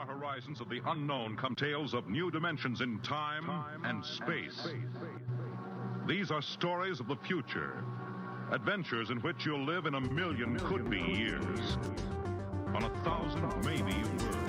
far horizons of the unknown come tales of new dimensions in time and space. These are stories of the future, adventures in which you'll live in a million could-be years, on 1,000 maybe worlds.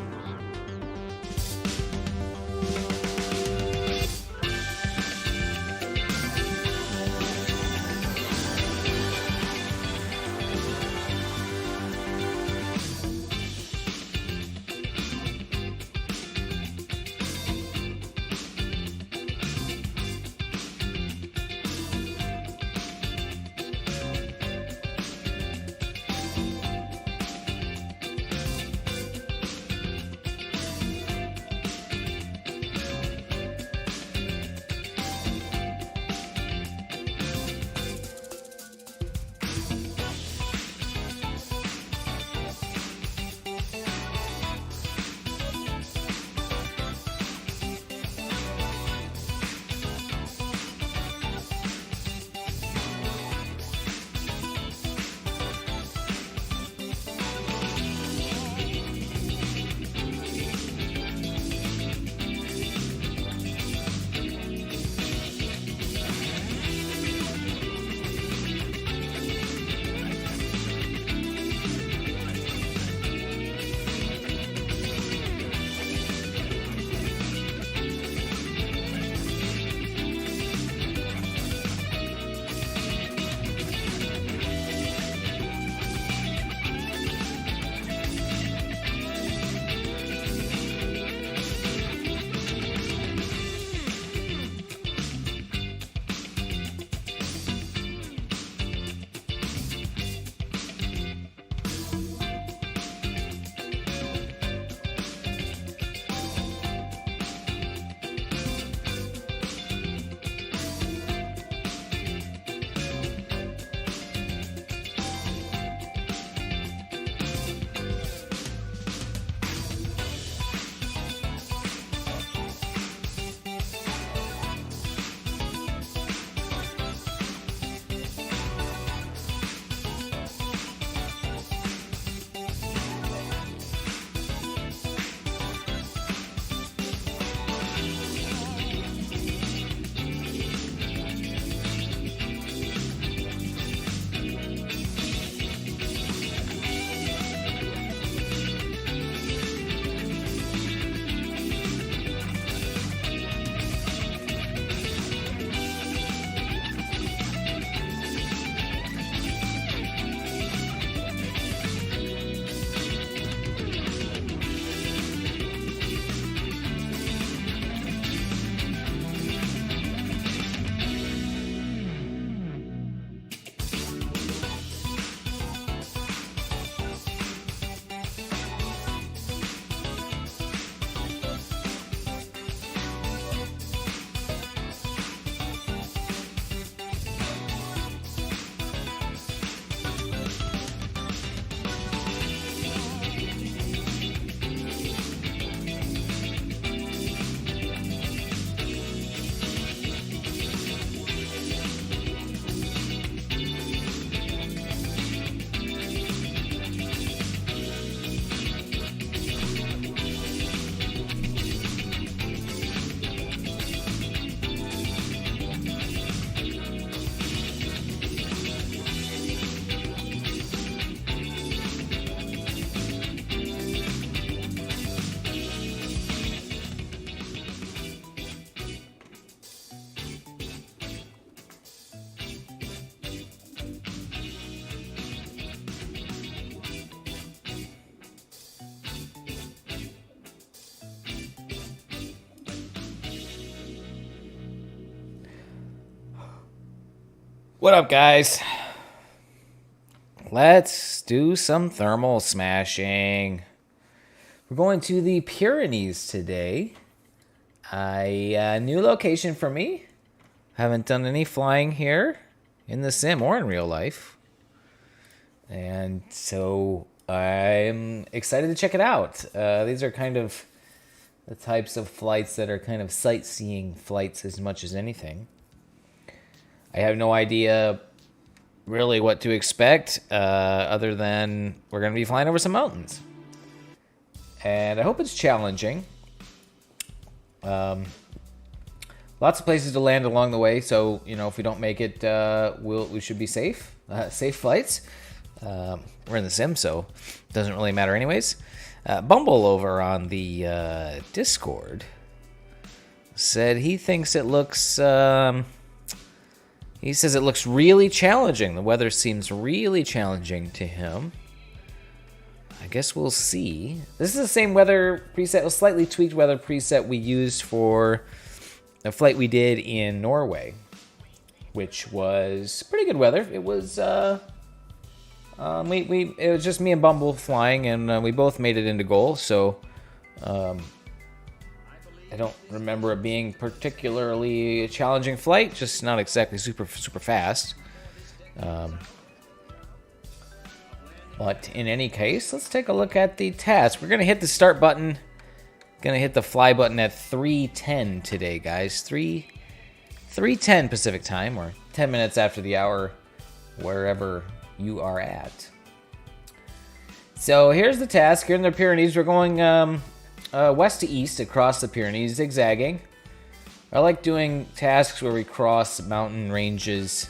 What up, guys? Let's do some thermal smashing. We're going to the Pyrenees today. A new location for me. Haven't done any flying here in the sim or in real life. And so I'm excited to check it out. These are kind of the types of flights that are kind of sightseeing flights as much as anything. I have no idea really what to expect other than we're going to be flying over some mountains. and I hope it's challenging. Lots of places to land along the way, so if we don't make it, we should be safe. Safe flights. We're in the sim, so it doesn't really matter anyways. Bumble over on the Discord said he thinks it looks. He says it looks really challenging. The weather seems really challenging to him. I guess we'll see. This is the same weather preset, a slightly tweaked weather preset we used for a flight we did in Norway, which was pretty good weather. It was it was just me and Bumble flying, and we both made it into goal. So I don't remember it being particularly a challenging flight, just not exactly super fast. But in any case, let's take a look at the task. We're going to hit the start button. Going to hit the fly button at 3:10 today, guys. 3:10 Pacific time, or 10 minutes after the hour, wherever you are at. So here's the task. Here in the Pyrenees, we're going west to east across the Pyrenees, zigzagging. I like doing tasks where we cross mountain ranges.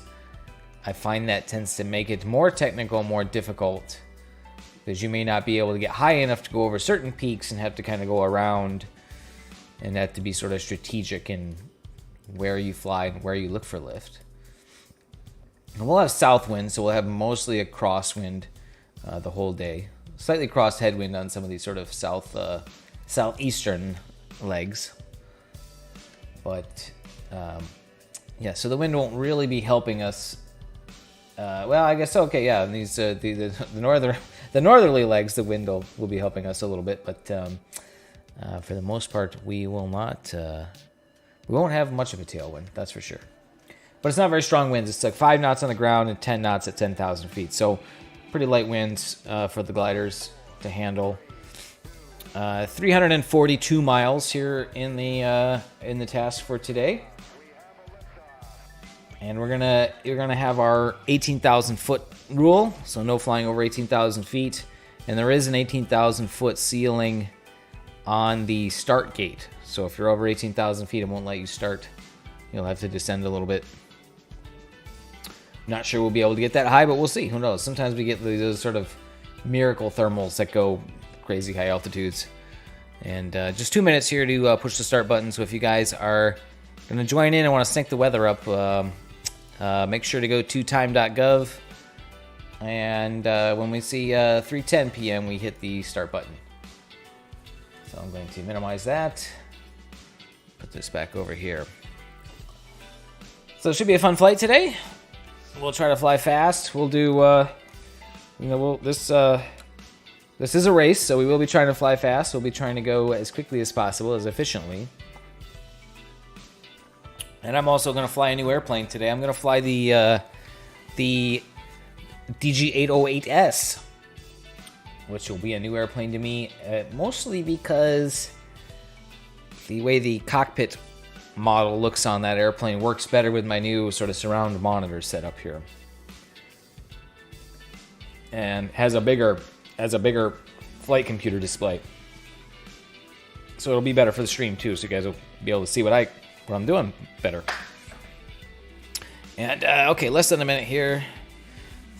I find that tends to make it more technical, more difficult, because you may not be able to get high enough to go over certain peaks and have to kind of go around, and have to be sort of strategic in where you fly and where you look for lift. And we'll have south wind, so we'll have mostly a crosswind the whole day. Slightly cross headwind on some of these sort of southeastern legs. But yeah, so the wind won't really be helping us. Well, I guess okay, yeah. These the northerly legs, the wind will be helping us a little bit, but for the most part, we will not. We won't have much of a tailwind, that's for sure. But it's not very strong winds. It's like 5 knots on the ground and 10 knots at 10,000 feet. So pretty light winds for the gliders to handle. 342 miles here in the task for today. And you're gonna have our 18,000 foot rule, so no flying over 18,000 feet. And there is an 18,000 foot ceiling on the start gate. So if you're over 18,000 feet, it won't let you start. You'll have to descend a little bit. Not sure we'll be able to get that high, but we'll see. Who knows? Sometimes we get those sort of miracle thermals that go crazy high altitudes. And just 2 minutes here to push the start button. So if you guys are going to join in and want to sync the weather up, make sure to go to time.gov. And when we see 3:10 p.m., we hit the start button. So I'm going to minimize that. Put this back over here. So it should be a fun flight today. We'll try to fly fast. We'll do, this is a race, so we will be trying to fly fast. We'll be trying to go as quickly as possible, as efficiently. And I'm also going to fly a new airplane today. I'm going to fly the DG808S, which will be a new airplane to me, mostly because the way the cockpit model looks on that airplane works better with my new sort of surround monitor setup here, and has a bigger flight computer display, so it'll be better for the stream too, so you guys will be able to see what I'm doing better. And okay, less than a minute here.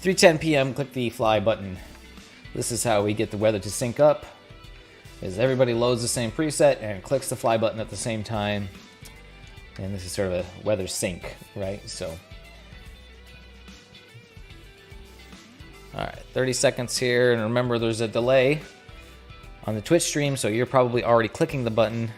3:10 p.m. Click the fly button. This is how we get the weather to sync up, is everybody loads the same preset and clicks the fly button at the same time. And this is sort of a weather sync, right? So, all right, 30 seconds here. And remember, there's a delay on the Twitch stream, so you're probably already clicking the button.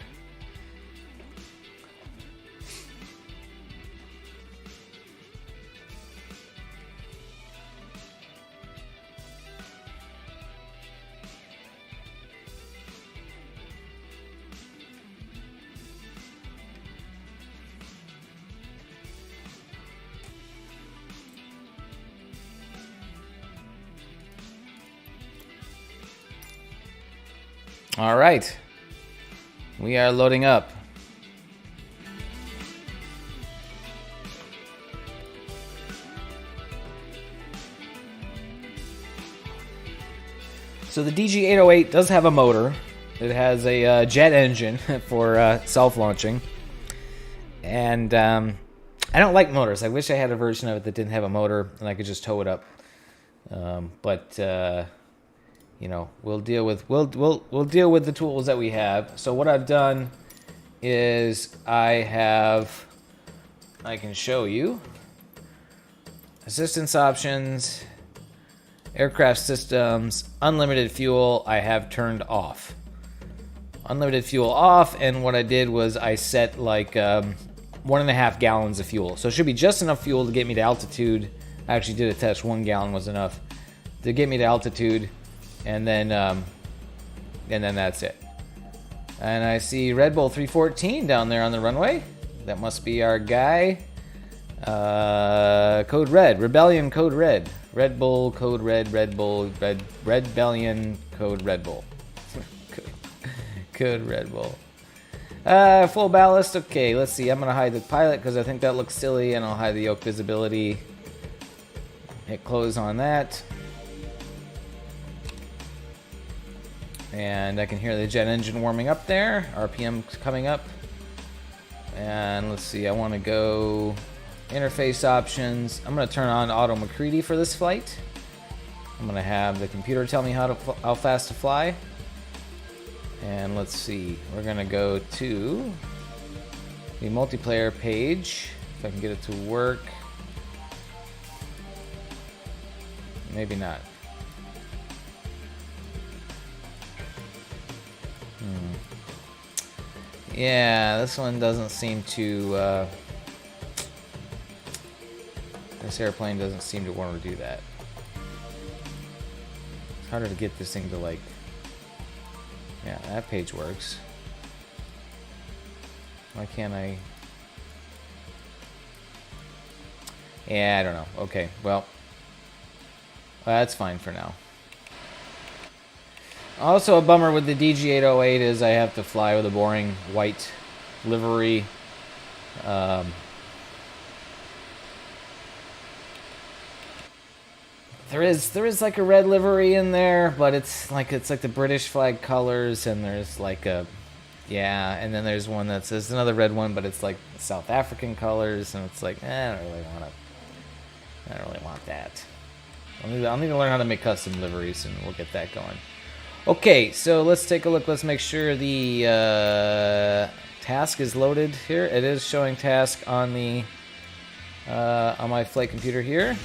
All right, we are loading up. So the DG808 does have a motor. It has a jet engine for self-launching. And I don't like motors. I wish I had a version of it that didn't have a motor and I could just tow it up. But you know, we'll deal with the tools that we have. So what I've done is I can show you assistance options, aircraft systems, unlimited fuel. I have turned off. Unlimited fuel off, and what I did was I set like 1.5 gallons of fuel. So it should be just enough fuel to get me to altitude. I actually did a test, 1 gallon was enough to get me to altitude, and then that's it. And I see Red Bull 314 down there on the runway. That must be our guy. Code Red, Rebellion Code Red. Red Bull Code Red, Red Bull, Redbellion Code Red Bull. Code Red Bull. Full ballast. Okay, let's see. I'm going to hide the pilot because I think that looks silly, and I'll hide the yoke visibility. Hit close on that. And I can hear the jet engine warming up there. RPM coming up. And let's see. I want to go interface options. I'm going to turn on Auto McCready for this flight. I'm going to have the computer tell me how fast to fly. And let's see, we're gonna go to the multiplayer page, if I can get it to work. Maybe not. Yeah, this one doesn't seem to, this airplane doesn't seem to want to do that. It's harder to get this thing to like, yeah, that page works. Why can't I? Yeah, I don't know. Okay, well, that's fine for now. Also, a bummer with the DG808 is I have to fly with a boring white livery. There is like a red livery in there, but it's like the British flag colors, and there's like a, yeah, and then there's one that says another red one, but it's like South African colors, and it's like, I don't really want that. I'll need to learn how to make custom liveries, and we'll get that going. Okay, so let's take a look. Let's make sure the task is loaded here. It is showing task on the on my flight computer here.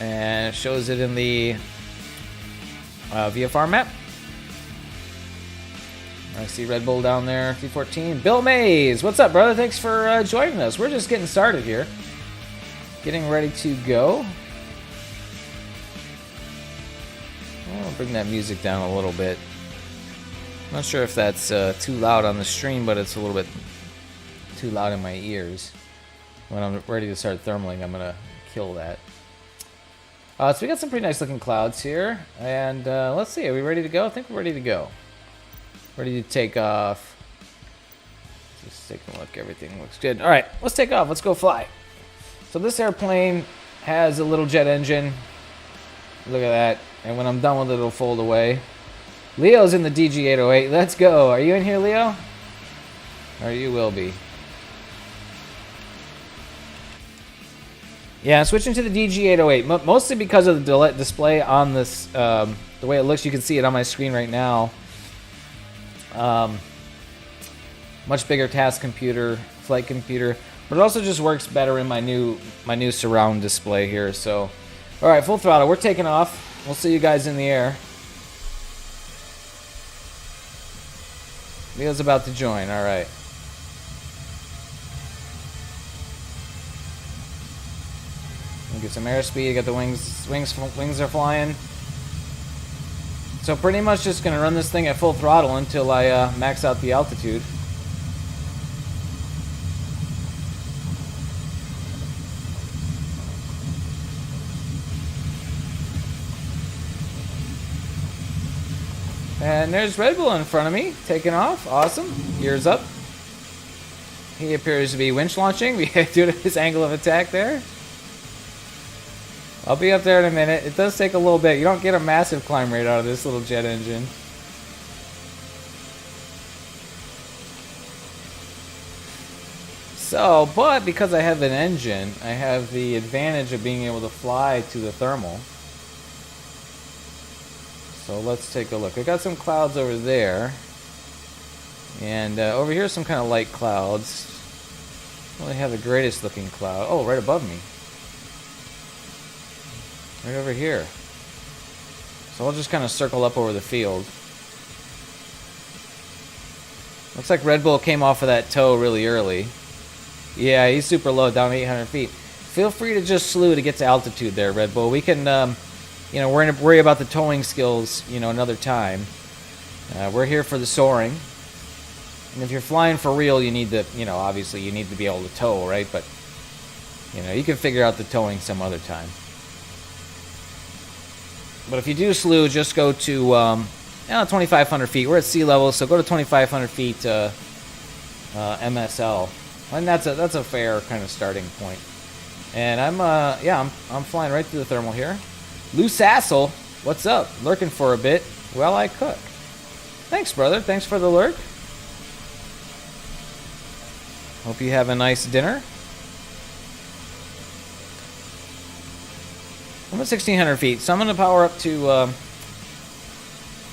And it shows it in the VFR map. I see Red Bull down there, 314. Bill Mays, what's up, brother? Thanks for joining us. We're just getting started here. Getting ready to go. I'll bring that music down a little bit. Not sure if that's too loud on the stream, but it's a little bit too loud in my ears. When I'm ready to start thermaling, I'm going to kill that. So we got some pretty nice looking clouds here, and let's see, are we ready to go? I think we're ready to go. Ready to take off. Just taking a look, everything looks good. All right, let's take off, let's go fly. So this airplane has a little jet engine. Look at that, and when I'm done with it, it'll fold away. Leo's in the DG808, let's go. Are you in here, Leo? Or you will be. Yeah, I'm switching to the DG808, mostly because of the display on this, the way it looks. You can see it on my screen right now. Much bigger task computer, flight computer, but it also just works better in my new surround display here. So, all right, full throttle. We're taking off. We'll see you guys in the air. Leo's about to join. All right. Get some airspeed. Got the wings are flying. So pretty much just gonna run this thing at full throttle until I max out the altitude. And there's Red Bull in front of me, taking off. Awesome. Gears up. He appears to be winch launching due to his angle of attack there. I'll be up there in a minute. It does take a little bit. You don't get a massive climb rate out of this little jet engine. So, but because I have an engine, I have the advantage of being able to fly to the thermal. So let's take a look. I got some clouds over there. And over here some kind of light clouds. Well, they have the greatest looking cloud. Oh, right above me. Right over here. So I'll just kind of circle up over the field. Looks like Red Bull came off of that tow really early. Yeah, he's super low, down to 800 feet. Feel free to just slew to get to altitude there, Red Bull. We can, you know, we're going to worry about the towing skills, you know, another time. We're here for the soaring. And if you're flying for real, you need to, you know, obviously you need to be able to tow, right? But, you know, you can figure out the towing some other time. But if you do slew, just go to, 2,500 feet. We're at sea level, so go to 2,500 feet MSL. And that's a fair kind of starting point. And I'm flying right through the thermal here. Lou Sassel, what's up? Lurking for a bit while I cook. Thanks, brother. Thanks for the lurk. Hope you have a nice dinner. I'm at 1,600 feet, so I'm going to power up to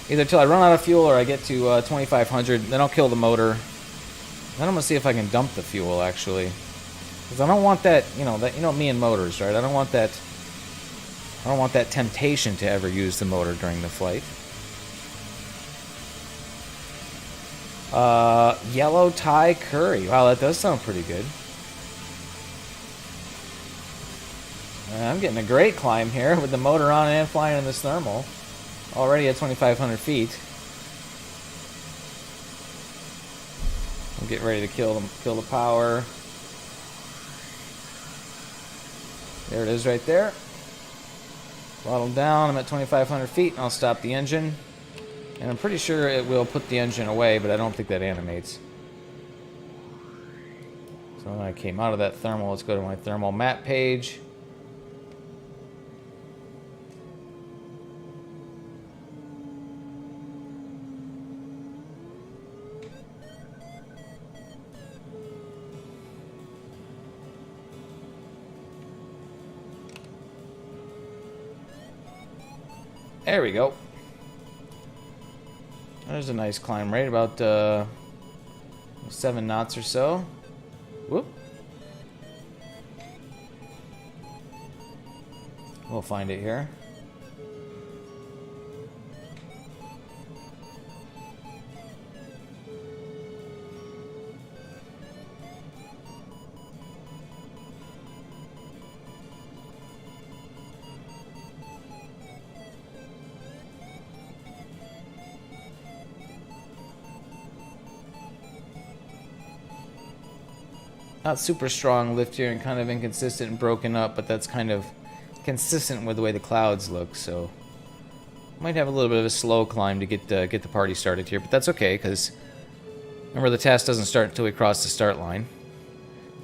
either till I run out of fuel or I get to 2,500. Then I'll kill the motor. Then I'm going to see if I can dump the fuel, actually. Because I don't want that, you know me and motors, right? I don't want that temptation to ever use the motor during the flight. Yellow Thai curry. Wow, that does sound pretty good. I'm getting a great climb here with the motor on and flying in this thermal. Already at 2,500 feet. We'll get ready to kill the power. There it is right there. Throttle down. I'm at 2,500 feet, and I'll stop the engine. And I'm pretty sure it will put the engine away, but I don't think that animates. So when I came out of that thermal, let's go to my thermal map page. There we go. There's a nice climb rate, about 7 knots or so. Whoop. We'll find it here. Not super strong lift here and kind of inconsistent and broken up, but that's kind of consistent with the way the clouds look, so might have a little bit of a slow climb to get the party started here, but that's okay, because remember the task doesn't start until we cross the start line.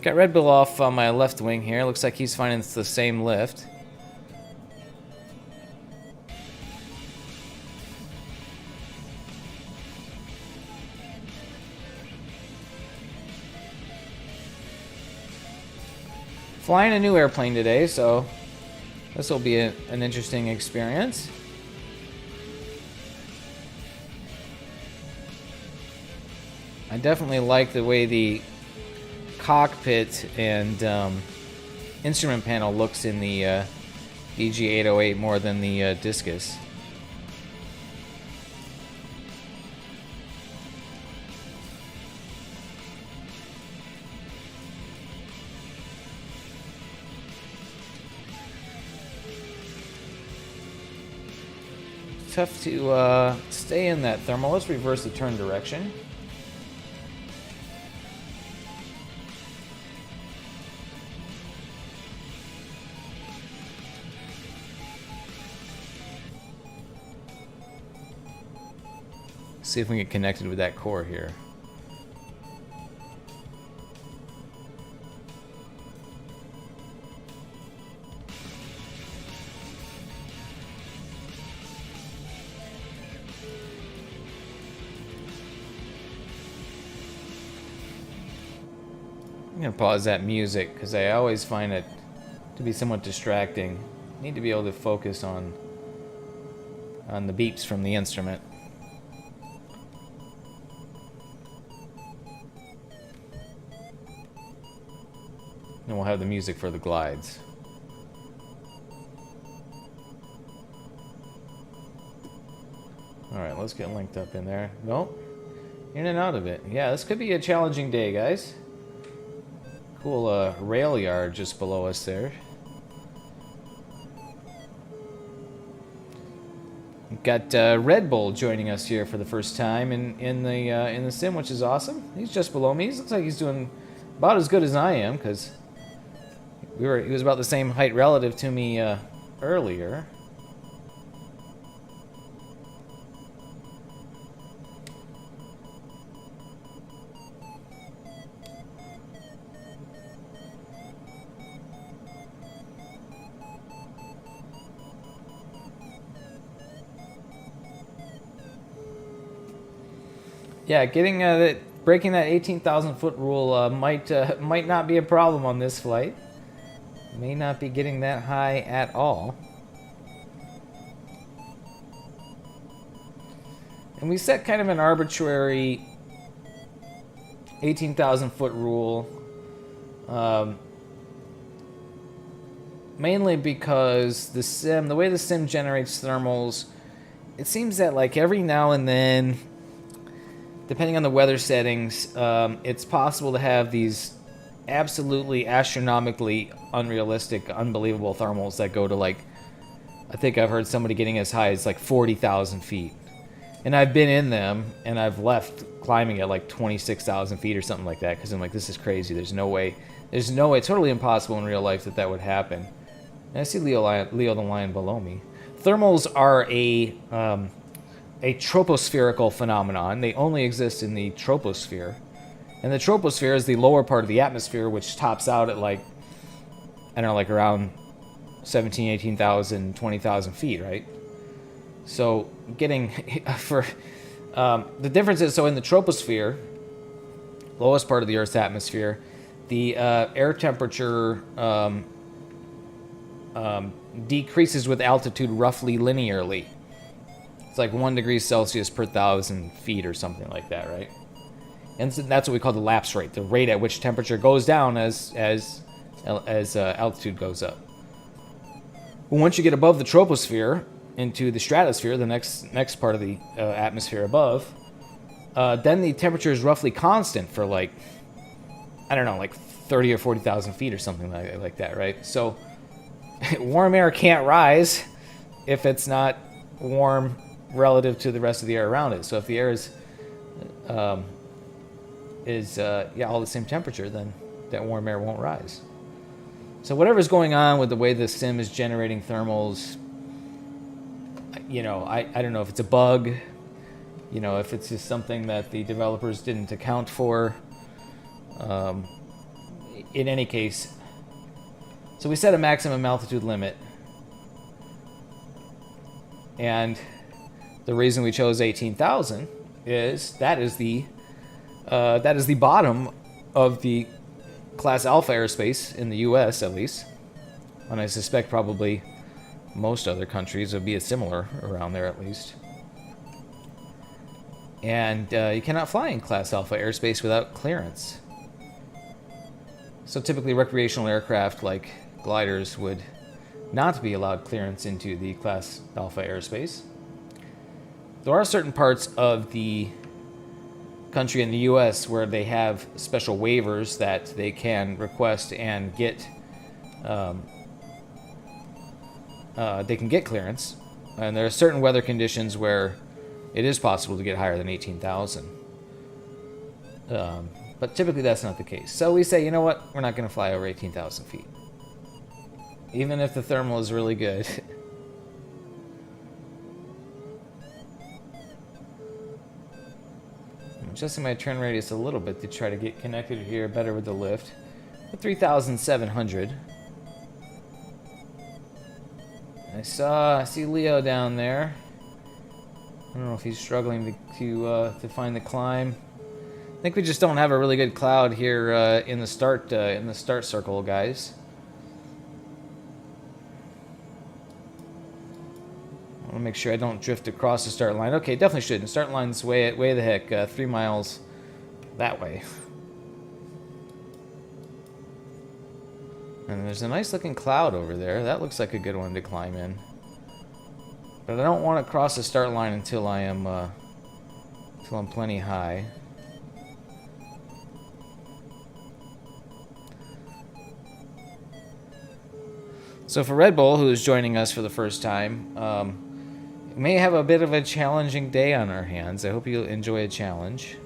Got Red Bull off on my left wing here. Looks like he's finding the same lift. Flying a new airplane today, so this will be an interesting experience. I definitely like the way the cockpit and instrument panel looks in the EG808 more than the Discus. Tough to stay in that thermal. Let's reverse the turn direction. See if we can get connected with that core here. I'm gonna pause that music because I always find it to be somewhat distracting. Need to be able to focus on the beeps from the instrument. And we'll have the music for the glides. Alright, let's get linked up in there. Nope. In and out of it. Yeah, this could be a challenging day, guys. Cool rail yard just below us there. We've got Red Bull joining us here for the first time in the sim, which is awesome. He's just below me. He looks like he's doing about as good as I am, because he was about the same height relative to me earlier. Yeah, breaking that 18,000 foot rule might not be a problem on this flight. May not be getting that high at all. And we set kind of an arbitrary 18,000 foot rule, mainly because the way the sim generates thermals, it seems that like every now and then, depending on the weather settings, it's possible to have these absolutely astronomically unrealistic, unbelievable thermals that go to like, I think I've heard somebody getting as high as like 40,000 feet. And I've been in them, and I've left climbing at like 26,000 feet or something like that, because I'm like, this is crazy. There's no way, totally impossible in real life that would happen. And I see Leo the lion below me. Thermals are a tropospherical phenomenon. They only exist in the troposphere. And the troposphere is the lower part of the atmosphere, which tops out at like, I don't know, like around 17, 18,000, 20,000 feet, right? So getting the difference is, so in the troposphere, lowest part of the Earth's atmosphere, the air temperature decreases with altitude roughly linearly. It's like 1 degree Celsius per 1,000 feet or something like that, right? And so that's what we call the lapse rate, the rate at which temperature goes down as altitude goes up. Well, once you get above the troposphere into the stratosphere, the next part of the atmosphere above, then the temperature is roughly constant for like, I don't know, like 30 or 40,000 feet or something like that, right? So warm air can't rise if it's not warm relative to the rest of the air around it. So if the air is all the same temperature, then that warm air won't rise. So whatever's going on with the way the sim is generating thermals, you know, I don't know if it's a bug, you know, if it's just something that the developers didn't account for. In any case, so we set a maximum altitude limit, and the reason we chose 18,000 is that is the bottom of the Class Alpha airspace in the U.S. at least, and I suspect probably most other countries would be a similar around there at least. And you cannot fly in Class Alpha airspace without clearance. So typically recreational aircraft like gliders would not be allowed clearance into the Class Alpha airspace. There are certain parts of the country in the U.S. where they have special waivers that they can request and get. They can get clearance, and there are certain weather conditions where it is possible to get higher than 18,000. But typically that's not the case. So we say, you know what, we're not going to fly over 18,000 feet, even if the thermal is really good. I'm adjusting my turn radius a little bit to try to get connected here better with the lift. 3,700. I see Leo down there. I don't know if he's struggling to find the climb. I think we just don't have a really good cloud here in the start circle, guys. I want to make sure I don't drift across the start line. Okay, definitely shouldn't. Start line's way the heck 3 miles that way. And there's a nice looking cloud over there. That looks like a good one to climb in. But I don't want to cross the start line until I'm plenty high. So for Red Bull, who is joining us for the first time, we may have a bit of a challenging day on our hands. I hope you enjoy a challenge.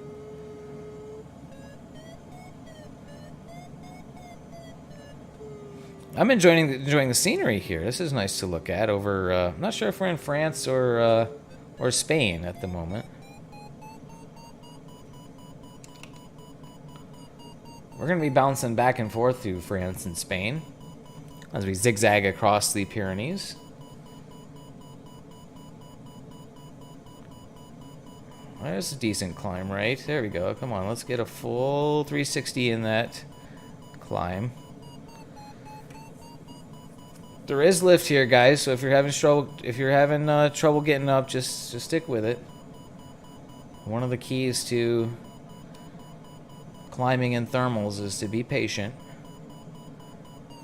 I'm enjoying the scenery here. This is nice to look at. Over, I'm not sure if we're in France or Spain at the moment. We're going to be bouncing back and forth through France and Spain as we zigzag across the Pyrenees. There's a decent climb, right? There we go. Come on, let's get a full 360 in that climb. There is lift here, guys, so if you're having trouble getting up, just stick with it. One of the keys to climbing in thermals is to be patient.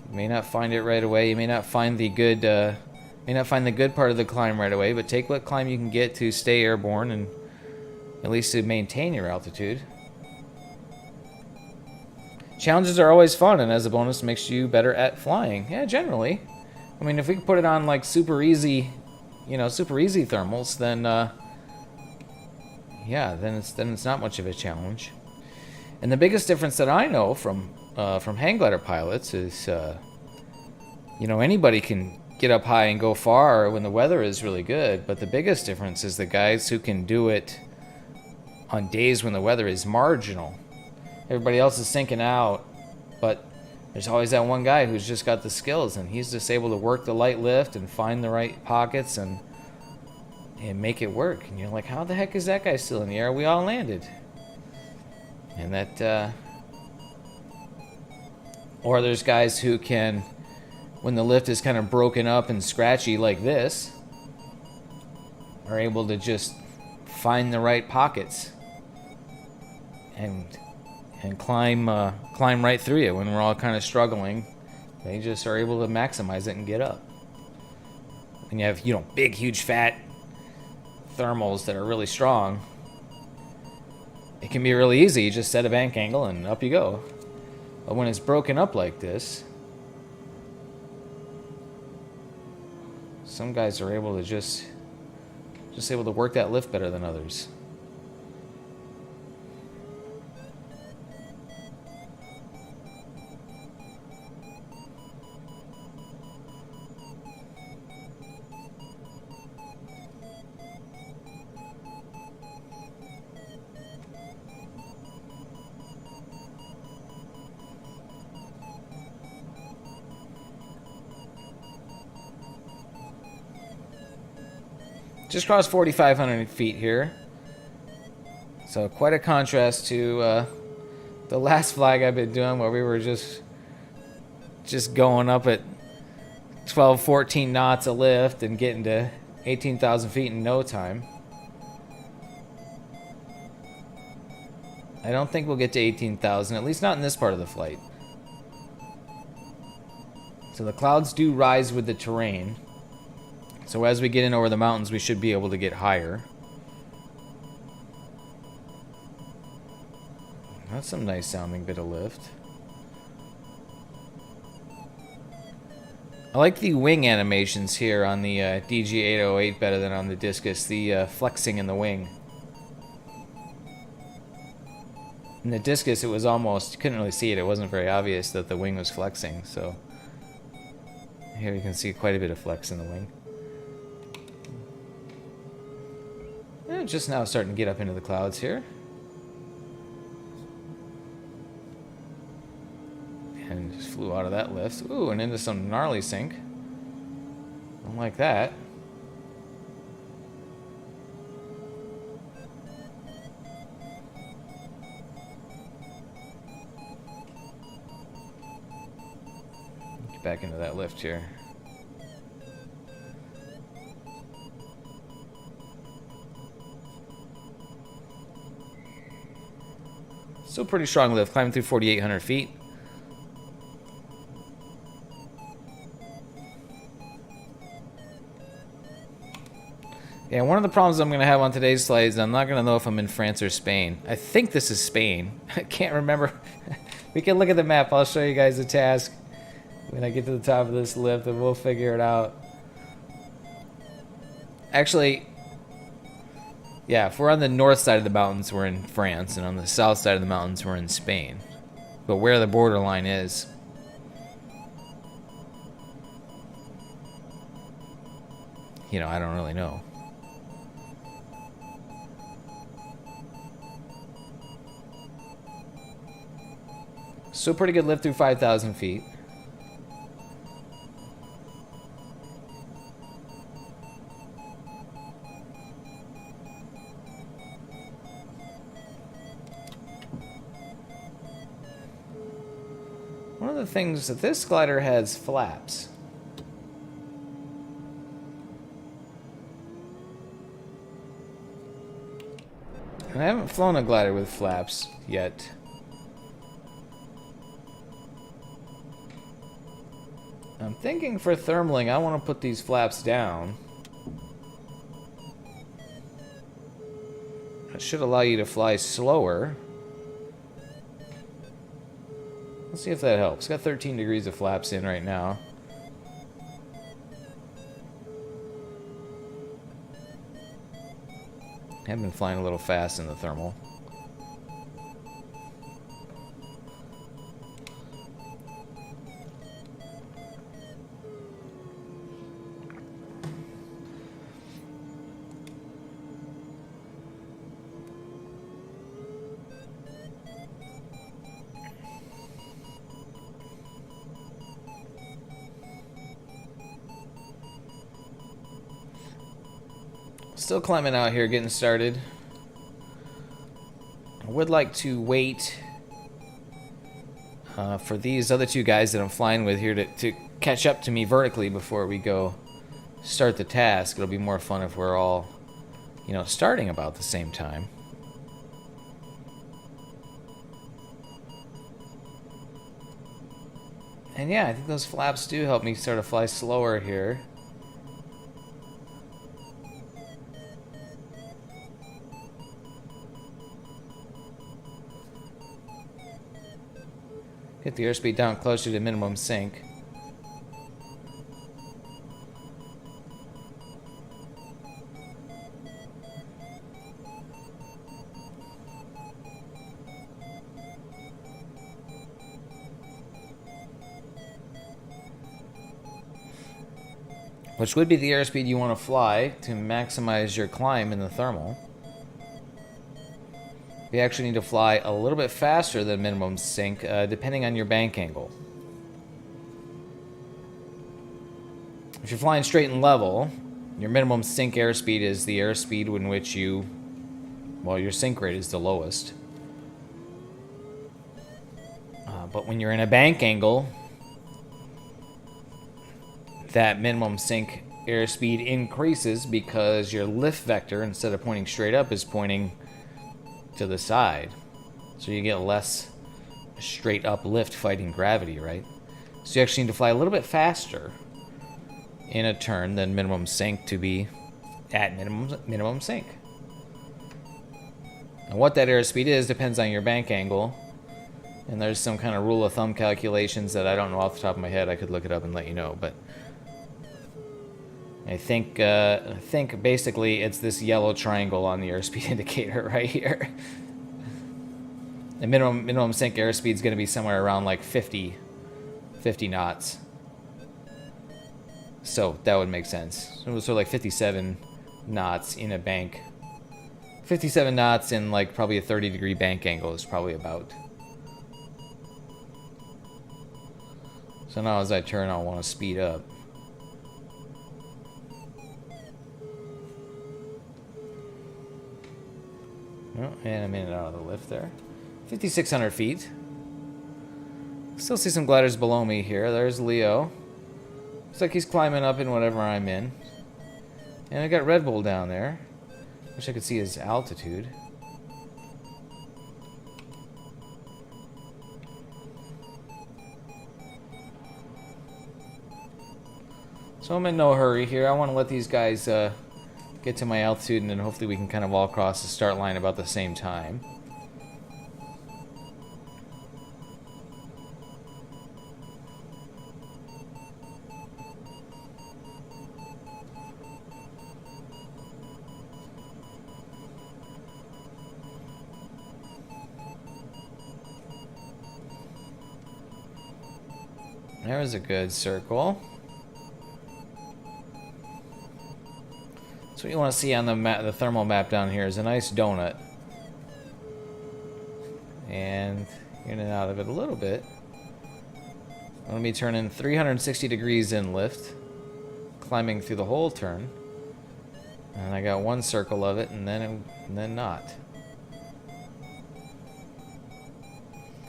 You may not find it right away. You may not find the good part of the climb right away, but take what climb you can get to stay airborne and at least to maintain your altitude. Challenges are always fun, and as a bonus, makes you better at flying. Yeah, generally. I mean, if we could put it on like super easy thermals, then yeah, then it's not much of a challenge. And the biggest difference that I know from hang glider pilots is, anybody can get up high and go far when the weather is really good. But the biggest difference is the guys who can do it on days when the weather is marginal. Everybody else is sinking out, but there's always that one guy who's just got the skills, and he's just able to work the light lift and find the right pockets and make it work. And you're like, how the heck is that guy still in the air? We all landed. And that, or there's guys who can, when the lift is kind of broken up and scratchy like this, are able to just find the right pockets and climb right through it when we're all kind of struggling. They just are able to maximize it and get up. And you have, big, huge, fat thermals that are really strong. It can be really easy. You just set a bank angle and up you go. But when it's broken up like this, some guys are able to just able to work that lift better than others. Just crossed 4,500 feet here. So quite a contrast to the last flag I've been doing, where we were just going up at 12, 14 knots a lift and getting to 18,000 feet in no time. I don't think we'll get to 18,000, at least not in this part of the flight. So the clouds do rise with the terrain. So as we get in over the mountains, we should be able to get higher. That's some nice sounding bit of lift. I like the wing animations here on the DG808 better than on the Discus, the flexing in the wing. In the Discus, it was almost, you couldn't really see it. It wasn't very obvious that the wing was flexing, so here you can see quite a bit of flex in the wing. Just now starting to get up into the clouds here. And just flew out of that lift. Ooh, and into some gnarly sink. Don't like that. back into that lift here. Still pretty strong lift, climbing through 4,800 feet. Yeah, one of the problems I'm going to have on today's slide is I'm not going to know if I'm in France or Spain. I think this is Spain. I can't remember. We can look at the map. I'll show you guys the task when I get to the top of this lift, and we'll figure it out. Actually, yeah, if we're on the north side of the mountains, we're in France, and on the south side of the mountains, we're in Spain. But where the borderline is, you know, I don't really know. So pretty good lift through 5,000 feet. One of the things that this glider has flaps. And I haven't flown a glider with flaps yet. I'm thinking for thermaling, I want to put these flaps down. That should allow you to fly slower. Let's see if that helps. Got 13 degrees of flaps in right now. I've been flying a little fast in the thermal. Still climbing out here, getting started. I would like to wait for these other two guys that I'm flying with here to catch up to me vertically before we go start the task. It'll be more fun if we're all, you know, starting about the same time. And yeah, I think those flaps do help me sort of fly slower here. Get the airspeed down closer to minimum sync. Which would be the airspeed you want to fly to maximize your climb in the thermal. You actually need to fly a little bit faster than minimum sync, depending on your bank angle. If you're flying straight and level, your minimum sync airspeed is the airspeed in which you, well, your sync rate is the lowest. But when you're in a bank angle, that minimum sync airspeed increases because your lift vector, instead of pointing straight up, is pointing to the side, so you get less straight up lift fighting gravity, right? So you actually need to fly a little bit faster in a turn than minimum sync to be at minimum sync. And what that airspeed is depends on your bank angle, and there's some kind of rule of thumb calculations that I don't know off the top of my head. I could look it up and let you know, but I think basically it's this yellow triangle on the airspeed indicator right here. The minimum sync airspeed is going to be somewhere around like 50 knots. So that would make sense. So it was sort of like 57 knots in a bank. 57 knots in like probably a 30-degree bank angle is probably about. So now as I turn, I'll want to speed up. Oh, and a minute out of the lift there. 5,600 feet. Still see some gliders below me here. There's Leo. Looks like he's climbing up in whatever I'm in. And I got Red Bull down there. Wish I could see his altitude. So I'm in no hurry here. I want to let these guys get to my altitude, and then hopefully we can kind of all cross the start line about the same time. There's a good circle. So what you want to see on the map, the thermal map down here, is a nice donut. And in and out of it a little bit. I'm going to be turning 360 degrees in lift, climbing through the whole turn. And I got one circle of it, and then not.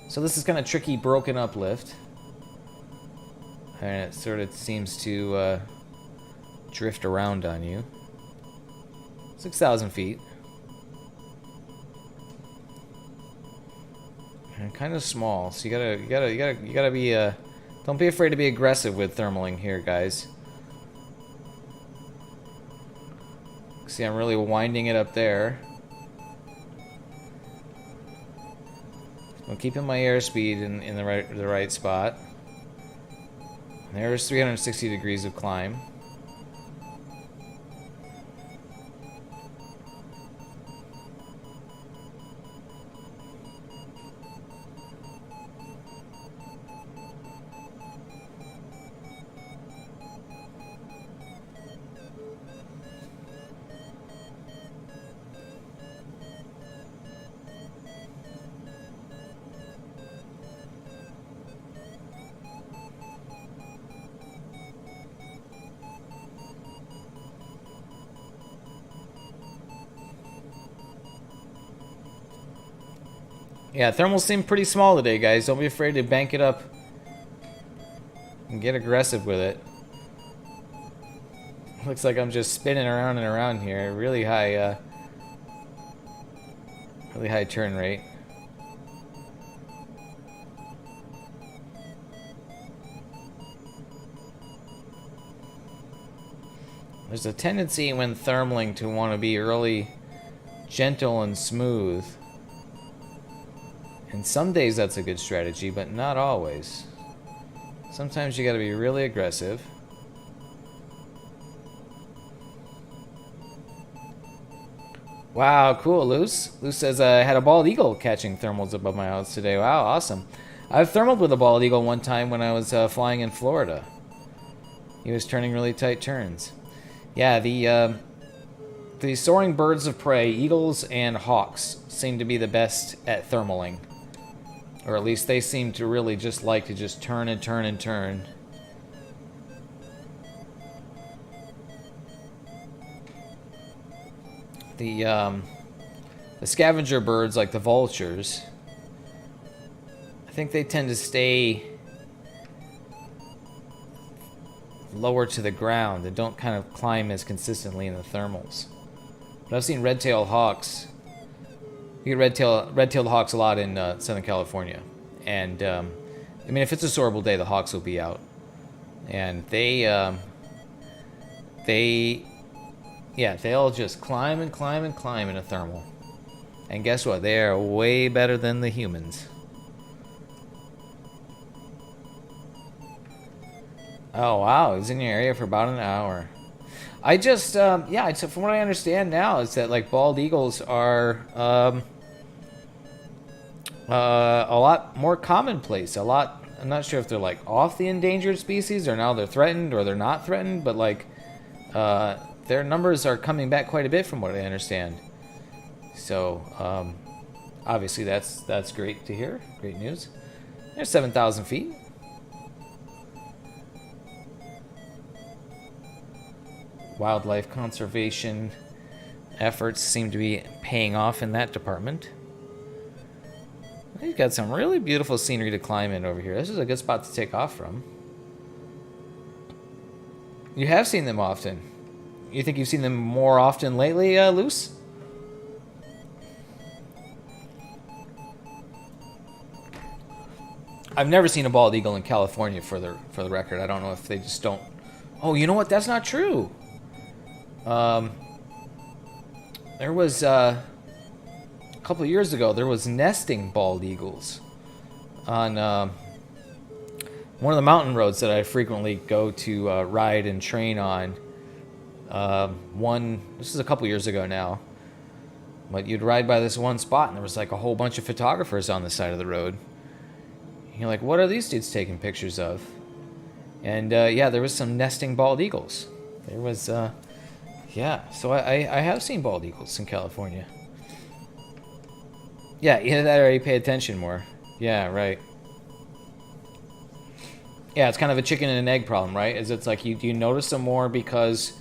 So this is kind of tricky, broken up lift. And it sort of seems to drift around on you. 6,000 feet. And kind of small, so you gotta be don't be afraid to be aggressive with thermaling here, guys. See, I'm really winding it up there. I'm keeping my airspeed in the right spot. There's 360 degrees of climb. Yeah, thermals seem pretty small today, guys. Don't be afraid to bank it up and get aggressive with it. Looks like I'm just spinning around and around here. Really high turn rate. There's a tendency when thermaling to want to be really gentle and smooth. And some days that's a good strategy, but not always. Sometimes you gotta be really aggressive. Wow, cool, Luce. Luce says I had a bald eagle catching thermals above my house today. Wow, awesome. I've thermaled with a bald eagle one time when I was flying in Florida. He was turning really tight turns. Yeah, the soaring birds of prey, eagles and hawks, seem to be the best at thermaling. Or at least they seem to really just like to just turn and turn and turn. The scavenger birds, like the vultures, I think they tend to stay lower to the ground and don't kind of climb as consistently in the thermals. But I've seen red-tailed hawks. You get red-tailed hawks a lot in Southern California, and I mean, if it's a soarable day, the hawks will be out, and they'll just climb and climb and climb in a thermal. And guess what? They are way better than the humans. Oh wow, it was in your area for about an hour. I just, yeah, so from what I understand now is that like bald eagles are a lot more commonplace. I'm not sure if they're like off the endangered species or now they're threatened or they're not threatened, but like their numbers are coming back quite a bit from what I understand. So obviously that's great to hear. Great news. There's 7,000 feet. Wildlife conservation efforts seem to be paying off in that department. We've got some really beautiful scenery to climb in over here. This is a good spot to take off from. You have seen them often. You think you've seen them more often lately, Luce? I've never seen a bald eagle in California, for the record. I don't know if they just don't. Oh, you know what? That's not true. There was a couple of years ago. There was nesting bald eagles on one of the mountain roads that I frequently go to ride and train on. This is a couple years ago now, but you'd ride by this one spot, and there was like a whole bunch of photographers on the side of the road. And you're like, what are these dudes taking pictures of? And yeah, there was some nesting bald eagles. There was, yeah. So I have seen bald eagles in California. Yeah, either that or you pay attention more. Yeah, right. Yeah, it's kind of a chicken and an egg problem, right? It's like you notice them more because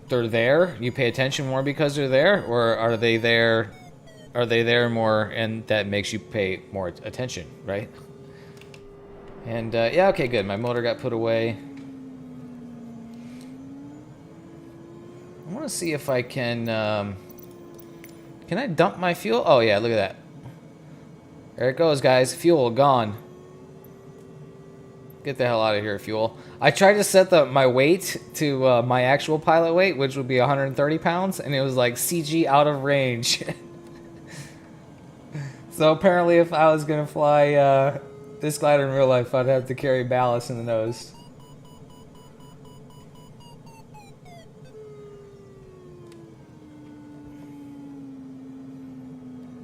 they're there? You pay attention more because they're there? Or are they there? Are they there more and that makes you pay more attention, right? And yeah, okay, good. My motor got put away. I want to see if I can I dump my fuel? Oh yeah, look at that. There it goes, guys. Fuel gone. Get the hell out of here, fuel. I tried to set my weight to my actual pilot weight, which would be 130 pounds, and it was like CG out of range. So apparently if I was going to fly this glider in real life, I'd have to carry ballast in the nose.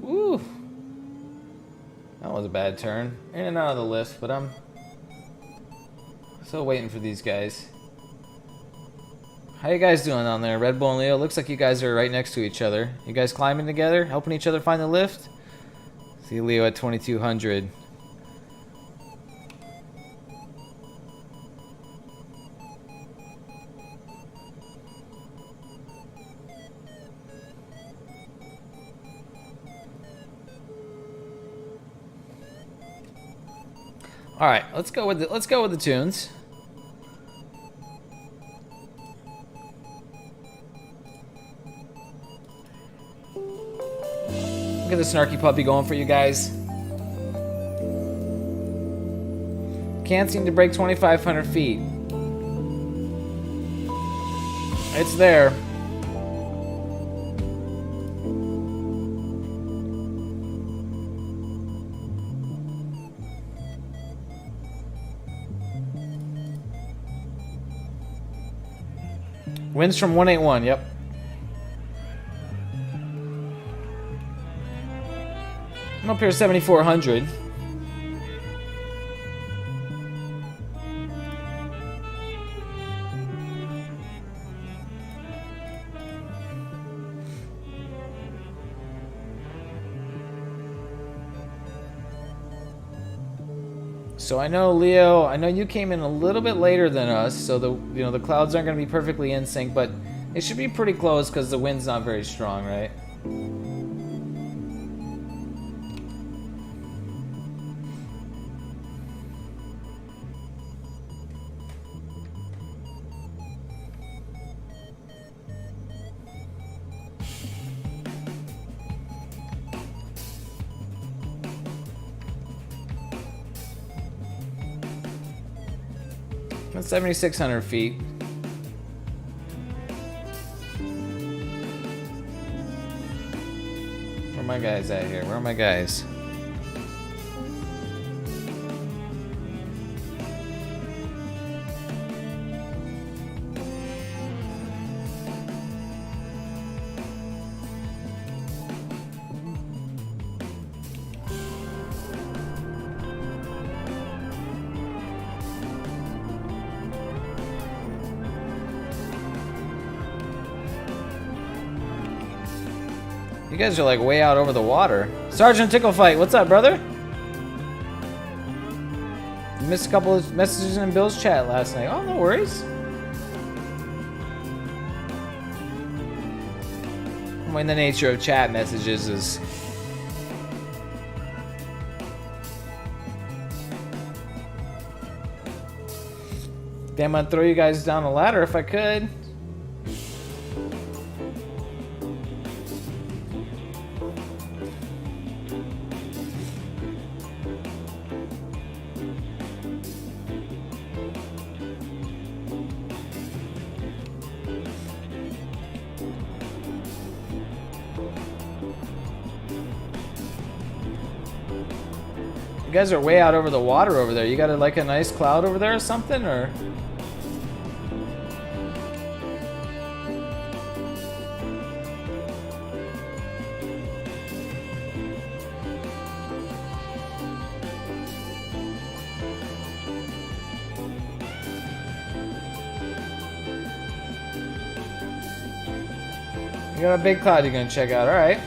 Woo! That was a bad turn. In and out of the lift, but I'm still waiting for these guys. How you guys doing down there? Red Bull and Leo, looks like you guys are right next to each other. You guys climbing together? Helping each other find the lift? See Leo at 2200. All right, let's go with the tunes. Look at the snarky puppy going for you guys. Can't seem to break 2,500 feet. It's there. Winds from 181, yep. I'm up here 7,400. So I know, Leo, I know you came in a little bit later than us, so the clouds aren't going to be perfectly in sync, but it should be pretty close because the wind's not very strong, right? That's 7,600 feet. Where are my guys at here? Where are my guys? You guys are like way out over the water. Sergeant Ticklefight, what's up, brother? You missed a couple of messages in Bill's chat last night. Oh, no worries. When the nature of chat messages is Damn, I'd throw you guys down the ladder if I could. You guys are way out over the water over there. You got like a nice cloud over there or something, or? You got a big cloud you're gonna check out, alright.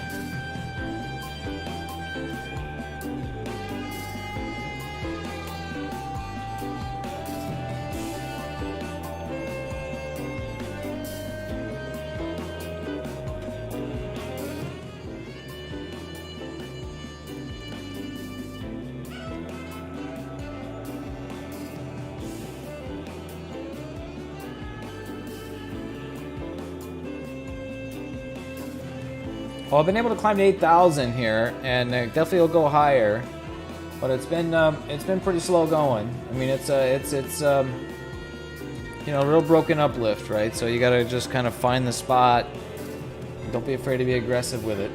Well, I've been able to climb to 8,000 here, and definitely will go higher. But it's been pretty slow going. I mean, it's you know, real broken uplift, right? So you gotta just kind of find the spot. Don't be afraid to be aggressive with it.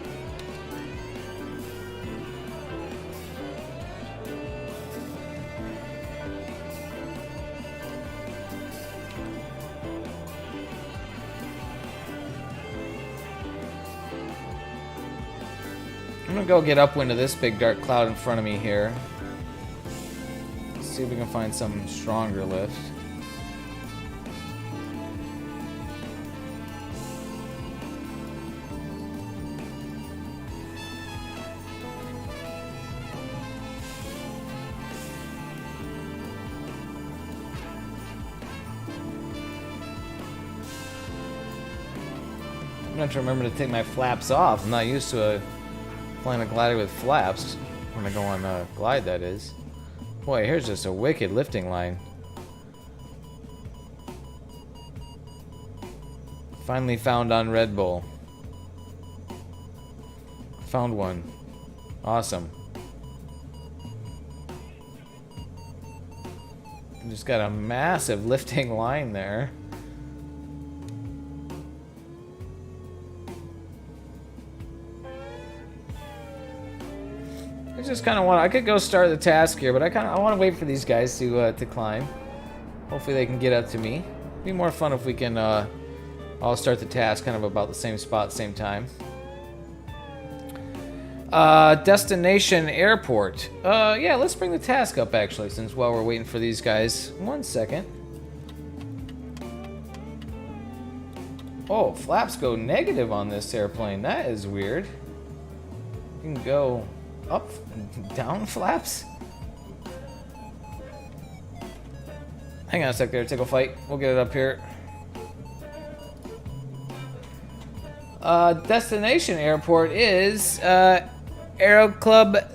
I'm gonna go get upwind of this big dark cloud in front of me here. Let's see if we can find some stronger lift. I'm gonna have to remember to take my flaps off. I'm not used to flying a glider with flaps. When I go on a glide, that is. Boy, here's just a wicked lifting line. Finally found on Red Bull. Found one. Awesome. Just got a massive lifting line there. I just kind of want. I could go start the task here, but I want to wait for these guys to climb. Hopefully they can get up to me. It'd be more fun if we can all start the task kind of about the same spot, same time. Destination airport. Yeah, let's bring the task up actually, since while we're waiting for these guys. 1 second. Oh, flaps go negative on this airplane. That is weird. You can go up and down flaps? Hang on a sec there, Tickle Fight. We'll get it up here. Destination airport is Aeroclub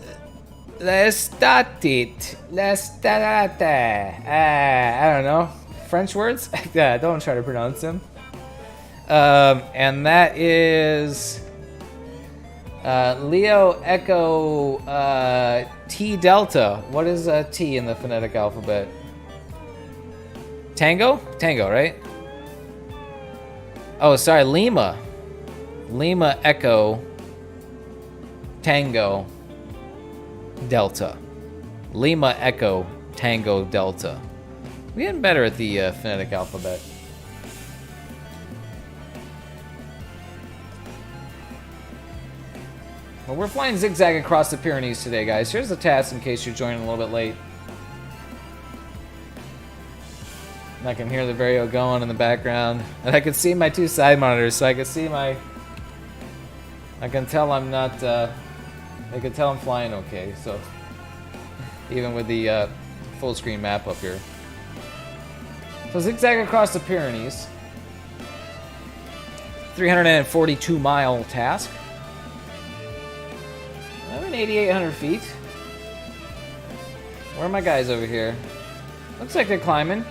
L'Estatit. I don't know. French words? Yeah, don't try to pronounce them. And that is Leo Echo T Delta. What is a T in the phonetic alphabet? Tango? Tango, right? Oh, sorry, Lima. Lima Echo Tango Delta. Lima Echo Tango Delta. We're getting better at the phonetic alphabet. Well, we're flying zigzag across the Pyrenees today, guys. Here's the task in case you're joining a little bit late. And I can hear the Vario going in the background. And I can see my two side monitors, so I can see my... I can tell I'm not... I can tell I'm flying okay, so... Even with the full screen map up here. So zigzag across the Pyrenees. 342 mile task. I'm at 8,800 feet. Where are my guys over here? Looks like they're climbing.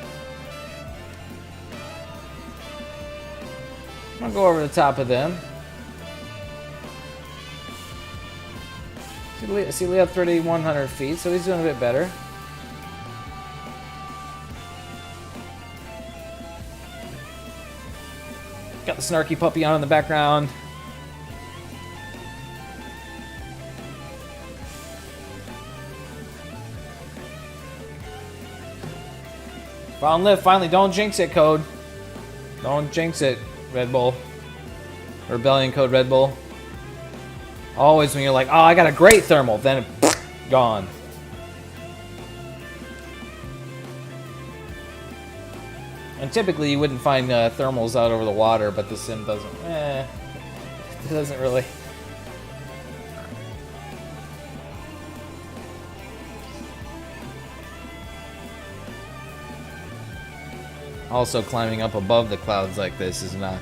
I'll go over the top of them. See, Leo 3,100 feet, so he's doing a bit better. Got the snarky puppy on in the background. Found lift, finally. Don't jinx it, Code. Don't jinx it, Red Bull. Rebellion Code Red Bull. Always when you're like, oh, I got a great thermal, then it, gone. And typically you wouldn't find thermals out over the water, but the sim doesn't. It doesn't really. Also, climbing up above the clouds like this is not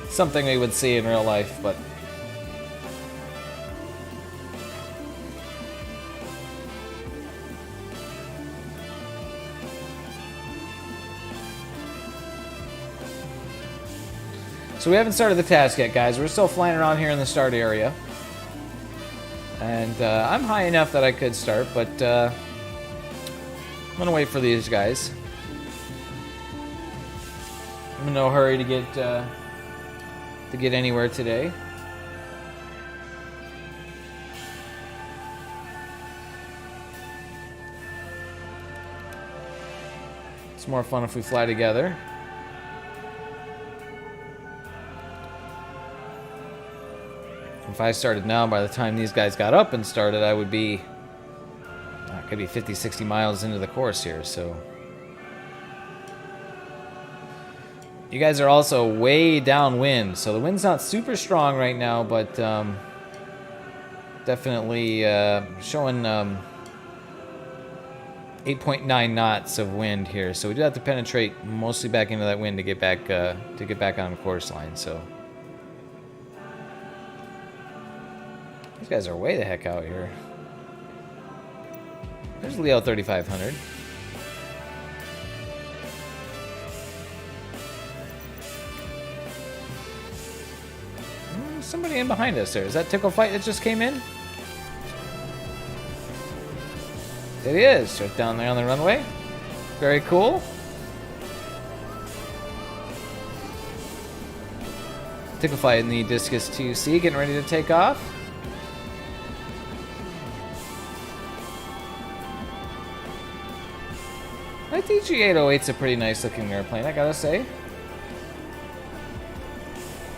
something we would see in real life, but. So we haven't started the task yet, guys. We're still flying around here in the start area. And I'm high enough that I could start, but I'm going to wait for these guys. I'm in no hurry to get anywhere today. It's more fun if we fly together. If I started now, by the time these guys got up and started, I would be, could be 50, 60 miles into the course here, so. You guys are also way downwind, so the wind's not super strong right now, but definitely showing 8.9 knots of wind here, so we do have to penetrate mostly back into that wind to get back on the course line, so. These guys are way the heck out here. There's Leo 3500. Somebody in behind us there. Is that Tickle Fight that just came in? It is. Right down there on the runway. Very cool. Tickle Fight in the Discus 2C getting ready to take off. That DG-808's a pretty nice looking airplane, I gotta say.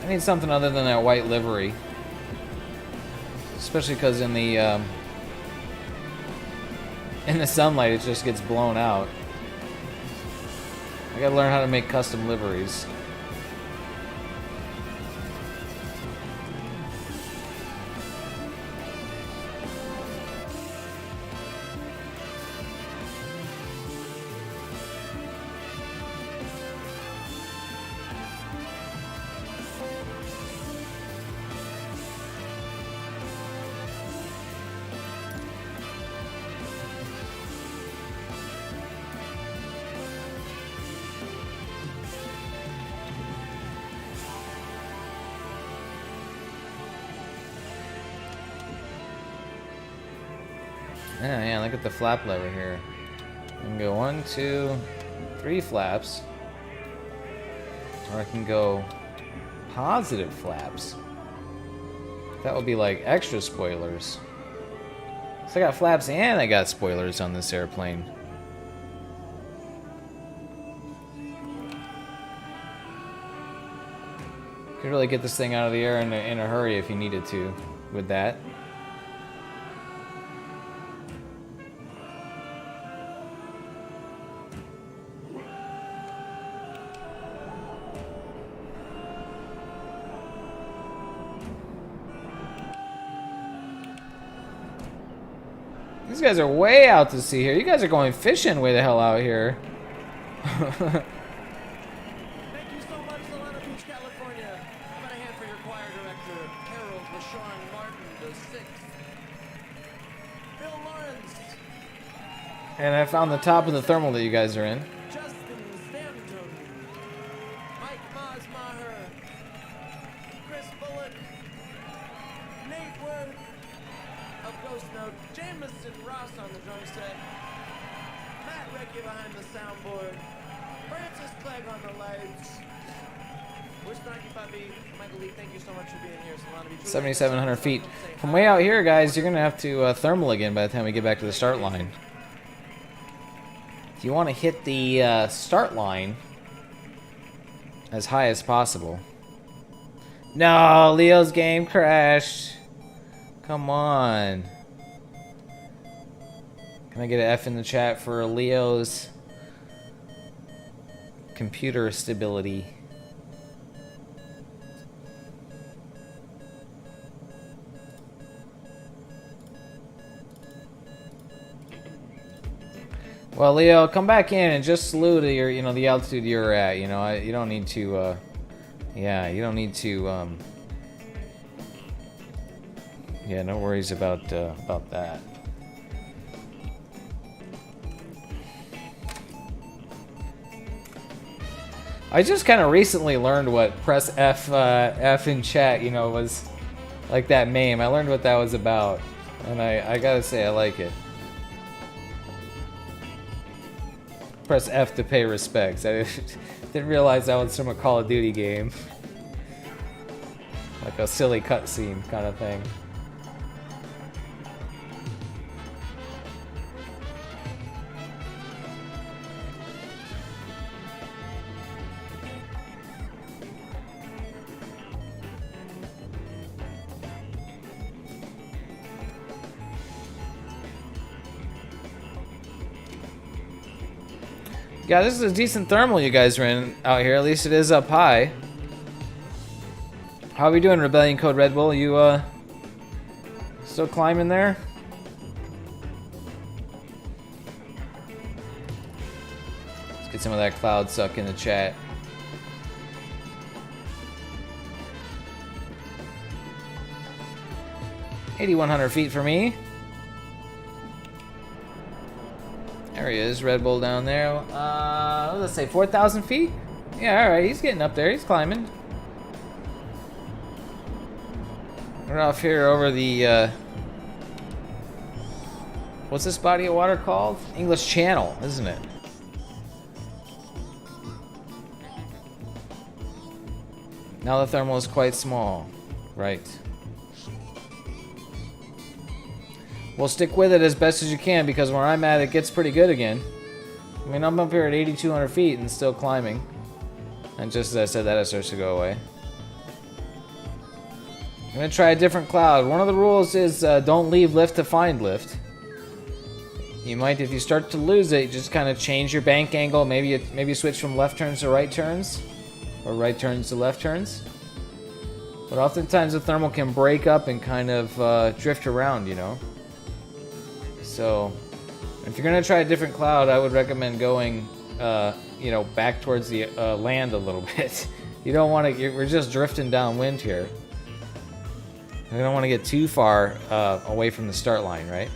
I need something other than that white livery. Especially because in the sunlight it just gets blown out. I gotta learn how to make custom liveries. Yeah, look at the flap lever here. I can go 1, 2, 3 flaps. Or I can go positive flaps. That would be like extra spoilers. So I got flaps and I got spoilers on this airplane. Could really get this thing out of the air in a hurry if you needed to with that. These guys are way out to sea here. You guys are going fishing way the hell out here. Thank you so much, Solana Beach, California. How about a hand for your choir director, Harold LaShawn Martin VI. Bill Lawrence. And I found the top of the thermal that you guys are in. Justin Stanton. Mike Mosmaher. Mikey behind the soundboard. Francis Clegg on the lights. We're Snarky Puppy. Michael Lee, thank you so much for being here. 7,700 feet. From way out here, guys, you're going to have to thermal again by the time we get back to the start line. If you want to hit the start line as high as possible. No, Leo's game crashed. Come on. Can I get an F in the chat for Leo's computer stability? Well, Leo, come back in and just slew to your, the altitude you're at. You don't need to, yeah, you don't need to, yeah, no worries about that. I just kind of recently learned what press F in chat, was like that meme. I learned what that was about, and I gotta say I like it. Press F to pay respects. I didn't realize that was from a Call of Duty game. Like a silly cutscene kind of thing. Yeah, this is a decent thermal you guys are in out here. At least it is up high. How are we doing, Rebellion Code Red Bull? You, still climbing there? Let's get some of that cloud suck in the chat. $8,100 feet for me. There he is, Red Bull down there. Let's say 4,000 feet? Yeah, alright, he's getting up there, he's climbing. We're off here over the, what's this body of water called? English Channel, isn't it? Now the thermal is quite small. Right. Well, stick with it as best as you can, because where I'm at, it gets pretty good again. I mean, I'm up here at 8,200 feet and still climbing. And just as I said that, it starts to go away. I'm going to try a different cloud. One of the rules is don't leave lift to find lift. You might, if you start to lose it, just kind of change your bank angle. Maybe switch from left turns to right turns. Or right turns to left turns. But oftentimes the thermal can break up and kind of drift around, So, if you're gonna try a different cloud, I would recommend going, back towards the land a little bit. You don't want to. We're just drifting downwind here. We don't want to get too far away from the start line, right?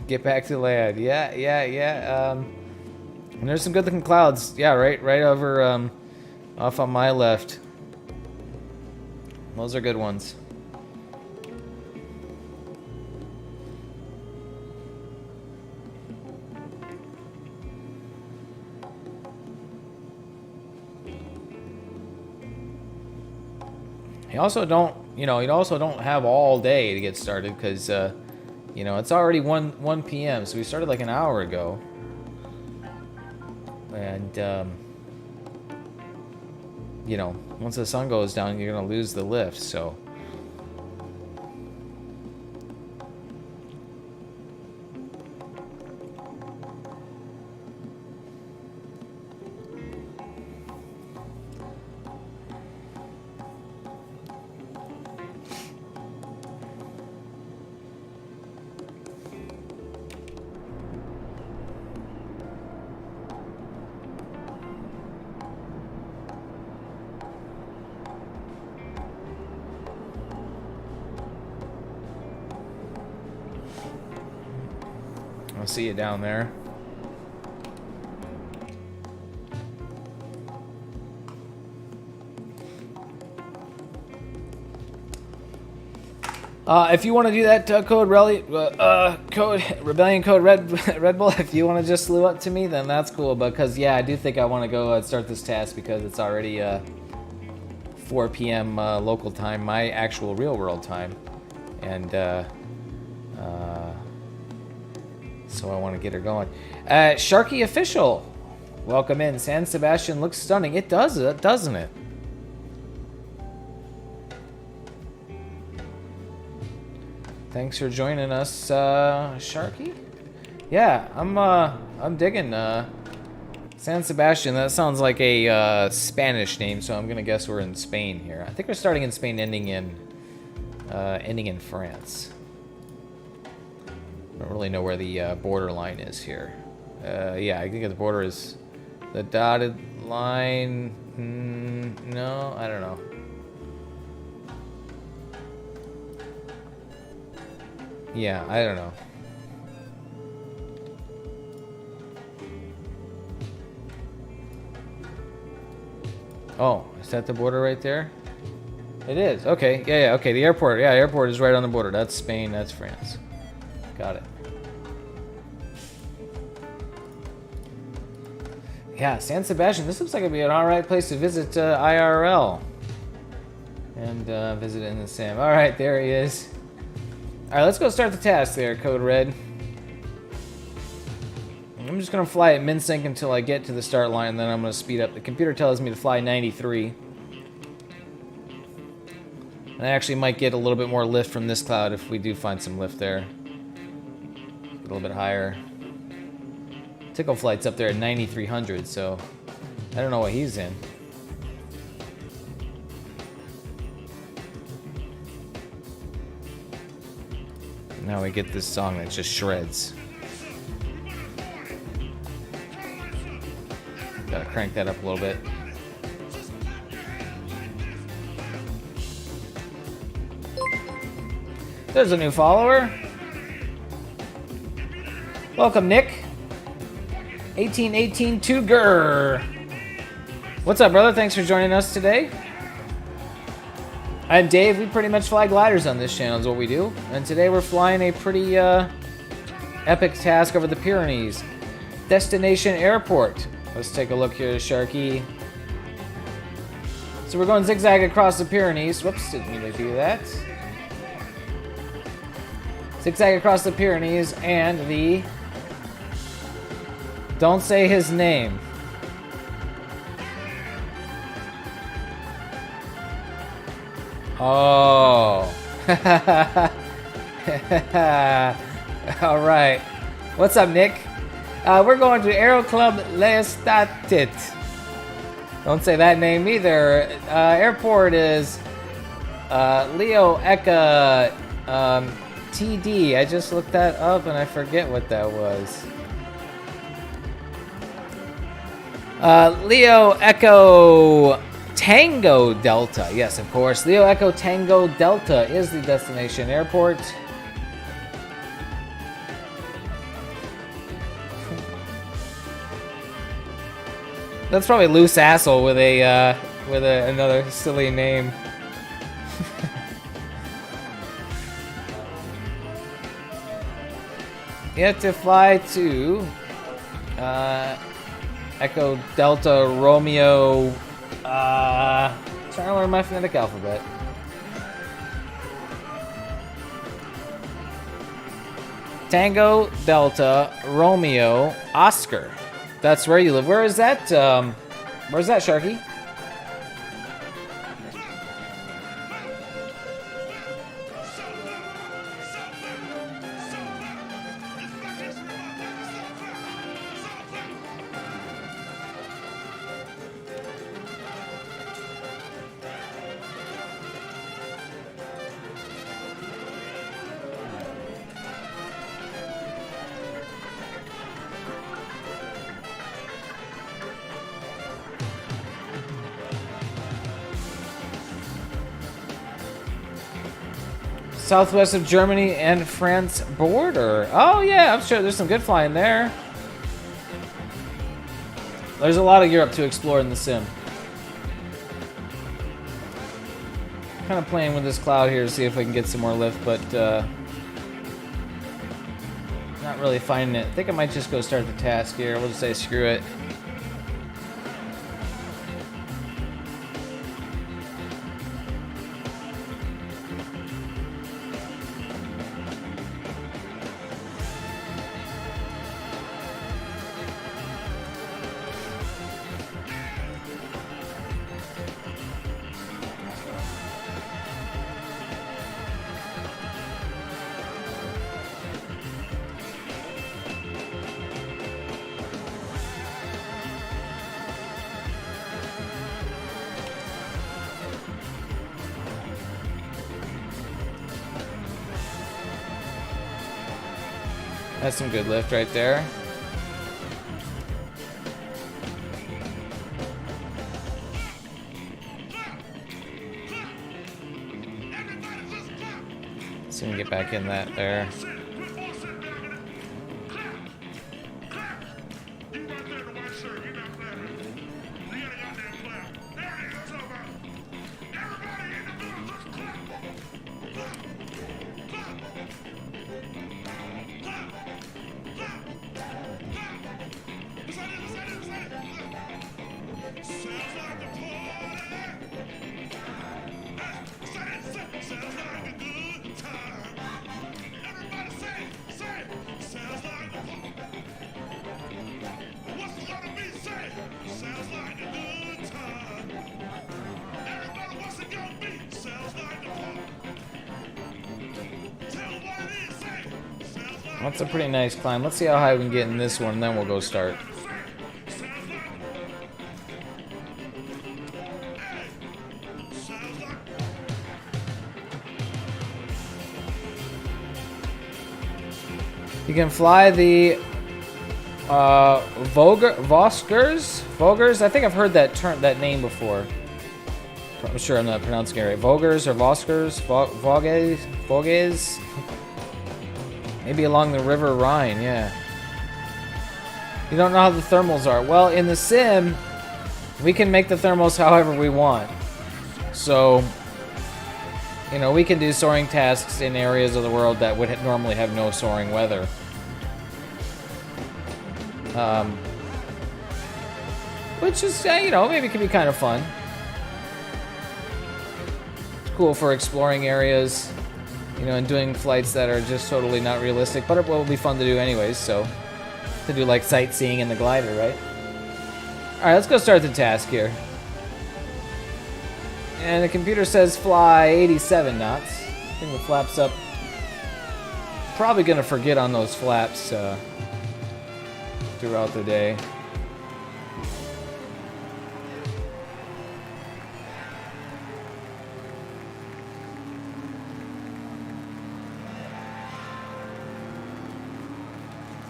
Get back to land. Yeah. And there's some good looking clouds. Yeah, right over off on my left. Those are good ones. You also don't have all day to get started, because it's already 1 p.m., so we started like an hour ago. And, once the sun goes down, you're going to lose the lift, so. I'll see you down there. If you want to do that, Rebellion Code Red Bull, if you want to just slew up to me, then that's cool. Because yeah, I do think I want to go start this task because it's already 4 p.m. Local time, my actual real world time, and so I want to get her going. Sharky Official, welcome in. San Sebastian looks stunning. It does, doesn't it? Thanks for joining us, Sharky. Yeah, I'm digging San Sebastian. That sounds like a Spanish name, so I'm gonna guess we're in Spain here. I think we're starting in Spain, ending in France. I don't really know where the border line is here. Yeah, I think the border is the dotted line. No, I don't know. Yeah, I don't know. Oh, is that the border right there? It is. Okay. Yeah, okay. The airport. Yeah, airport is right on the border. That's Spain. That's France. Got it. Yeah, San Sebastian. This looks like it'd be an alright place to visit IRL. And visit in the Sam. Alright, there he is. Alright, let's go start the task there, Code Red. I'm just going to fly at min-sync until I get to the start line, and then I'm going to speed up. The computer tells me to fly 93. And I actually might get a little bit more lift from this cloud if we do find some lift there. A little bit higher. Tickle Flight's up there at 9,300, so I don't know what he's in. Now we get this song that just shreds. Gotta crank that up a little bit. There's a new follower. Welcome, Nick. 1818 Tuger. What's up, brother? Thanks for joining us today. I'm Dave. We pretty much fly gliders on this channel is what we do. And today we're flying a pretty epic task over the Pyrenees. Destination airport. Let's take a look here, Sharky. So we're going zigzag across the Pyrenees. Whoops, didn't mean to do that. Zigzag across the Pyrenees and the... Don't say his name. Oh. All right. What's up, Nick? We're going to Aero Club L'Estatit. Don't say that name either. Airport is Leo Eka TD. I just looked that up and I forget what that was. Leo Echo Tango Delta. Yes, of course. Leo Echo Tango Delta is the destination airport. That's probably Loose Asshole with another silly name. You have to fly to Echo Delta Romeo. Trying to learn my phonetic alphabet. Tango Delta Romeo Oscar. That's where you live. Where is that? Where's that, Sharky? Southwest of Germany and France border. Oh yeah, I'm sure there's some good flying there. There's a lot of Europe to explore in the sim. Kind of playing with this cloud here to see if I can get some more lift, but not really finding it. I think I might just go start the task here. We'll just say screw it. That's some good lift right there. So we can get back in that there. That's a pretty nice climb. Let's see how high we can get in this one, and then we'll go start. You can fly the Vogers. I think I've heard that term, that name before. I'm sure I'm not pronouncing it right. Vogers or Voskers, Voges. Maybe along the River Rhine, yeah. You don't know how the thermals are. Well, in the sim, we can make the thermals however we want. So, you know, we can do soaring tasks in areas of the world that would normally have no soaring weather. Which is, you know, maybe can be kind of fun. It's cool for exploring areas, you know, and doing flights that are just totally not realistic, but it will be fun to do anyways, so. To do like sightseeing in the glider, right? Alright, let's go start the task here. And the computer says fly 87 knots. Bring the flaps up. Probably gonna forget on those flaps throughout the day.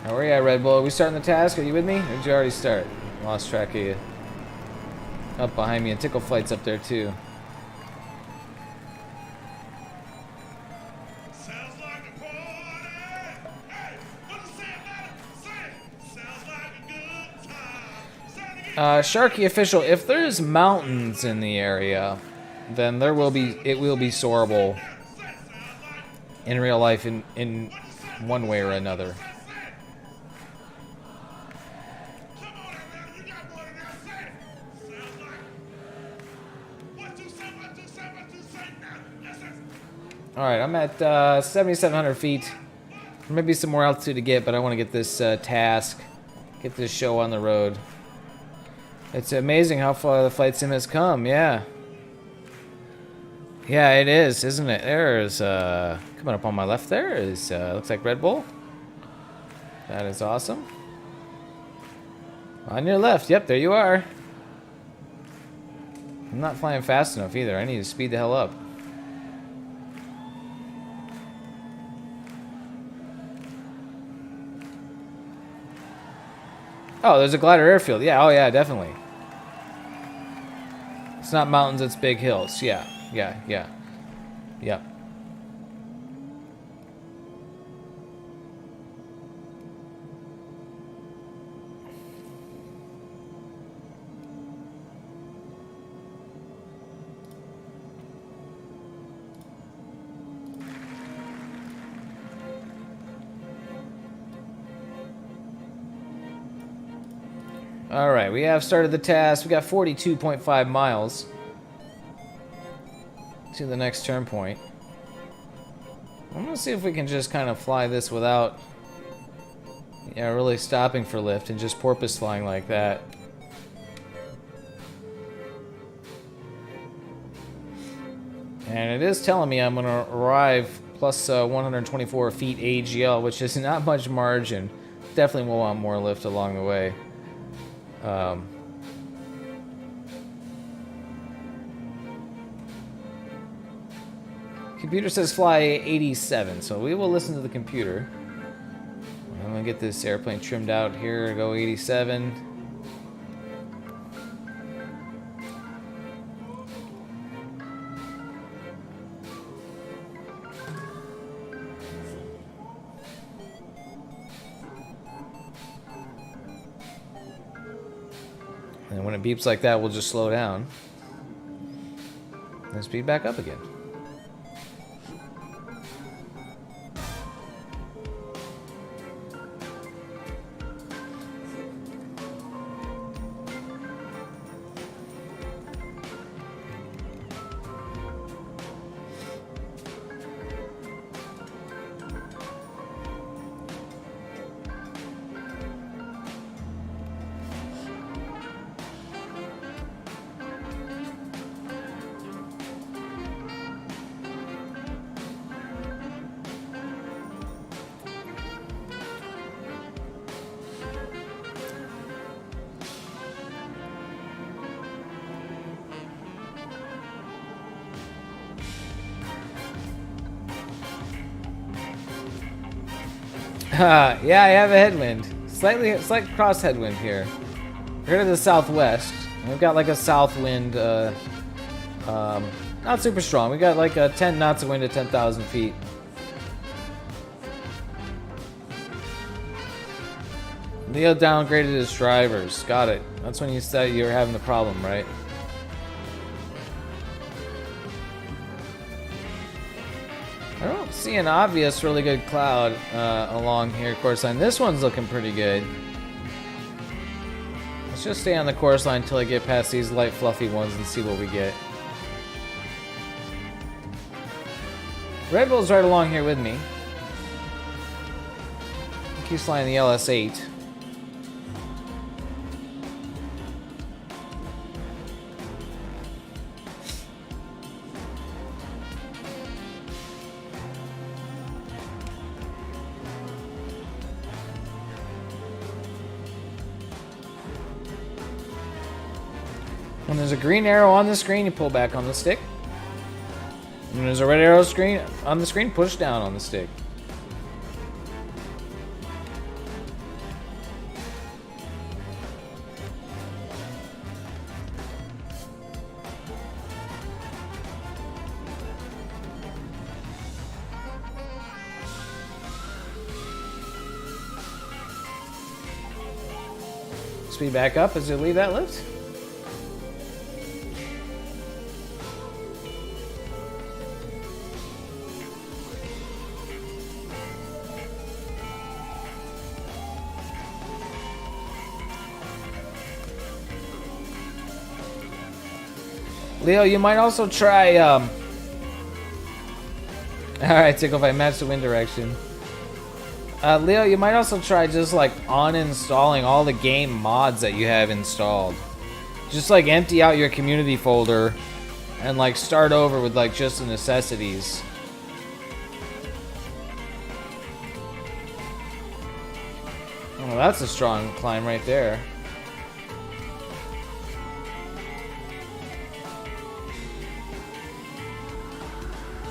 Now, where are you at, Red Bull? Are we starting the task? Are you with me? Or did you already start? Lost track of you. Up behind me, and Tickle Flight's up there too. Sharky official, if there's mountains in the area, then it will be soarable in real life in one way or another. Alright, I'm at 7,700 feet. There may be some more altitude to get, but I want to get this task, get this show on the road. It's amazing how far the flight sim has come, yeah. Yeah, it is, isn't it? There's, coming up on my left there is, looks like Red Bull. That is awesome. On your left, yep, there you are. I'm not flying fast enough either. I need to speed the hell up. Oh, there's a glider airfield. Yeah, oh yeah, definitely. It's not mountains, it's big hills. Yeah. Yep. Alright, we have started the task. We got 42.5 miles to the next turn point. I'm gonna see if we can just kind of fly this without really stopping for lift and just porpoise flying like that. And it is telling me I'm gonna arrive plus 124 feet AGL, which is not much margin. Definitely will want more lift along the way. Computer says fly 87, so we will listen to the computer. I'm gonna get this airplane trimmed out here, go 87. And when it beeps like that, we'll just slow down. And speed back up again. Yeah, I have a headwind. Slight cross headwind here. We're to the southwest. We've got like a south wind, not super strong. We got like a 10 knots of wind at 10,000 feet. Leo downgraded his drivers. Got it. That's when you said you were having the problem, right? I don't see an obvious really good cloud along here course line. This one's looking pretty good. Let's just stay on the course line until I get past these light fluffy ones and see what we get. Red Bull's right along here with me. Keeps flying the LS8. When there's a green arrow on the screen, you pull back on the stick. When there's a red arrow screen on the screen, push down on the stick. Speed back up as you leave that lift. Leo, you might also try, Alright, Tickle, if I match the wind direction. Leo, you might also try just, like, uninstalling all the game mods that you have installed. Just, like, empty out your community folder and, like, start over with, like, just the necessities. Oh, that's a strong climb right there.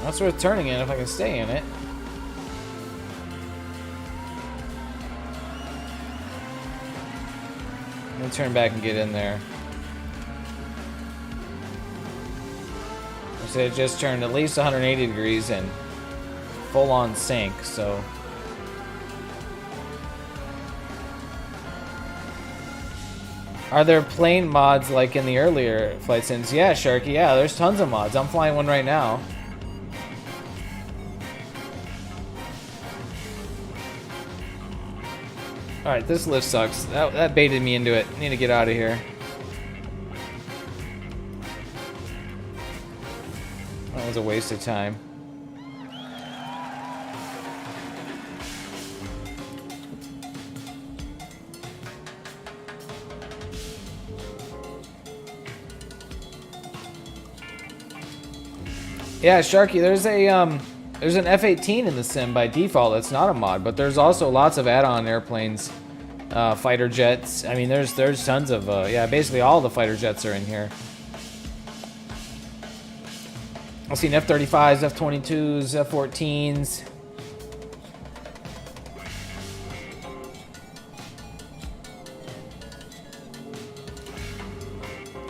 That's worth turning in if I can stay in it. Let me turn back and get in there. So it just turned at least 180 degrees and full on sync, so. Are there plane mods like in the earlier flight sims? Yeah, Sharky, yeah, there's tons of mods. I'm flying one right now. Alright, this lift sucks. That baited me into it. I need to get out of here. That was a waste of time. Yeah, Sharky, there's an F-18 in the sim by default. That's not a mod, but there's also lots of add-on airplanes, fighter jets. I mean, there's tons of yeah, basically all the fighter jets are in here. I've seen F-35s, F-22s, F-14s.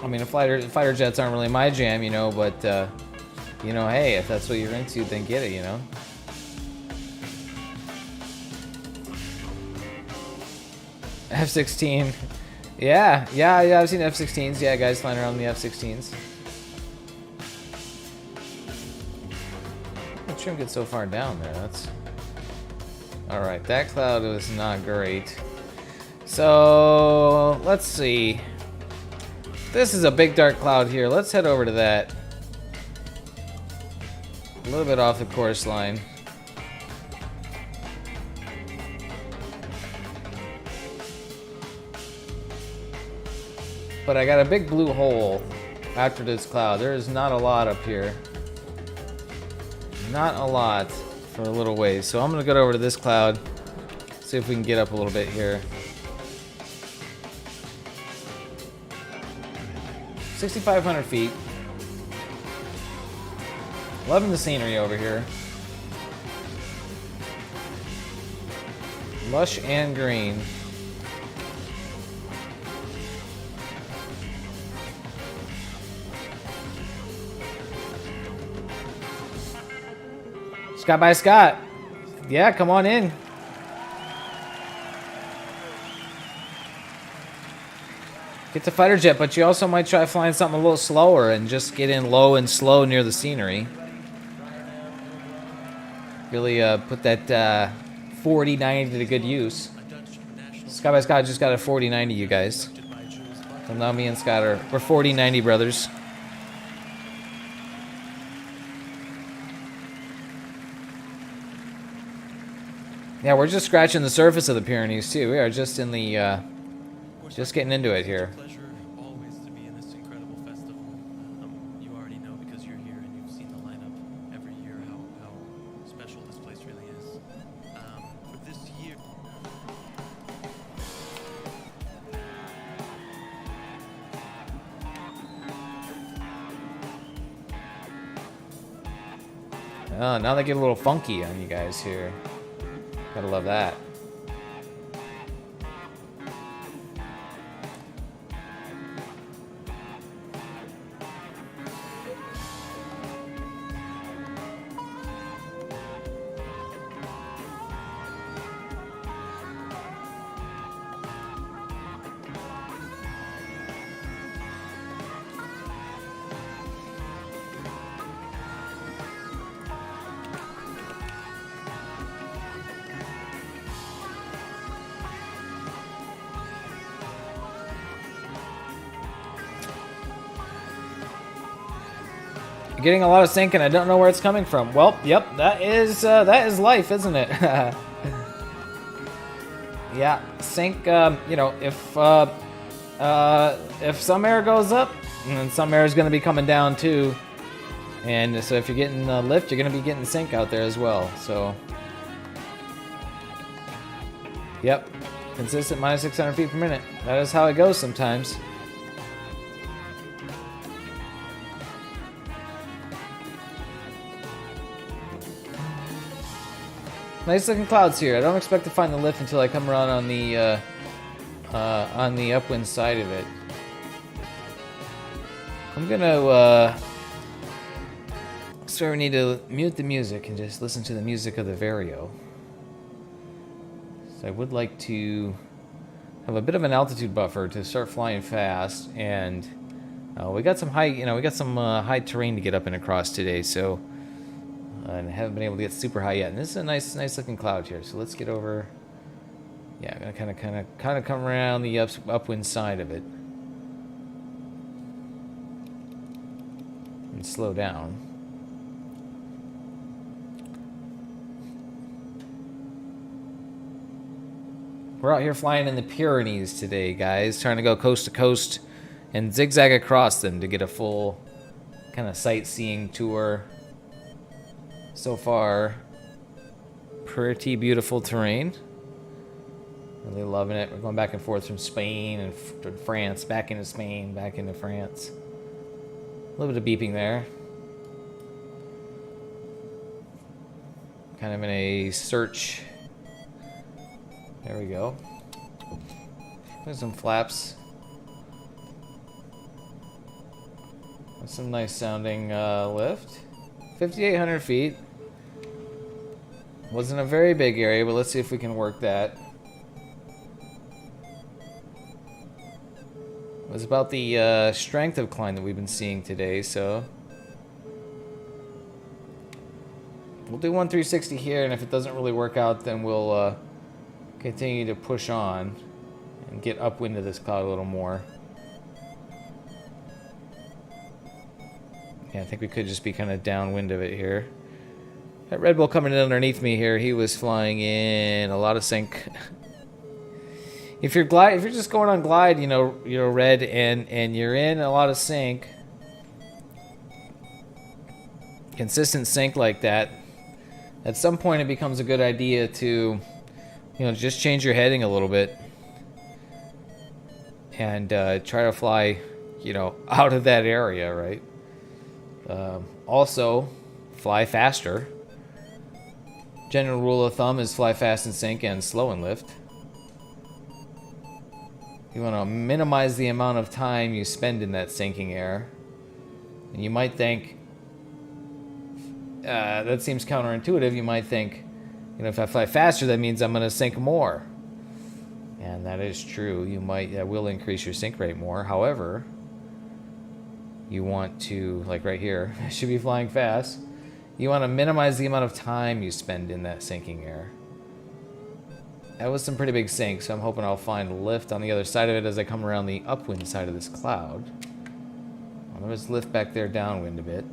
I mean, fighter jets aren't really my jam, you know, but you know, hey, if that's what you're into, then get it, you know. F-16. Yeah, I've seen F-16s. Yeah, guys flying around in the F-16s. I shouldn't get so far down there. That's... Alright, that cloud was not great. So, let's see. This is a big dark cloud here. Let's head over to that. A little bit off the course line. But I got a big blue hole after this cloud. There is not a lot up here. Not a lot for a little ways. So I'm going to go over to this cloud. See if we can get up a little bit here. 6,500 feet. Loving the scenery over here. Lush and green. Scott by Scott. Yeah, come on in. Get the fighter jet, but you also might try flying something a little slower and just get in low and slow near the scenery. Really put that 4090 to good use. Scott by Scott just got a 4090, you guys. So now me and Scott we're 4090 brothers. Yeah, we're just scratching the surface of the Pyrenees too. We are just in the just getting into it here. Pleasure always to be in this incredible festival. You already know because you're here and you've seen the lineup every year how special this place really is. For this year. Oh, now they get a little funky on you guys here. Gotta love that. Getting a lot of sink and I don't know where it's coming from. Well, yep, that is life, isn't it? Yeah, sink. You know, if some air goes up, then some air is going to be coming down too. And so if you're getting lift, you're going to be getting sink out there as well. So, yep, consistent minus 600 feet per minute. That is how it goes sometimes. Nice looking clouds here. I don't expect to find the lift until I come around on the upwind side of it. I'm gonna so we need to mute the music and just listen to the music of the Vario. So I would like to have a bit of an altitude buffer to start flying fast, and we got some high, high terrain to get up and across today. So. And haven't been able to get super high yet. And this is a nice looking cloud here. So let's get over Yeah, I'm gonna kind of come around the upwind side of it and slow down. We're out here flying in the Pyrenees today, guys, trying to go coast to coast and zigzag across them to get a full kind of sightseeing tour. So far, pretty beautiful terrain. Really loving it. We're going back and forth from Spain and to France, back into Spain, back into France. A little bit of beeping there. Kind of in a search. There we go. There's some flaps. That's some nice sounding lift. 5,800 feet. Wasn't a very big area, but let's see if we can work that. It was about the strength of climb that we've been seeing today, so we'll do 1,360 here, and if it doesn't really work out, then we'll continue to push on and get upwind of this cloud a little more. Yeah, I think we could just be kind of downwind of it here. That Red Bull coming in underneath me here, he was flying in a lot of sync. If you're just going on glide, you know, Red, and you're in a lot of sync, consistent sync like that, at some point it becomes a good idea to, you know, just change your heading a little bit and try to fly, you know, out of that area, right? Also, fly faster. General rule of thumb is fly fast in sync and slow in lift. You want to minimize the amount of time you spend in that sinking air. And you might think, that seems counterintuitive. You might think, you know, if I fly faster, that means I'm going to sink more. And that is true. That will increase your sink rate more. However, you want to, like right here, I should be flying fast. You want to minimize the amount of time you spend in that sinking air. That was some pretty big sink, so I'm hoping I'll find lift on the other side of it as I come around the upwind side of this cloud. Well, there was lift back there downwind a bit.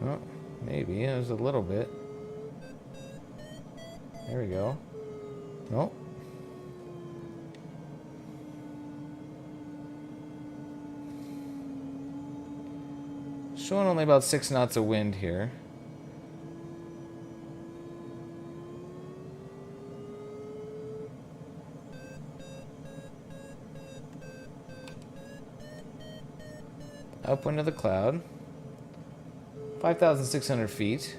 Oh, maybe. There's a little bit. There we go. Oh. Showing only about 6 knots of wind here. Upwind of the cloud. 5,600 feet.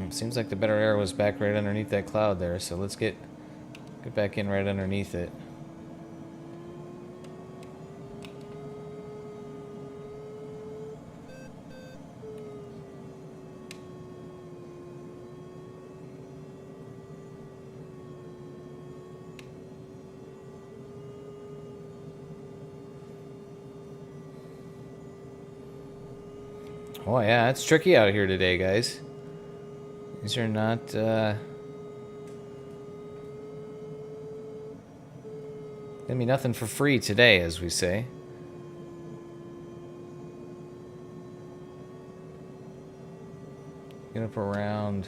Seems like the better air was back right underneath that cloud there, so let's get back in right underneath it. Oh yeah, it's tricky out here today, guys. These are not, gonna be nothing for free today, as we say. Get up around,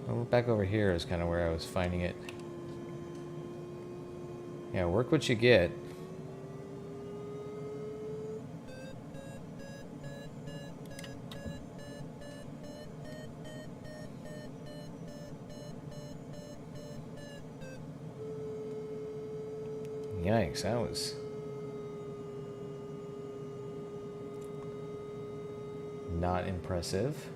oh, back over here is kind of where I was finding it. Yeah, work what you get. Yikes, that was not impressive.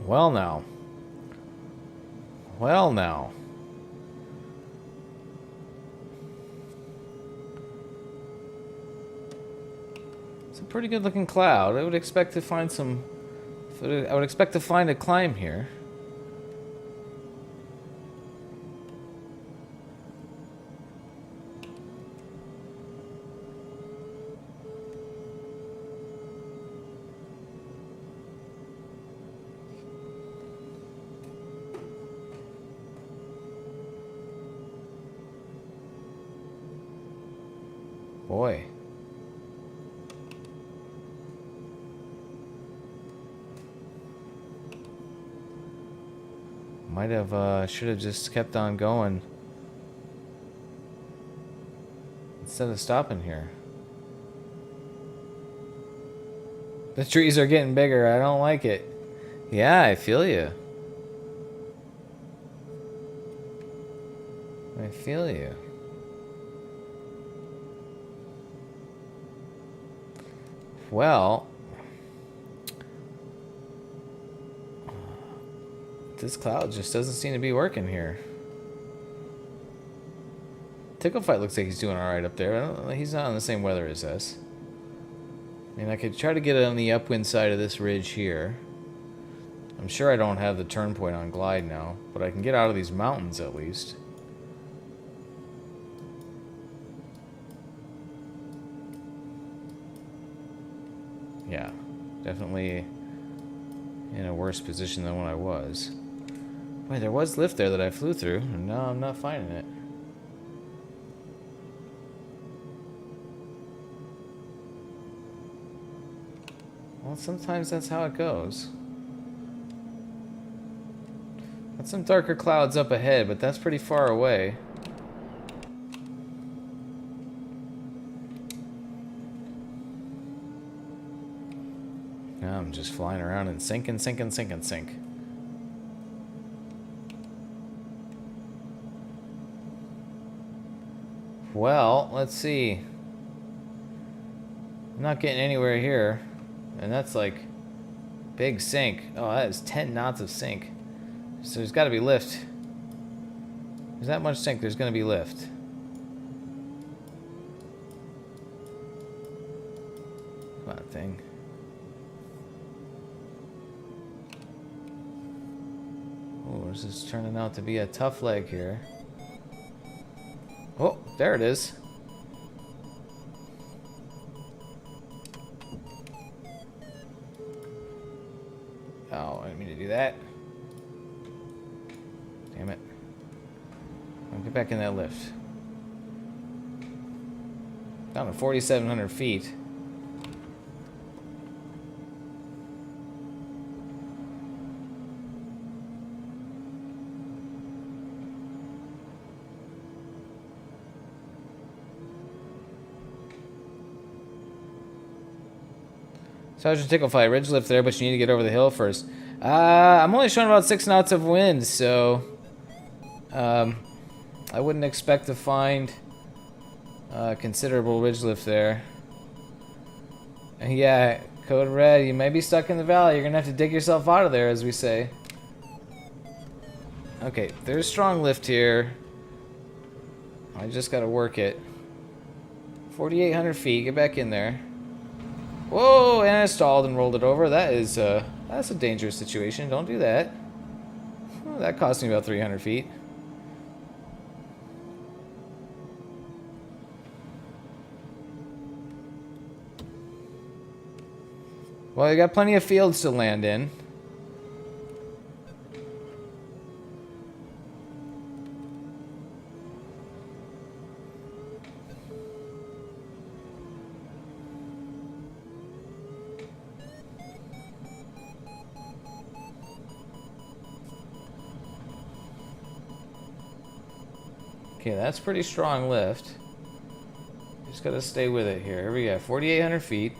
Well now. Well now. It's a pretty good looking cloud. I would expect to find some... I would expect to find a climb here. Boy. Might have, should have just kept on going. Instead of stopping here. The trees are getting bigger. I don't like it. Yeah, I feel you. I feel you. Well, this cloud just doesn't seem to be working here. Ticklefight looks like he's doing alright up there. He's not on the same weather as us. I mean, I could try to get it on the upwind side of this ridge here. I'm sure I don't have the turn point on glide now, but I can get out of these mountains at least. Yeah, definitely in a worse position than when I was. Wait, there was lift there that I flew through, and now I'm not finding it. Well, sometimes that's how it goes. Got some darker clouds up ahead, but that's pretty far away. Now I'm just flying around and sink and sink and sink and sink. Well, let's see. I'm not getting anywhere here. And that's like big sink. Oh, that is 10 knots of sink. So there's got to be lift. There's that much sink, there's going to be lift. Come on, thing. Oh, this is turning out to be a tough leg here. Oh, there it is. Oh, I didn't mean to do that. Damn it. I'll get back in that lift. Down to 4,700 feet. Sergeant Ticklefly, ridge lift there, but you need to get over the hill first. I'm only showing about 6 knots of wind, so I wouldn't expect to find considerable ridge lift there. Yeah, Code Red, you may be stuck in the valley. You're gonna have to dig yourself out of there, as we say. Okay, there's strong lift here. I just gotta work it. 4,800 feet, get back in there. Whoa, and I stalled and rolled it over. That is, that's a dangerous situation. Don't do that. Oh, that cost me about 300 feet. Well, you got plenty of fields to land in. Okay, that's pretty strong lift. Just gotta stay with it here. Here we go, 4,800 feet.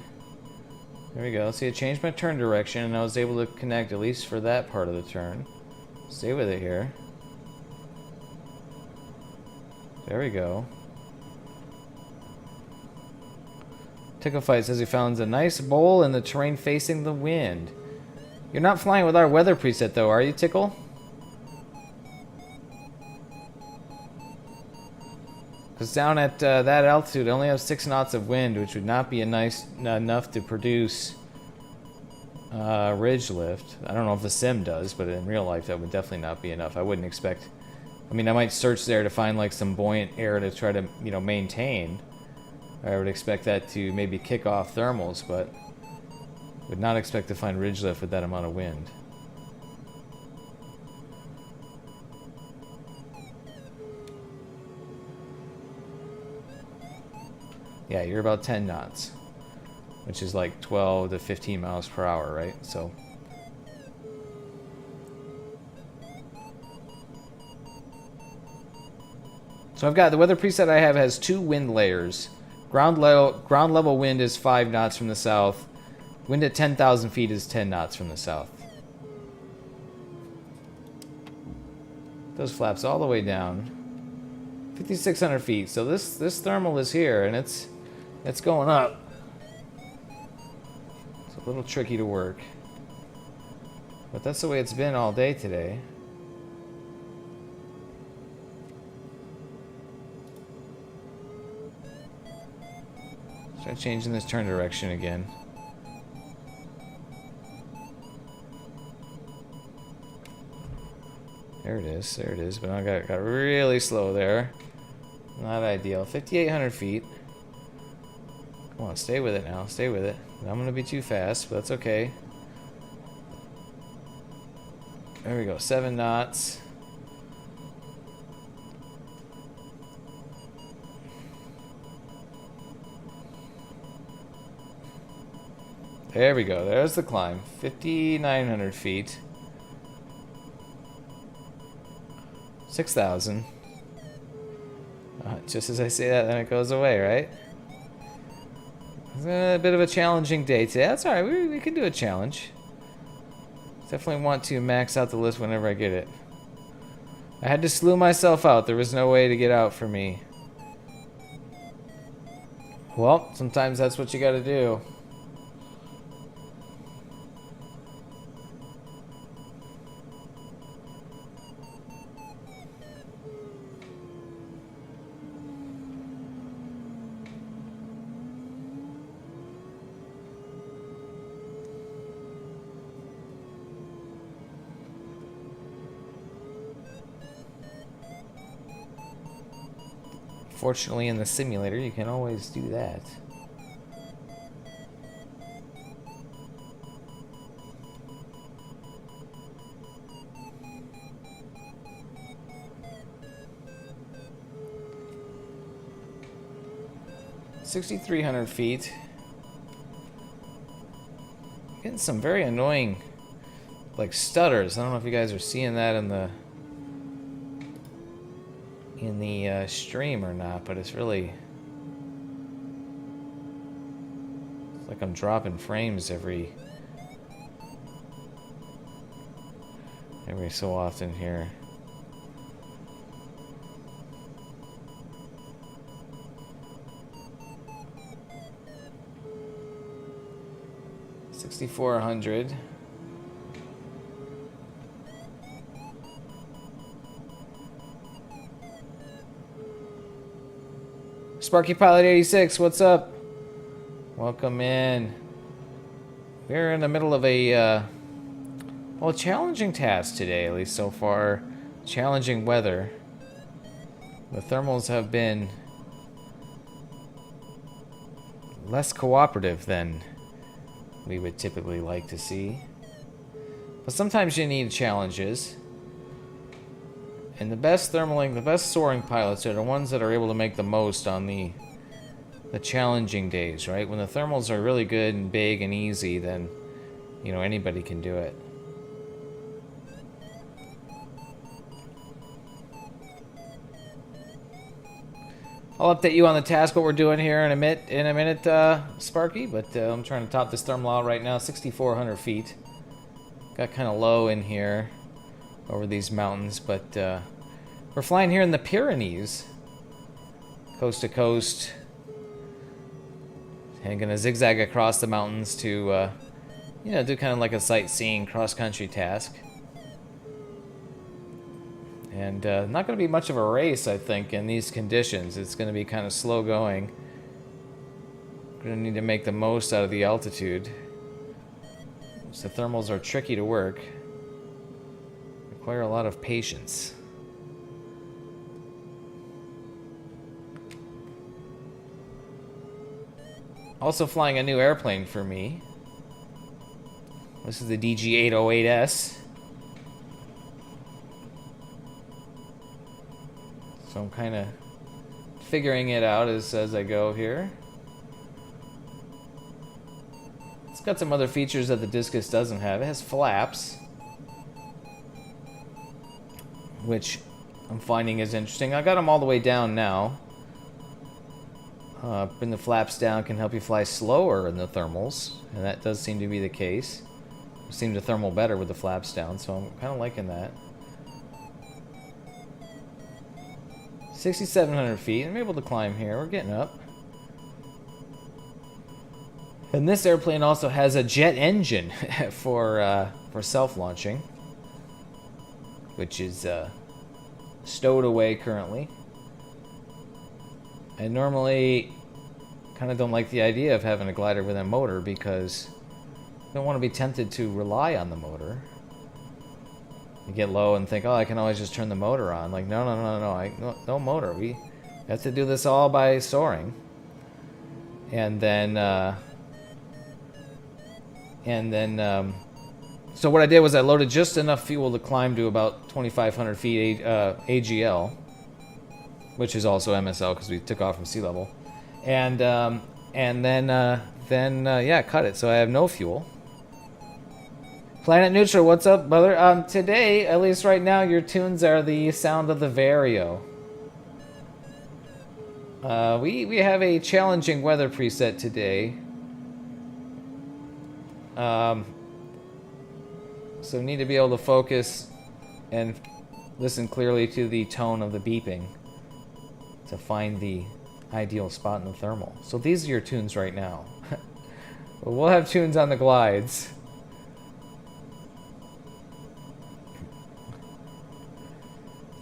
There we go. See, I changed my turn direction, and I was able to connect at least for that part of the turn. Stay with it here. There we go. Tickle Fight says he found a nice bowl in the terrain facing the wind. You're not flying with our weather preset, though, are you, Tickle? Because down at that altitude, I only have 6 knots of wind, which would not be enough to produce ridge lift. I don't know if the sim does, but in real life, that would definitely not be enough. I wouldn't expect. I mean, I might search there to find like some buoyant air to try to, you know, maintain. I would expect that to maybe kick off thermals, but would not expect to find ridge lift with that amount of wind. Yeah, you're about 10 knots, which is like 12 to 15 miles per hour, right? So I've got the weather preset I have has 2 wind layers. Ground level wind is 5 knots from the south. Wind at 10,000 feet is 10 knots from the south. Those flaps all the way down. 5,600 feet. So this thermal is here, and it's going up. It's a little tricky to work, but that's the way it's been all day today. Try changing this turn direction again. There it is, there it is. But I got really slow there. Not ideal. 5,800 feet. Come on, stay with it now. Stay with it. I'm gonna be too fast, but that's okay. There we go. 7 knots. There we go. There's the climb. 5,900 feet. 6,000. Just as I say that, then it goes away, right? It's a bit of a challenging day today. That's alright. We can do a challenge. Definitely want to max out the list whenever I get it. I had to slew myself out. There was no way to get out for me. Well, sometimes that's what you gotta do. Fortunately, in the simulator, you can always do that. $6,300 feet. Getting some very annoying, like, stutters. I don't know if you guys are seeing that in the stream or not, but it's really, it's like I'm dropping frames every so often here. $6,400. Sparky Pilot 86, what's up? Welcome in. We're in the middle of a well, challenging task today, at least so far. Challenging weather. The thermals have been less cooperative than we would typically like to see. But sometimes you need challenges. And the best thermaling, the best soaring pilots are the ones that are able to make the most on the challenging days, right? When the thermals are really good and big and easy, then, you know, anybody can do it. I'll update you on the task, what we're doing here in a minute, Sparky. But I'm trying to top this thermal out right now, 6,400 feet. Got kind of low in here over these mountains, but we're flying here in the Pyrenees, coast to coast, and gonna zigzag across the mountains to, you know, do kind of like a sightseeing cross-country task. And not going to be much of a race, I think, in these conditions. It's going to be kind of slow going. Going to need to make the most out of the altitude. So the thermals are tricky to work. Require a lot of patience. Also flying a new airplane for me. This is the DG-808S. So I'm kind of figuring it out as I go here. It's got some other features that the Discus doesn't have. It has flaps, which I'm finding is interesting. I got them all the way down now. Bring the flaps down can help you fly slower in the thermals, and that does seem to be the case. You seem to thermal better with the flaps down, so I'm kind of liking that. 6,700 feet. I'm able to climb here. We're getting up. And this airplane also has a jet engine for self-launching, which is stowed away currently. I normally kind of don't like the idea of having a glider with a motor because I don't want to be tempted to rely on the motor. You get low and think, oh, I can always just turn the motor on. Like, no, no motor. We have to do this all by soaring. And then, so what I did was I loaded just enough fuel to climb to about 2,500 feet AGL, which is also MSL because we took off from sea level, and then cut it. So I have no fuel. Planet Neutral, what's up, brother? Today, at least right now, your tunes are the sound of the Vario. We have a challenging weather preset today. So need to be able to focus and listen clearly to the tone of the beeping to find the ideal spot in the thermal. So these are your tunes right now. We'll have tunes on the glides.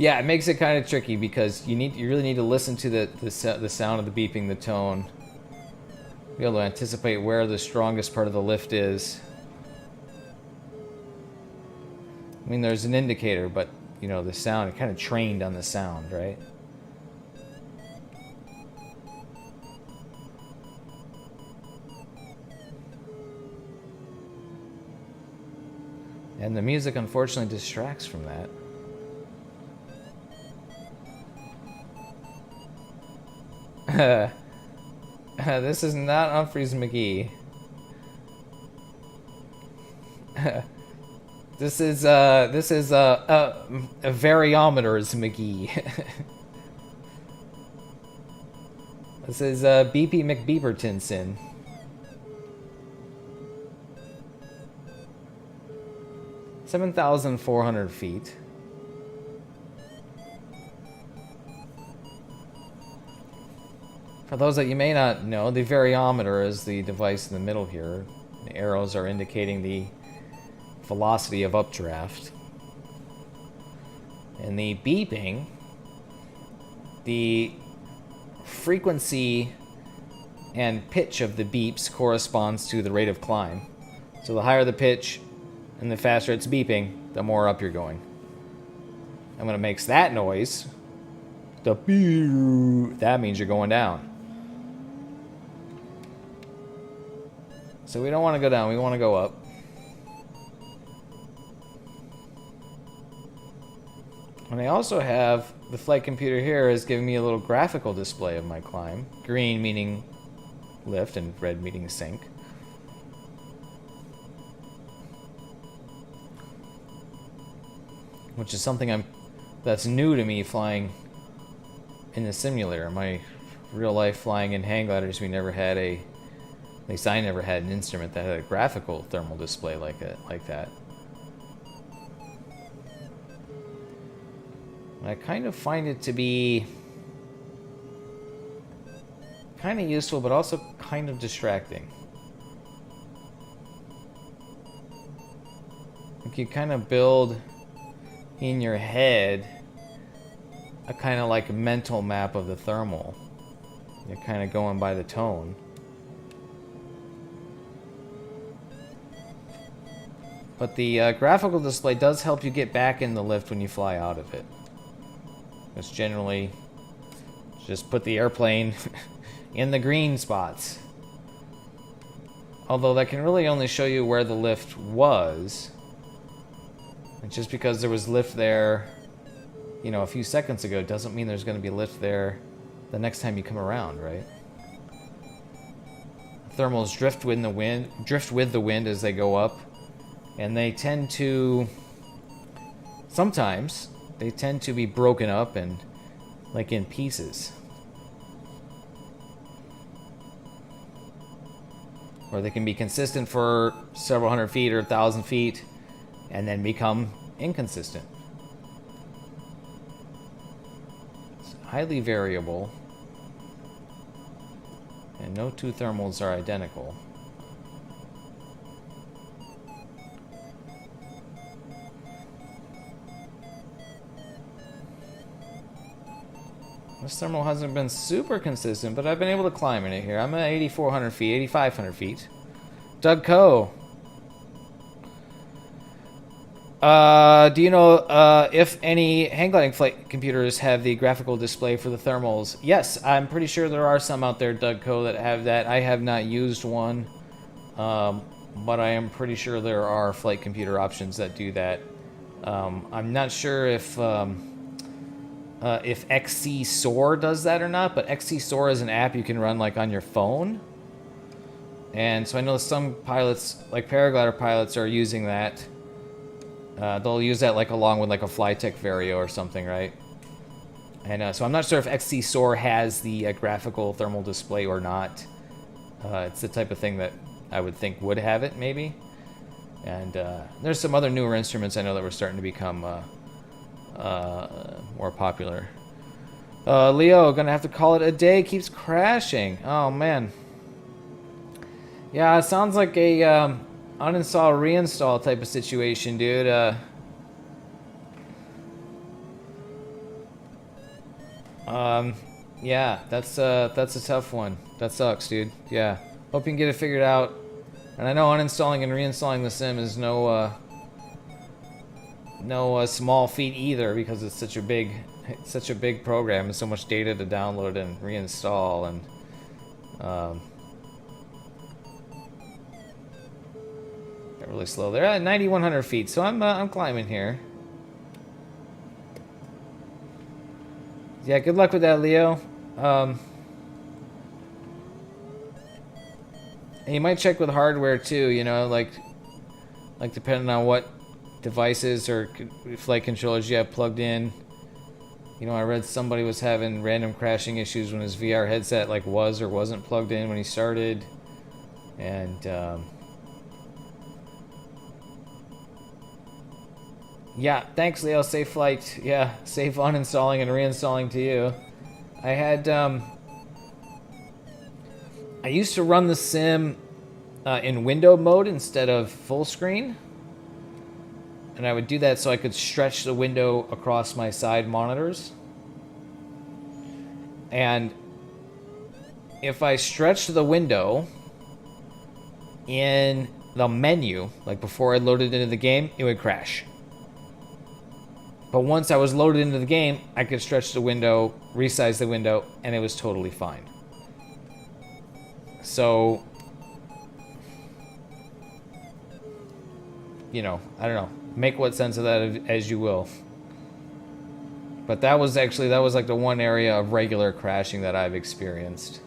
Yeah, it makes it kind of tricky because you really need to listen to the sound of the beeping, the tone, be able to anticipate where the strongest part of the lift is. I mean, there's an indicator, but you know the sound. You're kind of trained on the sound, right? And the music, unfortunately, distracts from that. This is not Humphreys McGee. This is a variometers McGee. This is BP McBeavertinson. $7,400 feet. For those that you may not know, the variometer is the device in the middle here. The arrows are indicating the velocity of updraft. And the beeping, the frequency and pitch of the beeps corresponds to the rate of climb. So the higher the pitch and the faster it's beeping, the more up you're going. And when it makes that noise, the beep, that means you're going down. So we don't want to go down, we want to go up. And I also have, the flight computer here is giving me a little graphical display of my climb. Green meaning lift and red meaning sink. Which is something that's new to me flying in the simulator. My real life flying in hang gliders, we never had at least I never had an instrument that had a graphical thermal display like that. I kind of find it to be kind of useful, but also kind of distracting. Like you kind of build in your head a kind of like mental map of the thermal. You're kind of going by the tone. But the graphical display does help you get back in the lift when you fly out of it. It's generally just put the airplane in the green spots. Although that can really only show you where the lift was. And just because there was lift there, you know, a few seconds ago doesn't mean there's going to be lift there the next time you come around, right? Thermals drift with the wind as they go up, and they tend to sometimes they tend to be broken up and like in pieces. Or they can be consistent for several hundred feet or 1,000 feet and then become inconsistent. It's highly variable, and no two thermals are identical. This thermal hasn't been super consistent, but I've been able to climb in it here. I'm at 8,400 feet, 8,500 feet. Doug Coe. Do you know if any hang gliding flight computers have the graphical display for the thermals? Yes, I'm pretty sure there are some out there, Doug Coe, that have that. I have not used one, but I am pretty sure there are flight computer options that do that. I'm not sure if XC Soar does that or not, but XC Soar is an app you can run like on your phone. And so I know some pilots, like paraglider pilots, are using that. They'll use that like along with like a Flytech Vario or something, right? And so I'm not sure if XC Soar has the graphical thermal display or not. It's the type of thing that I would think would have it, maybe. And there's some other newer instruments I know that were starting to become more popular. Leo, gonna have to call it a day. Keeps crashing. Oh man. Yeah, it sounds like a uninstall, reinstall type of situation, dude. Yeah, that's a tough one. That sucks, dude. Yeah, hope you can get it figured out. And I know uninstalling and reinstalling the sim is no small feat either, because it's such a big program and so much data to download and reinstall. And got really slow there at 9,100 feet, so I'm climbing here. Yeah, good luck with that, Leo. And you might check with hardware too, you know, like depending on what devices or flight controllers you have plugged in. You know, I read somebody was having random crashing issues when his VR headset like was or wasn't plugged in when he started. And yeah, thanks, Leo. Safe flight. Yeah, safe uninstalling and reinstalling to you. I had I used to run the sim in window mode instead of full screen. And I would do that so I could stretch the window across my side monitors. And if I stretched the window in the menu, like before I loaded into the game, it would crash. But once I was loaded into the game, I could stretch the window, resize the window, and it was totally fine. So, you know, I don't know. Make what sense of that as you will. But that was like the one area of regular crashing that I've experienced.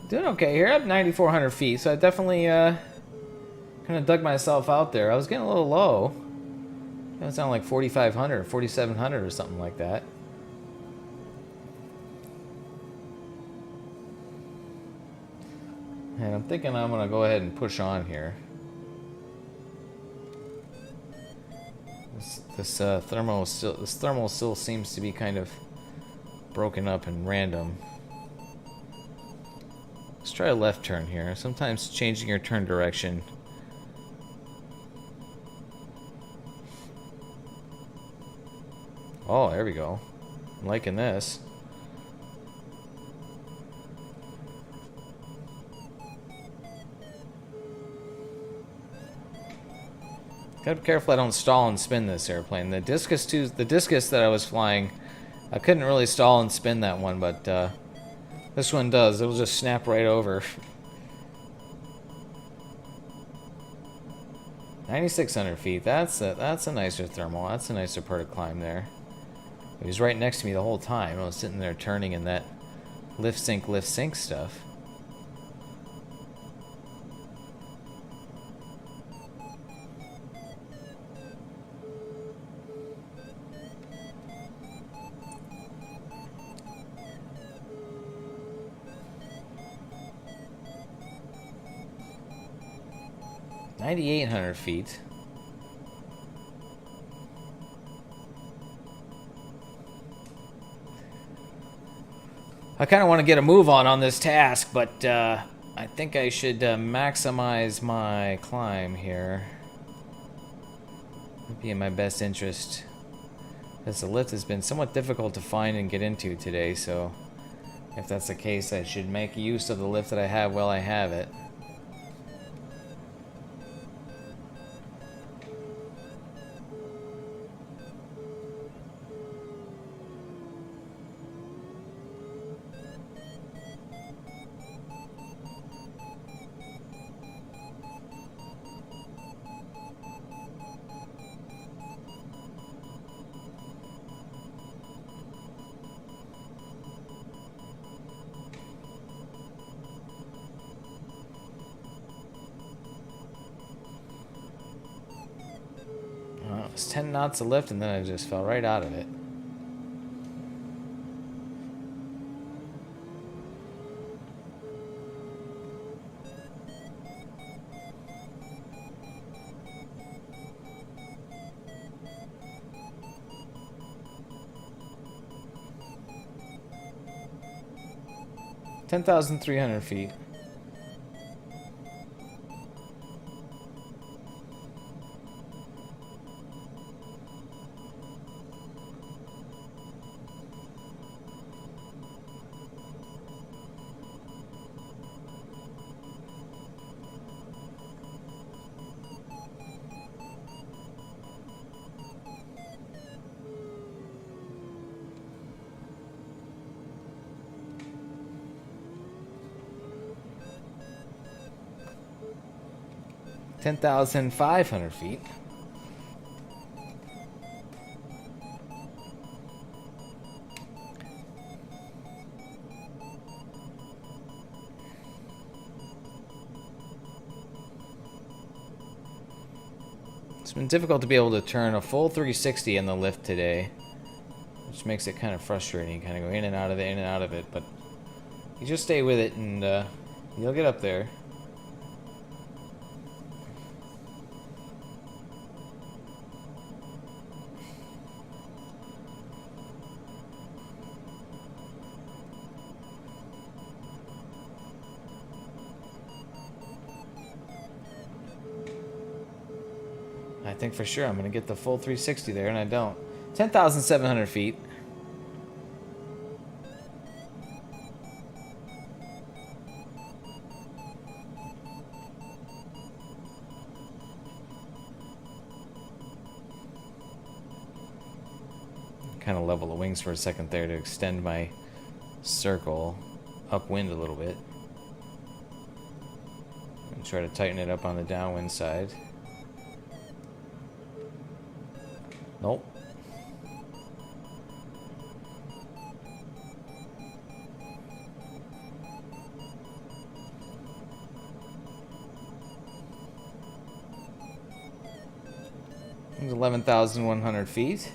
Doing okay here. Up 9,400 feet, so I definitely kind of dug myself out there. I was getting a little low. It was down like 4,500, 4,700 or something like that. And I'm thinking I'm going to go ahead and push on here. This thermal still seems to be kind of broken up and random. Let's try a left turn here. Sometimes changing your turn direction. Oh, there we go. I'm liking this. Gotta be careful I don't stall and spin this airplane. The discus that I was flying, I couldn't really stall and spin that one, but this one does. It'll just snap right over. 9,600 feet. That's a nicer thermal. That's a nicer part to climb there. He was right next to me the whole time. I was sitting there turning in that lift sync stuff. $9,800 feet. I kind of want to get a move on this task, but I think I should maximize my climb here. Would be in my best interest, because the lift has been somewhat difficult to find and get into today, so if that's the case, I should make use of the lift that I have while I have it. It was 10 knots of lift, and then I just fell right out of it. $10,300 feet. $10,500 feet. It's been difficult to be able to turn a full 360 in the lift today, which makes it kind of frustrating, kind of go in and out of it, but you just stay with it and you'll get up there. I think for sure I'm going to get the full 360 there, and I don't. 10,700 feet. Kind of level the wings for a second there to extend my circle upwind a little bit. And try to tighten it up on the downwind side. Nope. 11,100 feet.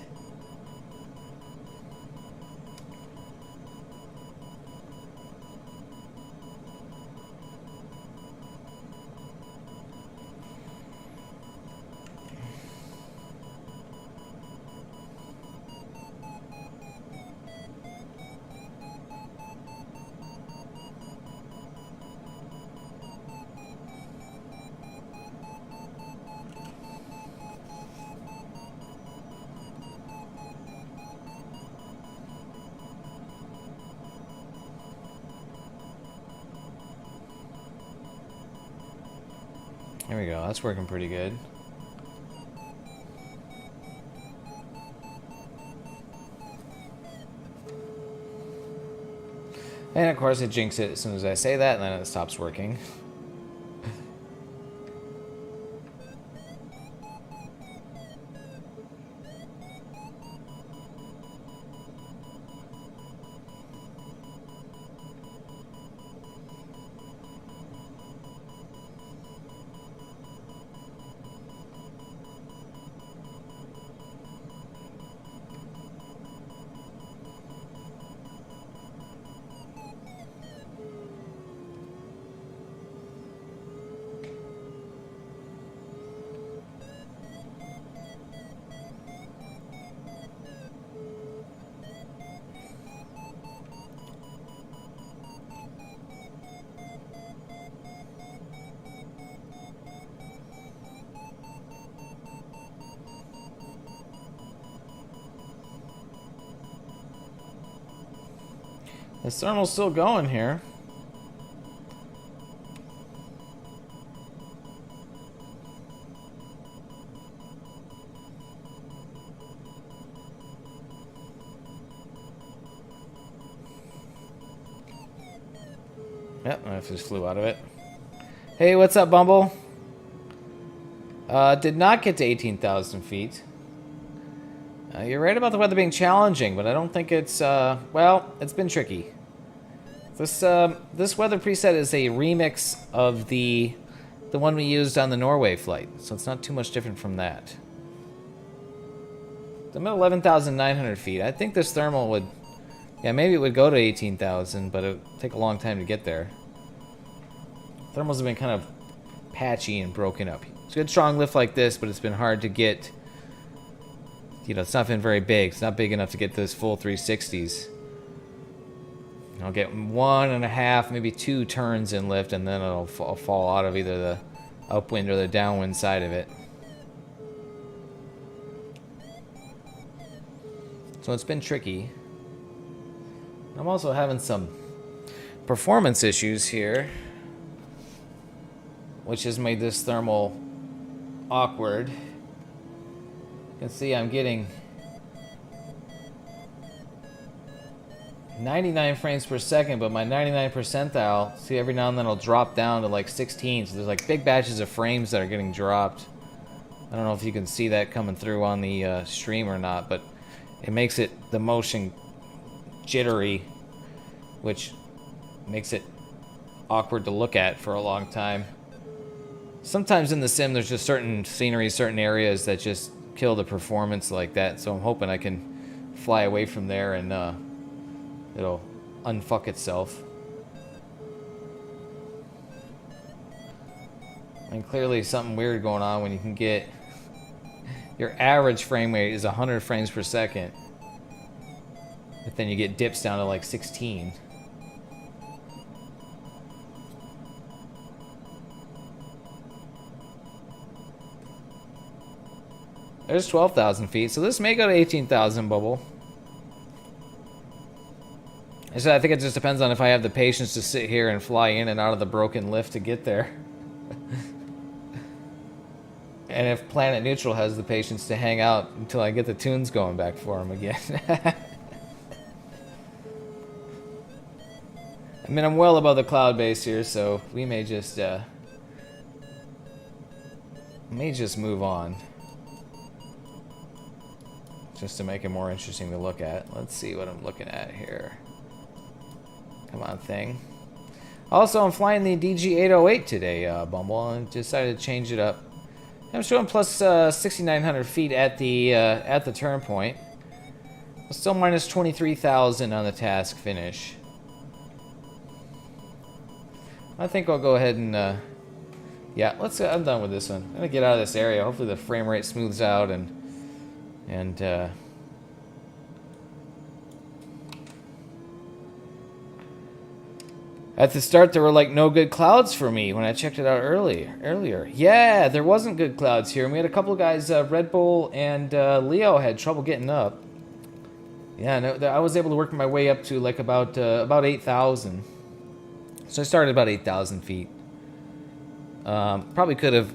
There we go, that's working pretty good. And of course it jinxes it as soon as I say that, and then it stops working. This thermal's still going here. Yep, I just flew out of it. Hey, what's up, Bumble? Did not get to 18,000 feet. You're right about the weather being challenging, but I don't think it's, well, it's been tricky. This weather preset is a remix of the one we used on the Norway flight, so it's not too much different from that. I'm at 11,900 feet. I think this thermal would, yeah, maybe it would go to 18,000, but it would take a long time to get there. Thermals have been kind of patchy and broken up. It's a good strong lift like this, but it's been hard to get, you know, it's not been very big. It's not big enough to get this full 360s. I'll get 1.5, maybe 2 turns in lift, and then it'll fall out of either the upwind or the downwind side of it. So it's been tricky. I'm also having some performance issues here, which has made this thermal awkward. You can see I'm getting 99 frames per second, but my 99 percentile, see, every now and then it'll drop down to like 16, so there's like big batches of frames that are getting dropped. I don't know if you can see that coming through on the stream or not, but it makes it, the motion, jittery, which makes it awkward to look at for a long time. Sometimes in the sim there's just certain scenery, certain areas that just kill the performance like that, so I'm hoping I can fly away from there and it'll unfuck itself. And clearly something weird going on when you can get, your average frame rate is 100 frames per second, but then you get dips down to like 16. There's 12,000 feet, so this may go to 18,000, Bubble. I think it just depends on if I have the patience to sit here and fly in and out of the broken lift to get there. And if Planet Neutral has the patience to hang out until I get the tunes going back for him again. I mean, I'm well above the cloud base here, so we may just move on. Just to make it more interesting to look at. Let's see what I'm looking at here. Come on, thing. Also, I'm flying the DG808 today, Bumble, and decided to change it up I'm showing plus 6,900 feet at the turn point. Still minus 23,000 on the task finish. I think I'll go ahead and yeah, I'm done with this one. I'm gonna get out of this area. Hopefully the frame rate smooths out and at the start, there were like no good clouds for me when I checked it out earlier. Yeah, there wasn't good clouds here, and we had a couple of guys, Red Bull and Leo, had trouble getting up. Yeah, no, I was able to work my way up to like about 8,000. So I started about 8,000 feet. Probably could have,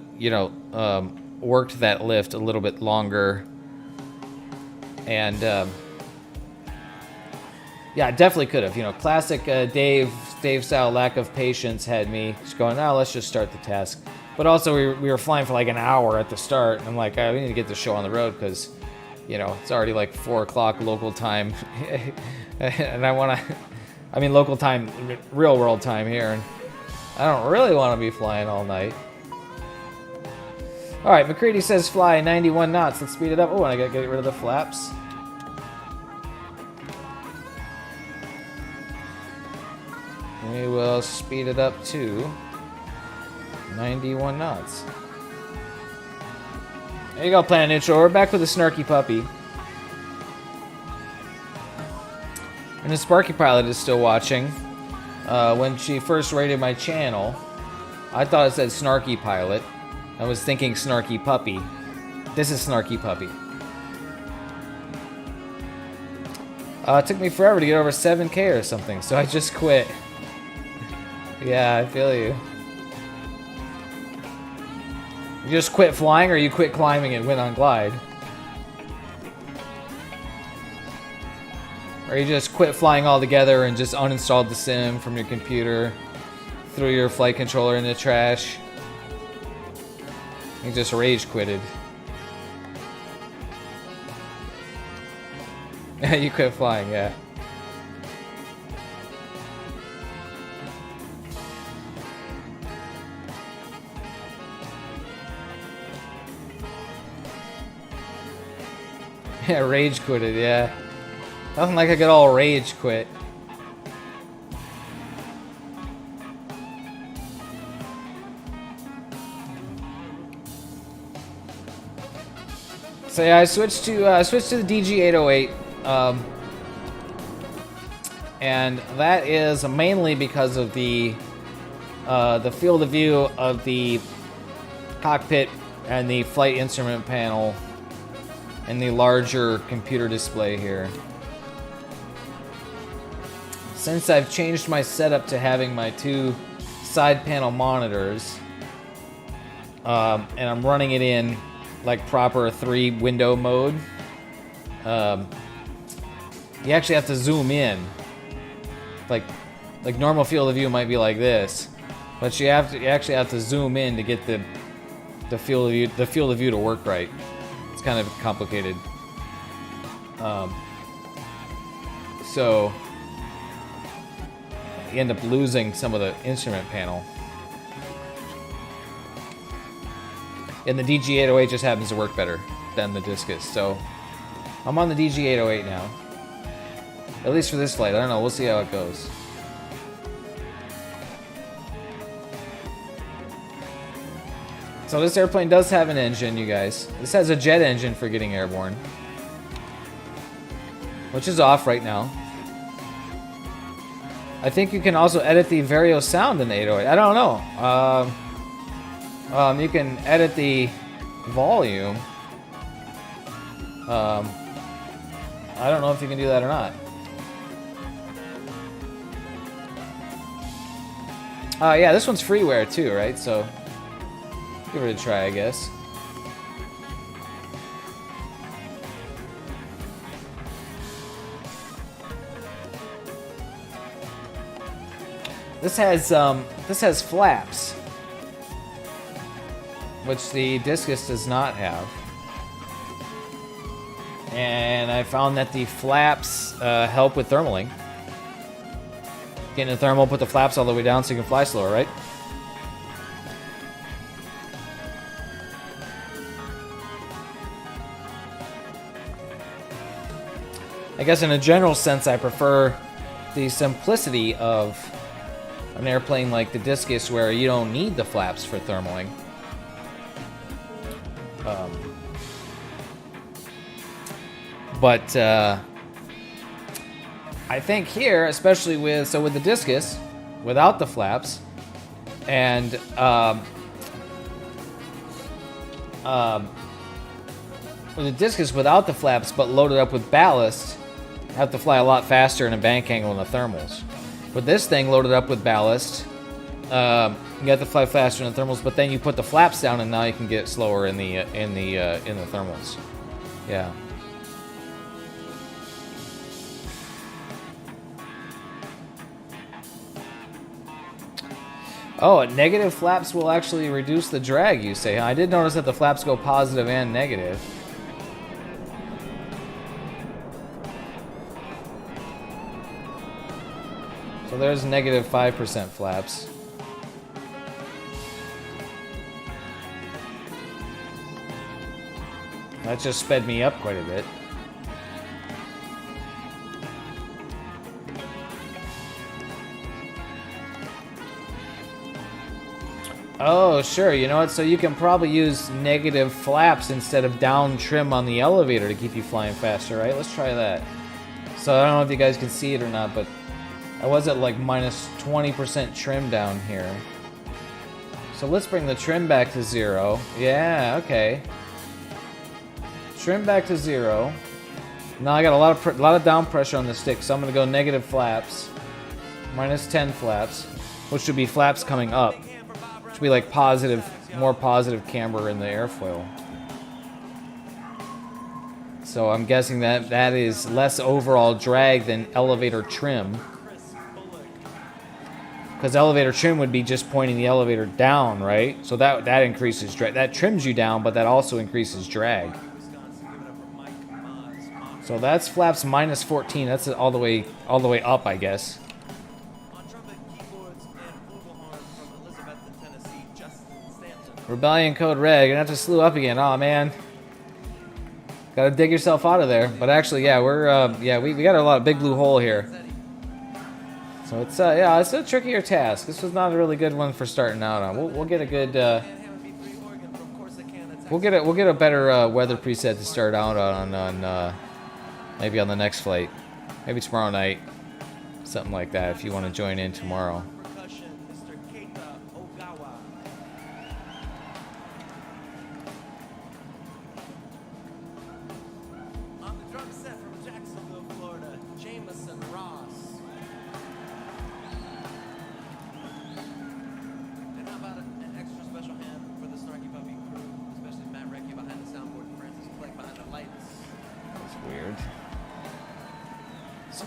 worked that lift a little bit longer, and yeah, I definitely could have. Classic Dave style lack of patience had me just going, let's just start the task. But also, we were flying for like an hour at the start, and I'm like, we need to get the show on the road because, it's already like 4 o'clock local time, and local time, real world time here, and I don't really want to be flying all night. All right, McCready says fly 91 knots. Let's speed it up. Oh, and I gotta get rid of the flaps. We will speed it up to 91 knots. There you go, Planet Neutral. We're back with the Snarky Puppy. And the Sparky Pilot is still watching. When she first rated my channel, I thought it said Snarky Pilot. I was thinking Snarky Puppy. This is Snarky Puppy. It took me forever to get over 7K or something, so I just quit. Yeah, I feel you. You just quit flying, or you quit climbing and went on glide? Or you just quit flying altogether and just uninstalled the sim from your computer, threw your flight controller in the trash? You just rage quitted. You quit flying, yeah. Yeah, rage quitted, yeah. Nothing like I could all rage quit. So yeah, I switched to the DG808, and that is mainly because of the field of view of the cockpit and the flight instrument panel and the larger computer display here. Since I've changed my setup to having my 2 side panel monitors, and I'm running it in like proper 3 window mode, you actually have to zoom in. Like normal field of view might be like this, but you actually have to zoom in to get the field of view to work right. It's kind of complicated. So you end up losing some of the instrument panel. And the DG808 just happens to work better than the Discus. So I'm on the DG808 now. At least for this flight. I don't know. We'll see how it goes. So this airplane does have an engine, you guys. This has a jet engine for getting airborne, which is off right now. I think you can also edit the Vario sound in the 808. I don't know. You can edit the volume. I don't know if you can do that or not. Yeah, this one's freeware too, right? So give it a try, I guess. This has flaps, which the Discus does not have. And I found that the flaps help with thermaling. Getting a thermal, put the flaps all the way down so you can fly slower, right? I guess in a general sense, I prefer the simplicity of an airplane like the Discus, where you don't need the flaps for thermaling. But I think here, especially with the Discus, without the flaps, and with the Discus without the flaps but loaded up with ballast, I have to fly a lot faster in a bank angle in the thermals. With this thing loaded up with ballast, you have to fly faster in the thermals, but then you put the flaps down, and now you can get slower in the thermals. Yeah. Oh, negative flaps will actually reduce the drag, you say. I did notice that the flaps go positive and negative. So there's negative 5% flaps. That just sped me up quite a bit. Oh, sure. You know what? So you can probably use negative flaps instead of down trim on the elevator to keep you flying faster, right? Let's try that. So I don't know if you guys can see it or not, but I was at like minus 20% trim down here. So let's bring the trim back to 0. Yeah, okay. Trim back to 0. Now I got a lot of down pressure on the stick, so I'm gonna go negative flaps, minus 10 flaps, which should be flaps coming up. Should be like positive, more positive camber in the airfoil. So I'm guessing that is less overall drag than elevator trim. Because elevator trim would be just pointing the elevator down, right? So that increases drag. That trims you down, but that also increases drag. So that's flaps minus 14. That's all the way up, I guess. Rebellion code red. You're gonna have to slew up again. Oh man, gotta dig yourself out of there. But actually, yeah, we got a lot of big blue hole here. So it's it's a trickier task. This was not a really good one for starting out on. We'll get a good we'll get a better weather preset to start out on maybe on the next flight, maybe tomorrow night, something like that. If you want to join in tomorrow.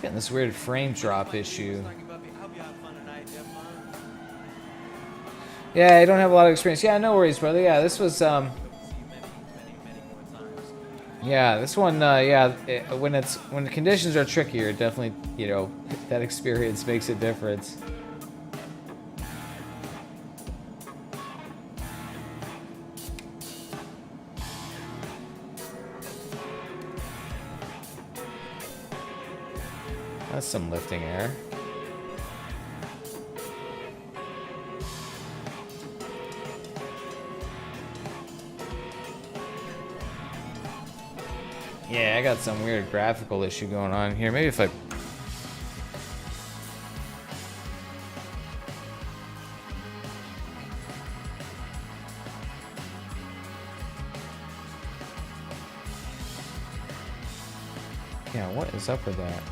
Getting this weird frame drop issue. Yeah, I don't have a lot of experience. Yeah, no worries, brother. Yeah, this was yeah, this one when the conditions are trickier, definitely, you know, that experience makes a difference. That's some lifting air. Yeah, I got some weird graphical issue going on here. Maybe if I... Yeah, what is up with that?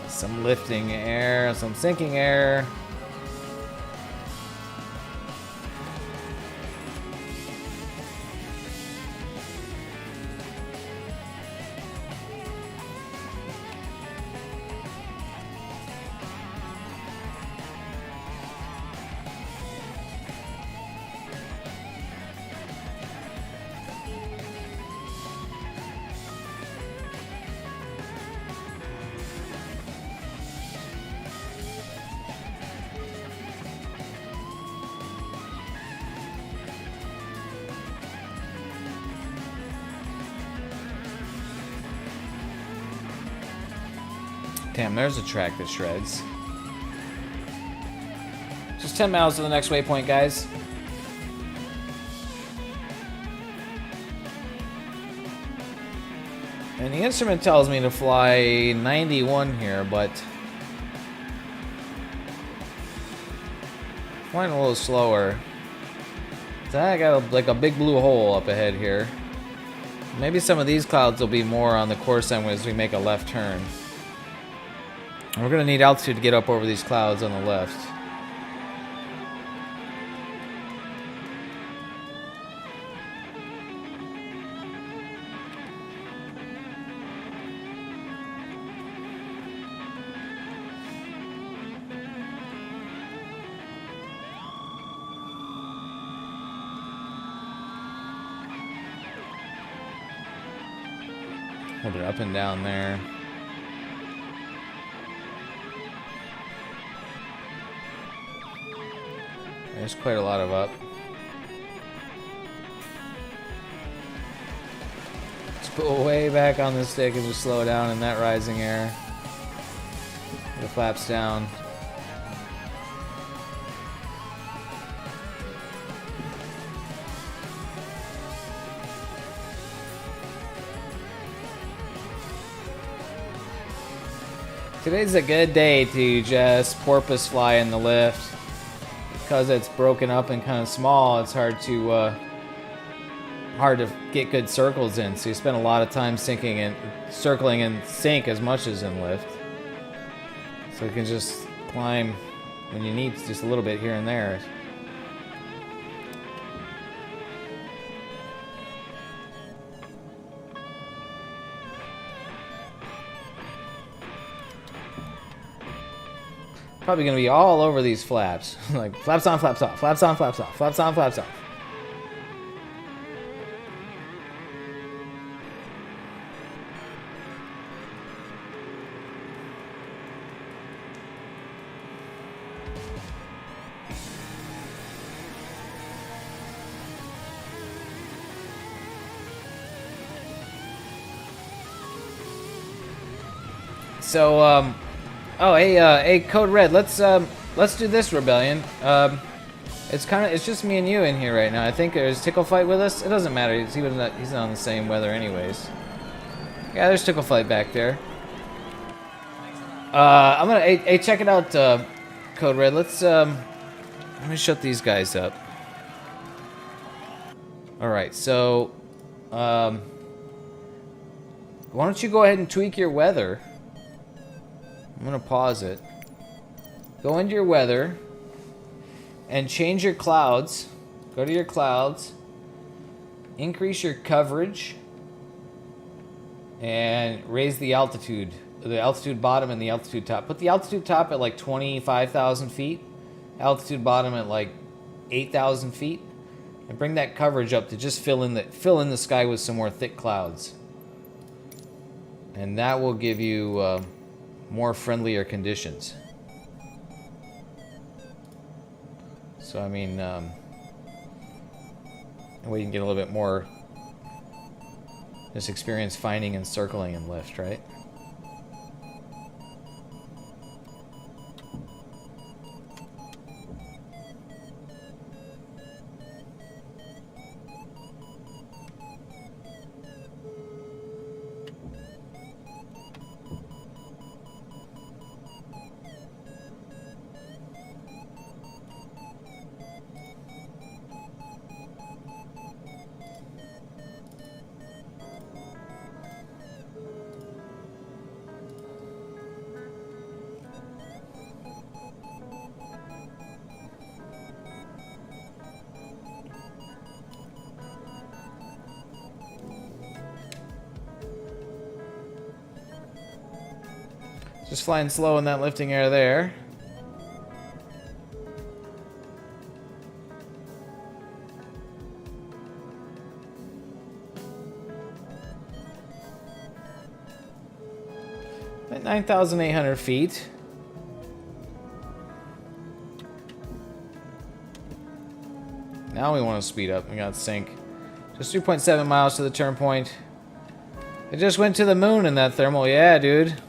Some lifting air, some sinking air. Damn, there's a track that shreds. Just 10 miles to the next waypoint, guys. And the instrument tells me to fly 91 here, but flying a little slower. So I got like a big blue hole up ahead here. Maybe some of these clouds will be more on the course end as we make a left turn. And we're going to need altitude to get up over these clouds on the left. Hold it up and down there. There's quite a lot of up. Let's pull way back on the stick as we slow down in that rising air. The flaps down. Today's a good day to just porpoise fly in the lift. Because it's broken up and kind of small, it's hard to get good circles in. So you spend a lot of time sinking and circling in sink as much as in lift. So you can just climb when you need just a little bit here and there. Probably gonna be all over these flaps. Like flaps on, flaps off, flaps on, flaps off, flaps on, flaps off. So, oh, hey, Code Red. Let's do this, Rebellion. It's just me and you in here right now. I think there's Tickle Fight with us. It doesn't matter. He's not on the same weather, anyways. Yeah, there's Tickle Fight back there. I'm gonna hey, check it out, Code Red. Let me shut these guys up. All right, so why don't you go ahead and tweak your weather? I'm gonna pause it. Go into your weather and change your clouds. Go to your clouds, increase your coverage, and raise the altitude bottom and the altitude top. Put the altitude top at like 25,000 feet, altitude bottom at like 8,000 feet, and bring that coverage up to just fill in the sky with some more thick clouds. And that will give you more friendlier conditions. So I mean, we can get a little bit more just experience finding and circling and lift, right? Just flying slow in that lifting air there. At 9,800 feet. Now we want to speed up. We got sync. Just 3.7 miles to the turn point. It just went to the moon in that thermal. Yeah, dude.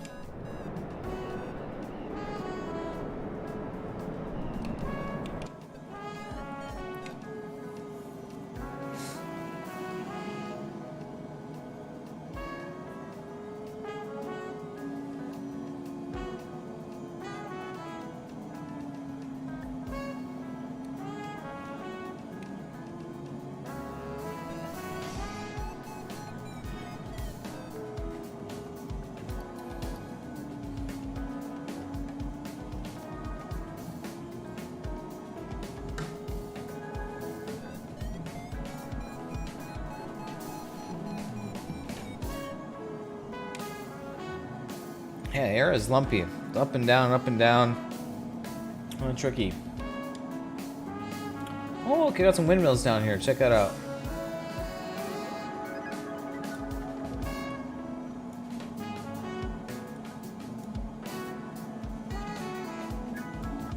Yeah, air is lumpy. It's up and down, up and down. Oh, tricky. Oh, okay, got some windmills down here. Check that out.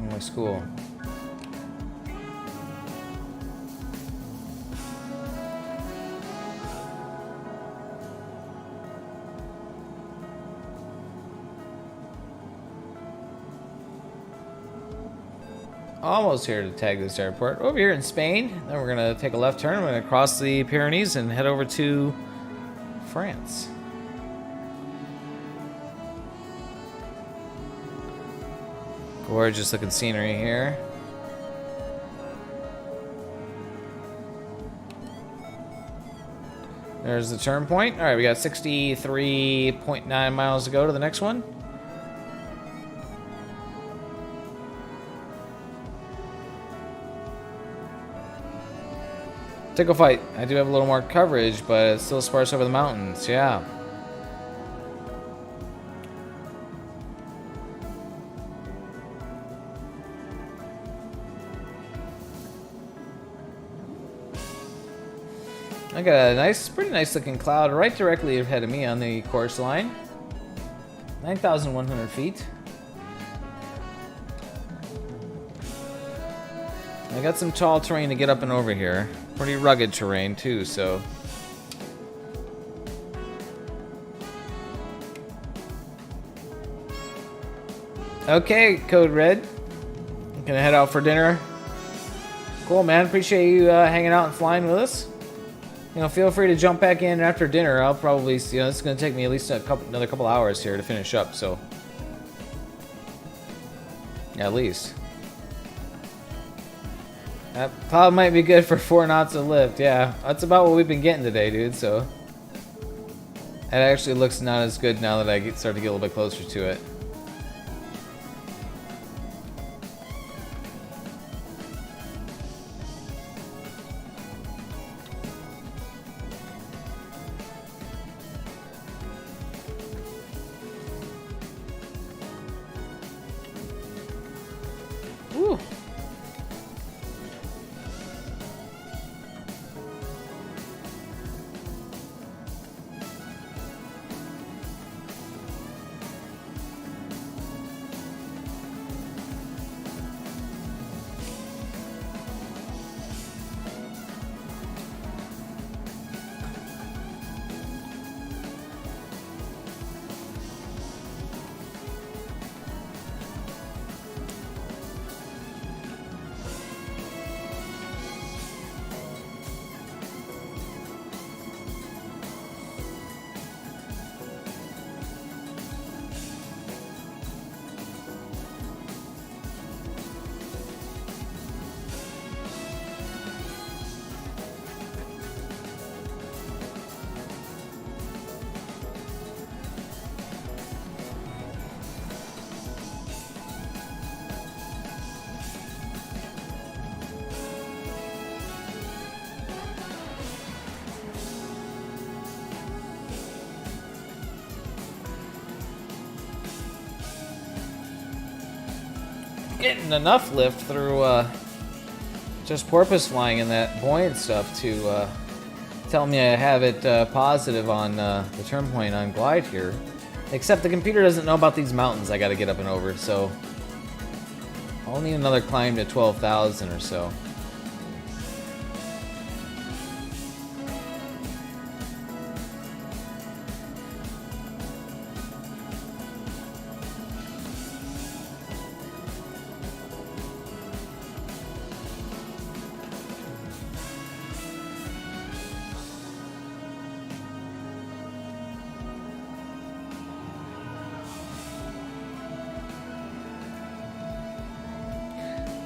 Oh, that's cool. Almost here to tag this airport. Over here in Spain. Then we're going to take a left turn. We're going to cross the Pyrenees and head over to France. Gorgeous looking scenery here. There's the turn point. Alright, we got 63.9 miles to go to the next one. Tickle fight. I do have a little more coverage, but it's still sparse over the mountains. Yeah. I got a nice, pretty nice looking cloud right directly ahead of me on the course line. 9,100 feet. I got some tall terrain to get up and over here. Pretty rugged terrain too, so. Okay, Code Red. Gonna head out for dinner. Cool, man. Appreciate you hanging out and flying with us. You know, feel free to jump back in after dinner. I'll probably, you know, it's gonna take me at least another couple hours here to finish up, so. Yeah, at least. That cloud might be good for 4 knots of lift. Yeah, that's about what we've been getting today, dude. So it actually looks not as good now that I start to get a little bit closer to it. Woo. Getting enough lift through just porpoise flying and that buoyant stuff to tell me I have it positive on the turn point on glide here. Except the computer doesn't know about these mountains I gotta get up and over, so I'll need another climb to 12,000 or so.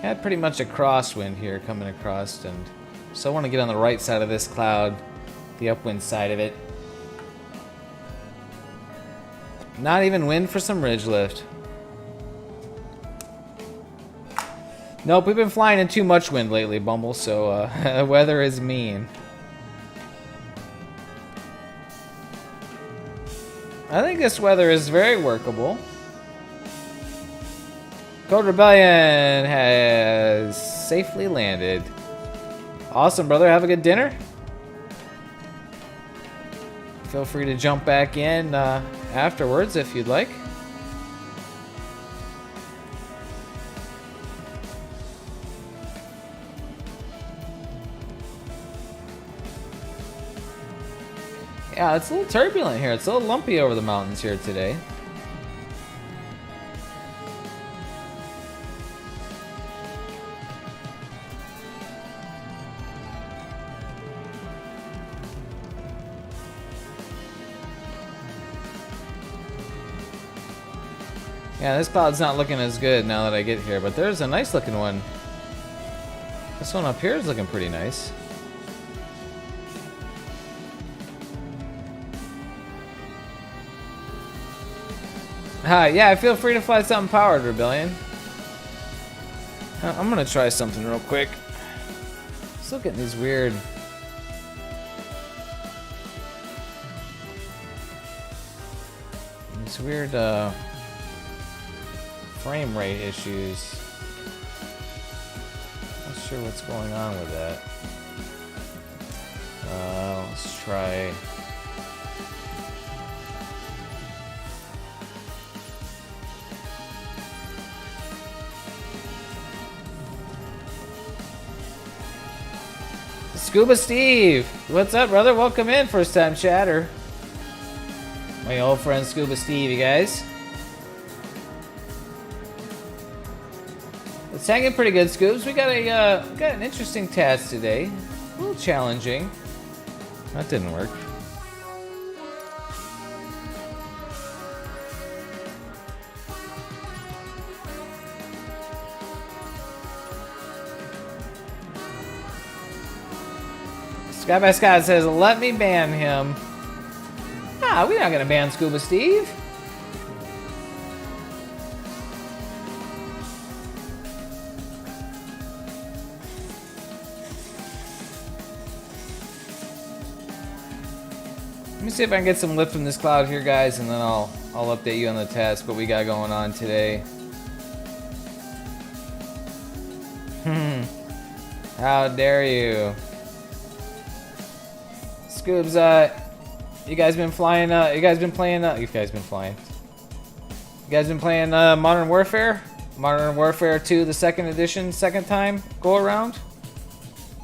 Had pretty much a crosswind here coming across, and so I want to get on the right side of this cloud, the upwind side of it. Not even wind for some ridge lift. Nope, we've been flying in too much wind lately, Bumble, so the weather is mean. I think this weather is very workable. Code Rebellion has safely landed. Awesome, brother. Have a good dinner. Feel free to jump back in afterwards if you'd like. Yeah, it's a little turbulent here. It's a little lumpy over the mountains here today. Yeah, this cloud's not looking as good now that I get here, but there's a nice looking one. This one up here is looking pretty nice. Yeah, feel free to fly something powered, Rebellion. I'm gonna try something real quick. Still getting these weird... frame rate issues. Not sure what's going on with that. Let's try... Scuba Steve! What's up, brother? Welcome in, first time chatter. My old friend Scuba Steve, you guys. It's hanging pretty good, Scoobs. We got an interesting task today. A little challenging. That didn't work. Sky by Scott says, let me ban him. Ah, we're not gonna ban Scuba Steve. Let me see if I can get some lift from this cloud here, guys, and then I'll update you on the task, what we got going on today. How dare you? Scoobs, you guys been flying, you guys been playing Modern Warfare? Modern Warfare 2, the second edition, second time go around?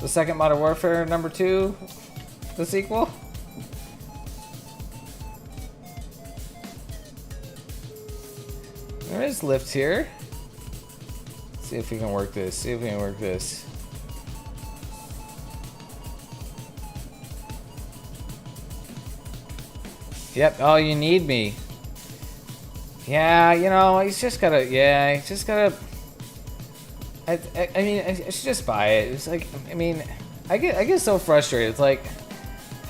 The second Modern Warfare number 2, the sequel? There is lift here. Let's see if we can work this, Yep, oh, you need me. Yeah, you know, he's just gotta, I mean, I should just buy it. It's like, I mean, I get so frustrated. It's like,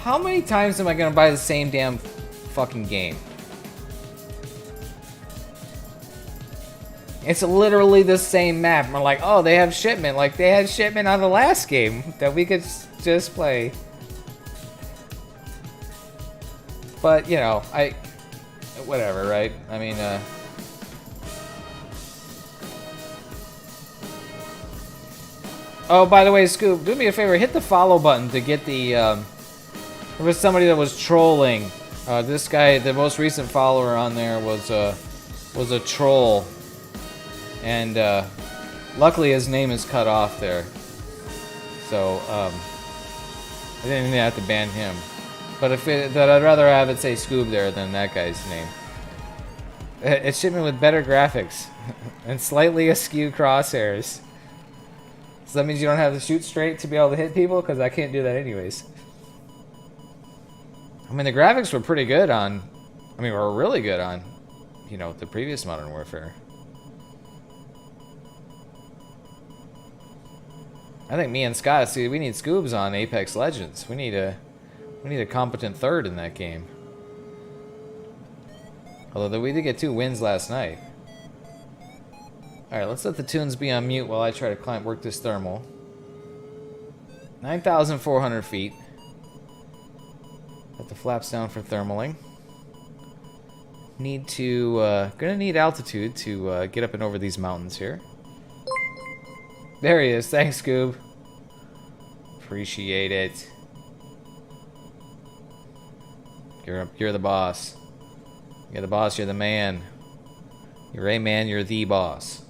how many times am I gonna buy the same damn fucking game? It's literally the same map. And we're like, oh, they have shipment. Like, they had shipment on the last game that we could just play. But, you know, whatever, right? I mean, oh, by the way, Scoop, do me a favor, hit the follow button to get the, there was somebody that was trolling. This guy, the most recent follower on there was a troll. And, luckily his name is cut off there. So, I didn't even have to ban him. But I'd rather have it say Scoob there than that guy's name. It shipped me with better graphics and slightly askew crosshairs. So that means you don't have to shoot straight to be able to hit people, because I can't do that anyways. I mean, the graphics were pretty good on, were really good on, you know, the previous Modern Warfare. I think me and Scott, see, we need Scoobs on Apex Legends. We need a competent third in that game. Although we did get 2 wins last night. Alright, let's let the tunes be on mute while I try to work this thermal. 9,400 feet. Let the flaps down for thermaling. Gonna need altitude to get up and over these mountains here. There he is. Thanks, Scoob. Appreciate it. You're the boss. You're the boss. You're the man. You're a man. You're the boss.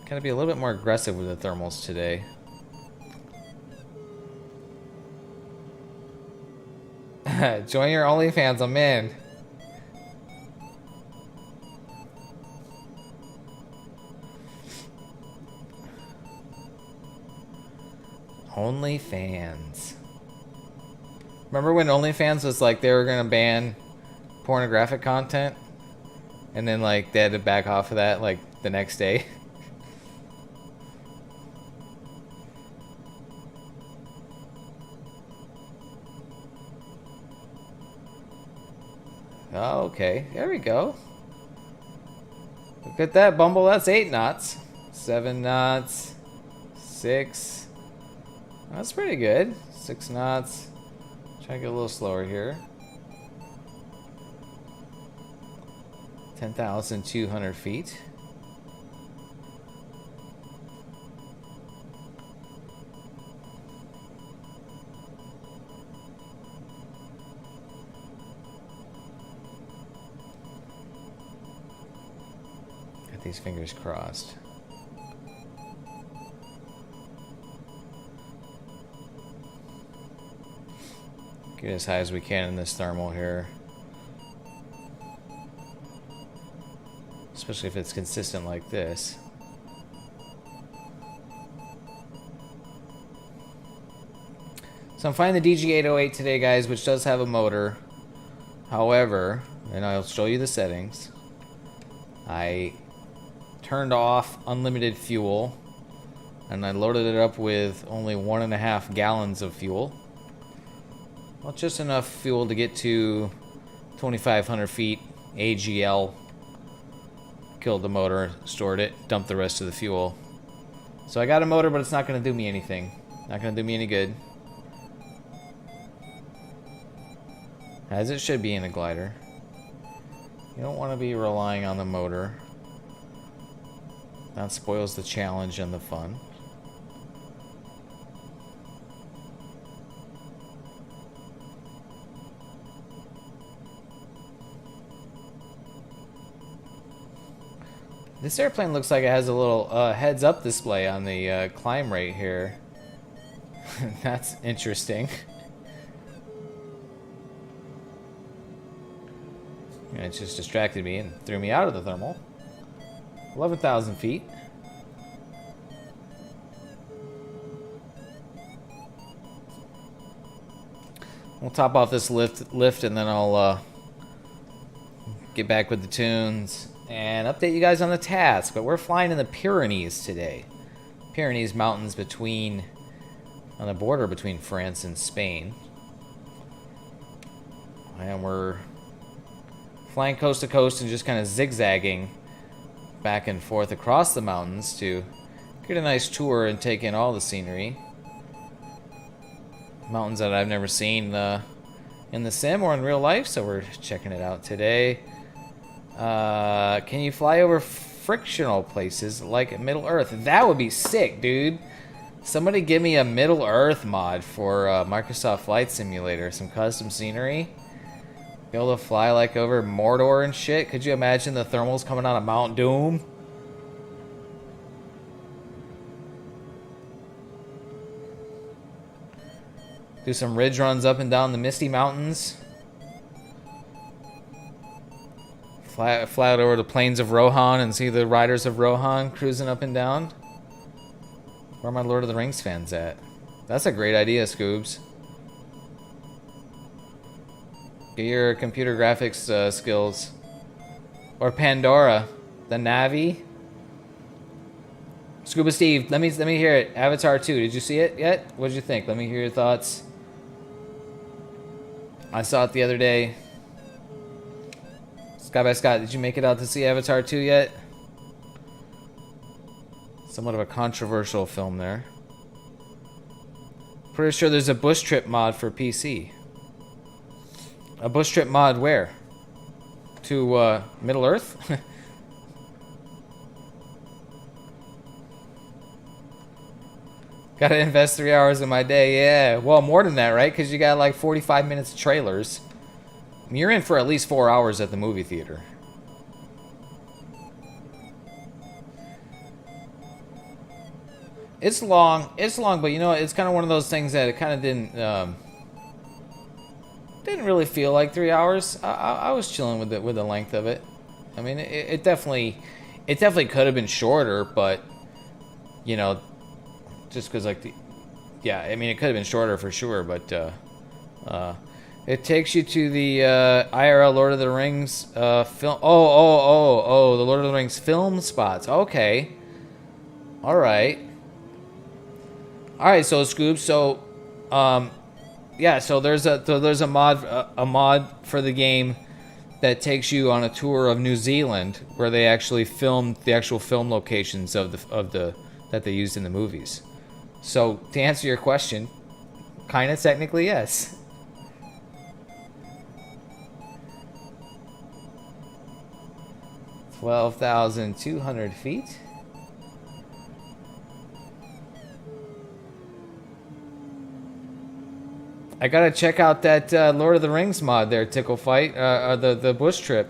Gotta be a little bit more aggressive with the thermals today. Join your OnlyFans, I'm in. OnlyFans. Remember when OnlyFans was like they were gonna ban pornographic content? And then like they had to back off of that like the next day? Oh, okay. There we go. Look at that, Bumble. That's 8 knots. 7 knots. 6. That's pretty good. 6 knots. Try to get a little slower here. 10,200 feet. Got these fingers crossed. Get as high as we can in this thermal here. Especially if it's consistent like this. So I'm flying the DG808 today, guys, which does have a motor. However, and I'll show you the settings, I turned off unlimited fuel and I loaded it up with only 1.5 gallons of fuel. Well, just enough fuel to get to 2,500 feet. AGL. Killed the motor, stored it, dumped the rest of the fuel. So I got a motor, but it's not going to do me anything. Not going to do me any good. As it should be in a glider. You don't want to be relying on the motor. That spoils the challenge and the fun. This airplane looks like it has a little heads-up display on the climb rate here. That's interesting. And it just distracted me and threw me out of the thermal. 11,000 feet. We'll top off this lift and then I'll get back with the tunes and update you guys on the task. But we're flying in the Pyrenees today. Pyrenees mountains on the border between France and Spain. And we're flying coast to coast and just kind of zigzagging back and forth across the mountains to get a nice tour and take in all the scenery. Mountains that I've never seen in the sim or in real life, so we're checking it out today. Can you fly over frictional places like Middle Earth? That would be sick, dude. Somebody give me a Middle Earth mod for Microsoft Flight Simulator. Some custom scenery. Be able to fly like over Mordor and shit. Could you imagine the thermals coming out of Mount Doom? Do some ridge runs up and down the Misty Mountains. Fly out over the plains of Rohan and see the riders of Rohan cruising up and down. Where are my Lord of the Rings fans at? That's a great idea, Scoobs. Get your computer graphics skills. Or Pandora, the Navi. Scuba Steve, let me hear it. Avatar 2, did you see it yet? What did you think? Let me hear your thoughts. I saw it the other day. Sky by Scott, did you make it out to see Avatar 2 yet? Somewhat of a controversial film there. Pretty sure there's a bush trip mod for PC. A bush trip mod where? To Middle Earth? Gotta invest 3 hours of my day. Yeah, well, more than that, right? Because you got like 45 minutes of trailers. I mean, you're in for at least 4 hours at the movie theater. It's long, but you know, it's kind of one of those things that it kind of didn't really feel like 3 hours. I was chilling with the length of it. I mean, it definitely could have been shorter, but you know, just because like yeah, I mean, it could have been shorter for sure, but it takes you to the IRL Lord of the Rings film. Oh, the Lord of the Rings film spots. Okay, all right. So Scoob, so yeah, so there's a mod for the game that takes you on a tour of New Zealand where they actually filmed the actual film locations of the that they used in the movies. So to answer your question, kind of technically yes. $12,200 feet. I gotta check out that Lord of the Rings mod there, Tickle Fight, the bush trip.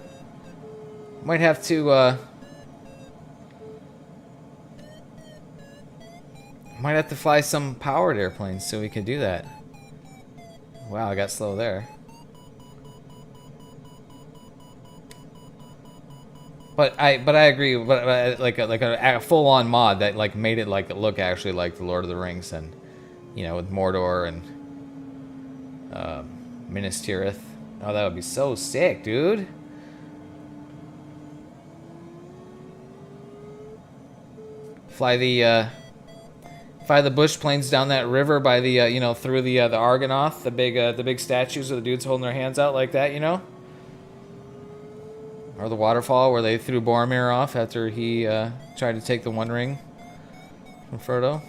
Might have to fly some powered airplanes so we can do that. Wow, I got slow there. But I agree. But like a full-on mod that like made it like look actually like the Lord of the Rings, and you know, with Mordor and Minas Tirith. Oh, that would be so sick, dude. Fly the bush planes down that river by the you know, through the Argonath, the big statues of the dudes holding their hands out like that, you know. Or the waterfall where they threw Boromir off after he tried to take the One Ring from Frodo.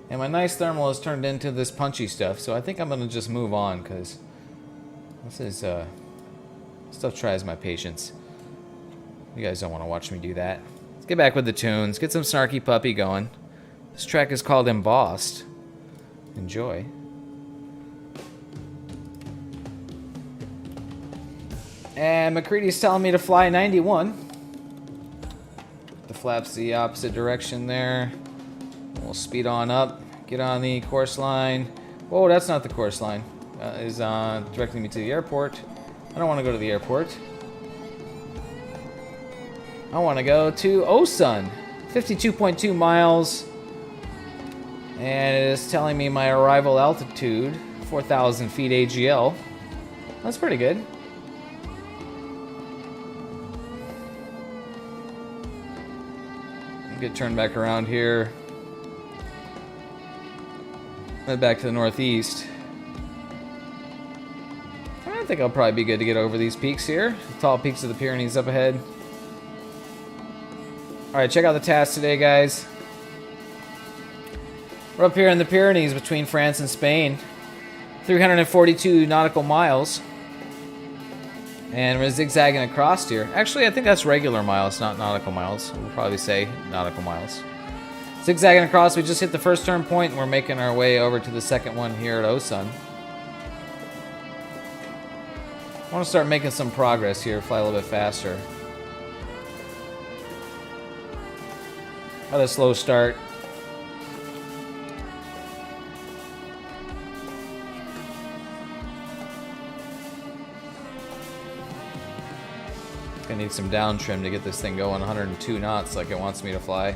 And my nice thermal has turned into this punchy stuff, so I think I'm gonna just move on because this is stuff tries my patience. You guys don't want to watch me do that. Let's get back with the tunes. Get some Snarky Puppy going. This track is called Embossed. Enjoy. And McCready's telling me to fly 91. The flap's the opposite direction there. We'll speed on up, get on the course line. Whoa, that's not the course line. Is directing me to the airport. I don't want to go to the airport. I want to go to Osun. 52.2 miles. And it is telling me my arrival altitude, 4,000 feet AGL. That's pretty good. Get turned back around here. Head back to the northeast. I think I'll probably be good to get over these peaks here. The tall peaks of the Pyrenees up ahead. Alright, check out the task today, guys. We're up here in the Pyrenees between France and Spain. 342 nautical miles. And we're zigzagging across here. Actually, I think that's regular miles, not nautical miles. We'll probably say nautical miles. Zigzagging across, we just hit the first turn point, and we're making our way over to the second one here at Osun. I want to start making some progress here, fly a little bit faster. Had a slow start. Gonna need some down trim to get this thing going 102 knots like it wants me to fly.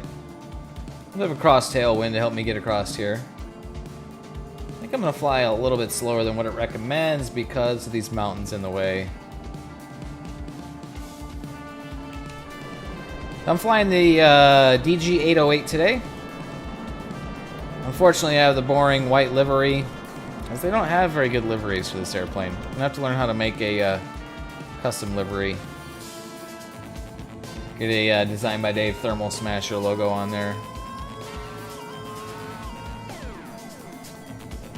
A bit of a cross tailwind to help me get across here. I think I'm gonna fly a little bit slower than what it recommends because of these mountains in the way. I'm flying the DG808 today. Unfortunately, I have the boring white livery, as they don't have very good liveries for this airplane. I'm gonna have to learn how to make a custom livery. Get a Design by Dave Thermal Smasher logo on there.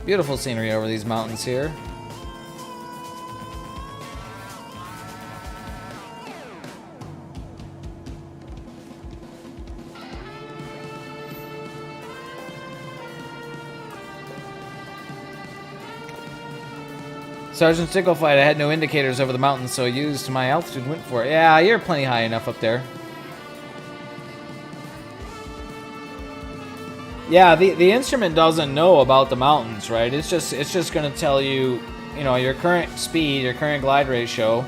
Beautiful scenery over these mountains here. Sergeant Stickleflight, I had no indicators over the mountains, so I used my altitude and went for it. Yeah, you're plenty high enough up there. Yeah, the instrument doesn't know about the mountains, right? It's just going to tell you, you know, your current speed, your current glide ratio.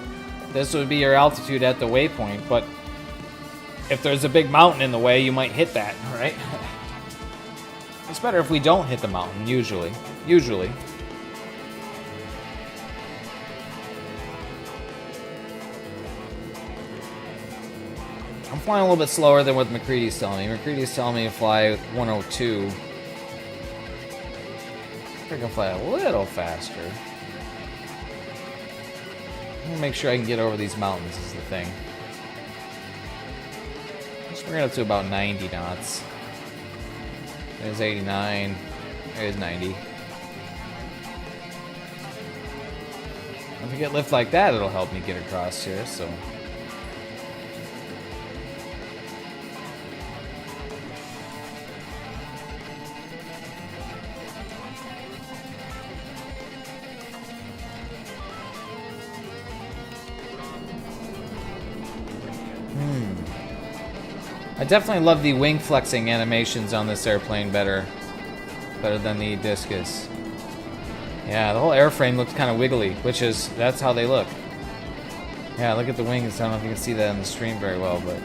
This would be your altitude at the waypoint, but if there's a big mountain in the way, you might hit that, right? It's better if we don't hit the mountain, usually. Usually. I'm flying a little bit slower than what McCready's telling me. McCready's telling me to fly 102. I can fly a little faster. I'm gonna make sure I can get over these mountains is the thing. Let's bring it up to about 90 knots. There's 89. There's 90. If I get lift like that, it'll help me get across here, so... I definitely love the wing flexing animations on this airplane better than the Discus. Yeah, the whole airframe looks kind of wiggly, that's how they look. Yeah, look at the wings. I don't know if you can see that on the stream very well, but...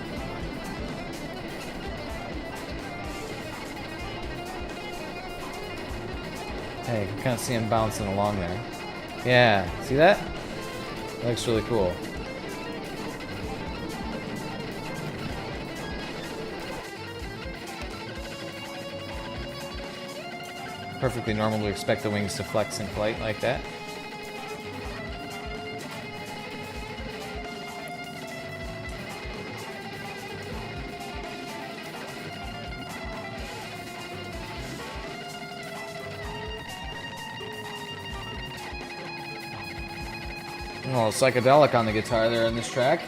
Hey, you can kind of see them bouncing along there. Yeah, see that? That looks really cool. Perfectly normal to expect the wings to flex in flight like that. A little psychedelic on the guitar there in this track.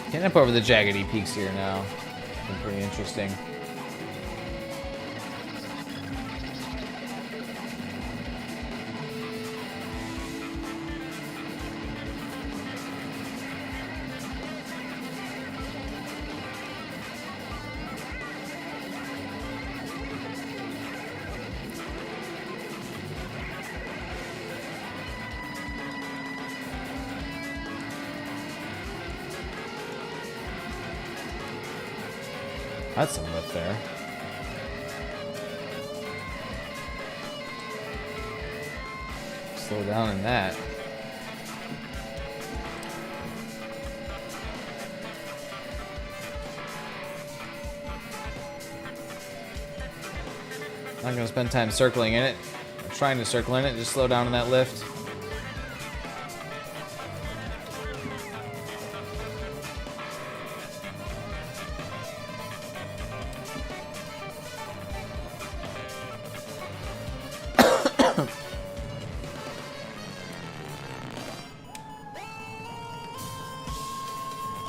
Getting up over the jaggedy peaks here now. Been pretty interesting. That's some lift there. Slow down in that. Not gonna spend time circling in it. I'm trying to circle in it, just slow down in that lift.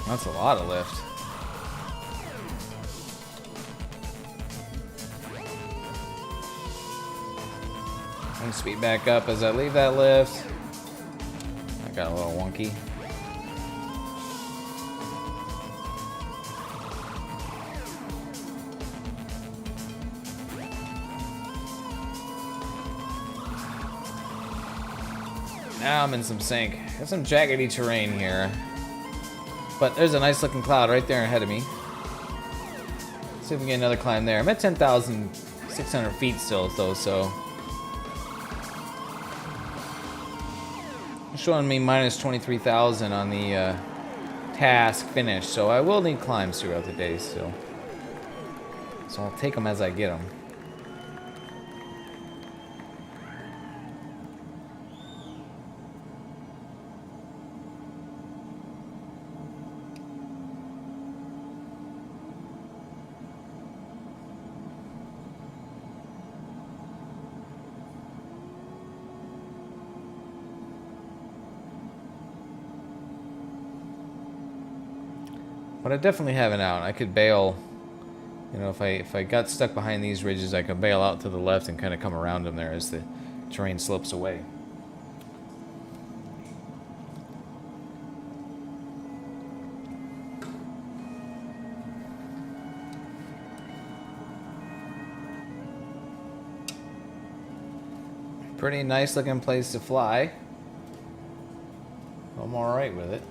That's a lot of lift. And speed back up as I leave that lift. I got a little wonky. Now I'm in some sync. Got some jaggedy terrain here. But there's a nice looking cloud right there ahead of me. Let's see if we can get another climb there. I'm at 10,600 feet still, though, so. It's showing me minus 23,000 on the task finish, so I will need climbs throughout the day still. So I'll take them as I get them. But I definitely have an out. I could bail. You know, if I got stuck behind these ridges, I could bail out to the left and kind of come around them there as the terrain slopes away. Pretty nice looking place to fly. I'm alright with it.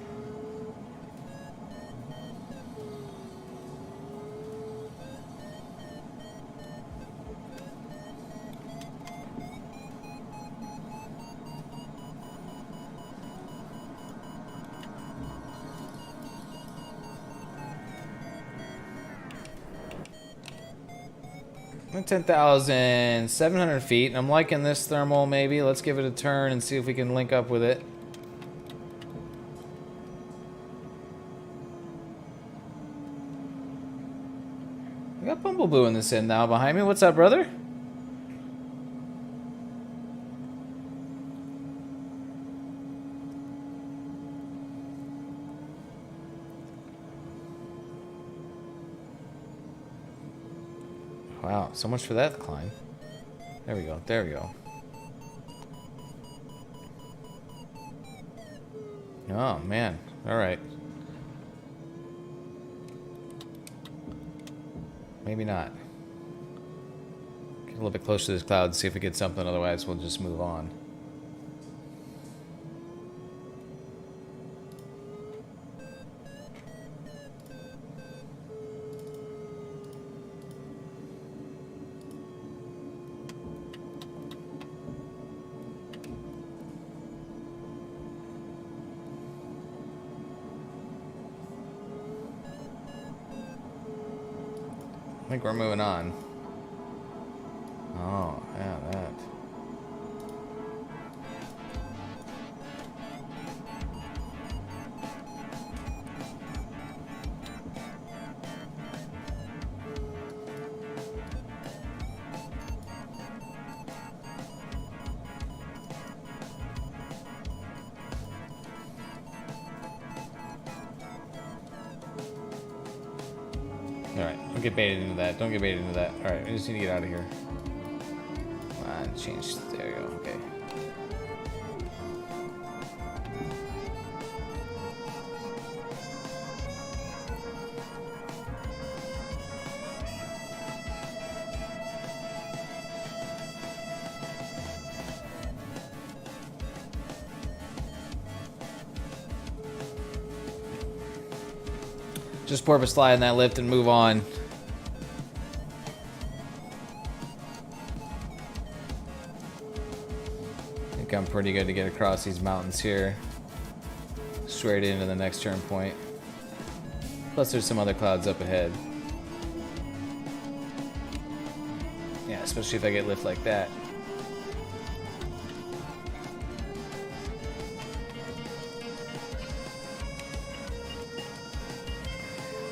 I'm 10,700 feet. I'm liking this thermal maybe. Let's give it a turn and see if we can link up with it. We got Bumbleboo in this end now behind me. What's up, brother? Wow, so much for that climb. There we go, there we go. Oh, man. Alright. Maybe not. Get a little bit closer to this cloud, see if we get something, otherwise we'll just move on. I think we're moving on. Oh, yeah, that. Alright, don't get baited into that. Don't get baited into that. Alright, we just need to get out of here. Come on, change. There you go. Okay. Just porpoise fly in that lift and move on. I think I'm pretty good to get across these mountains here. Straight into the next turn point. Plus there's some other clouds up ahead. Yeah, especially if I get lift like that.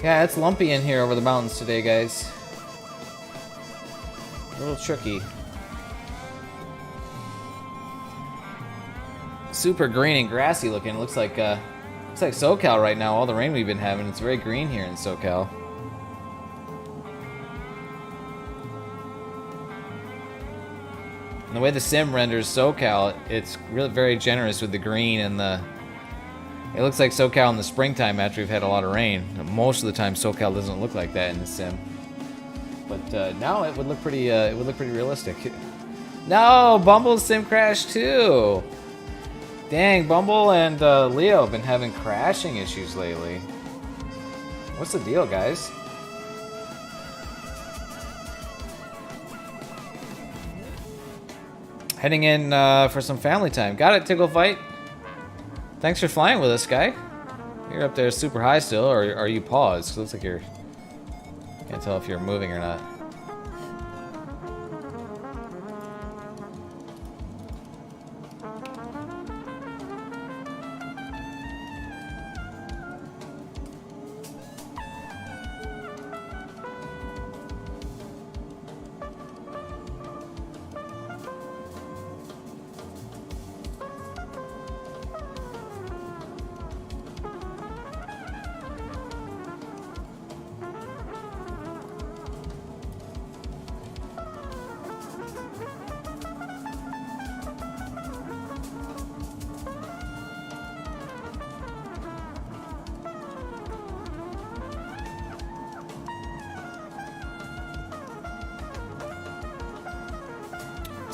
Yeah, it's lumpy in here over the mountains today, guys. A little tricky. Super green and grassy looking. Looks like SoCal right now. All the rain we've been having. It's very green here in SoCal. And the way the sim renders SoCal, it's really very generous with the green and the. It looks like SoCal in the springtime after we've had a lot of rain. Most of the time, SoCal doesn't look like that in the sim. But now it would look pretty. It would look pretty realistic. No, Bumble's sim crashed too. Dang, Bumble and Leo have been having crashing issues lately. What's the deal, guys? Heading in for some family time. Got it, Tickle Fight. Thanks for flying with us, guy. You're up there super high still, or are you paused? It looks like you're... Can't tell if you're moving or not.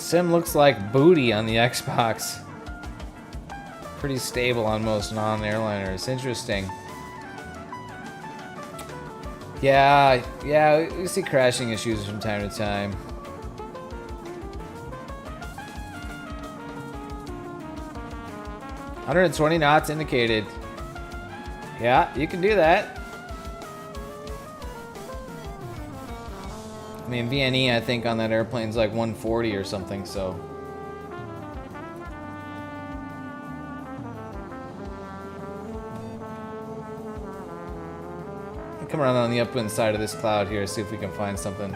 Sim looks like booty on the Xbox. Pretty stable on most non-airliners. Interesting. Yeah, we see crashing issues from time to time. "120 knots indicated." Yeah, you can do that. I mean, VNE, I think, on that airplane's like 140 or something, so. Come around on the upwind side of this cloud here, see if we can find something.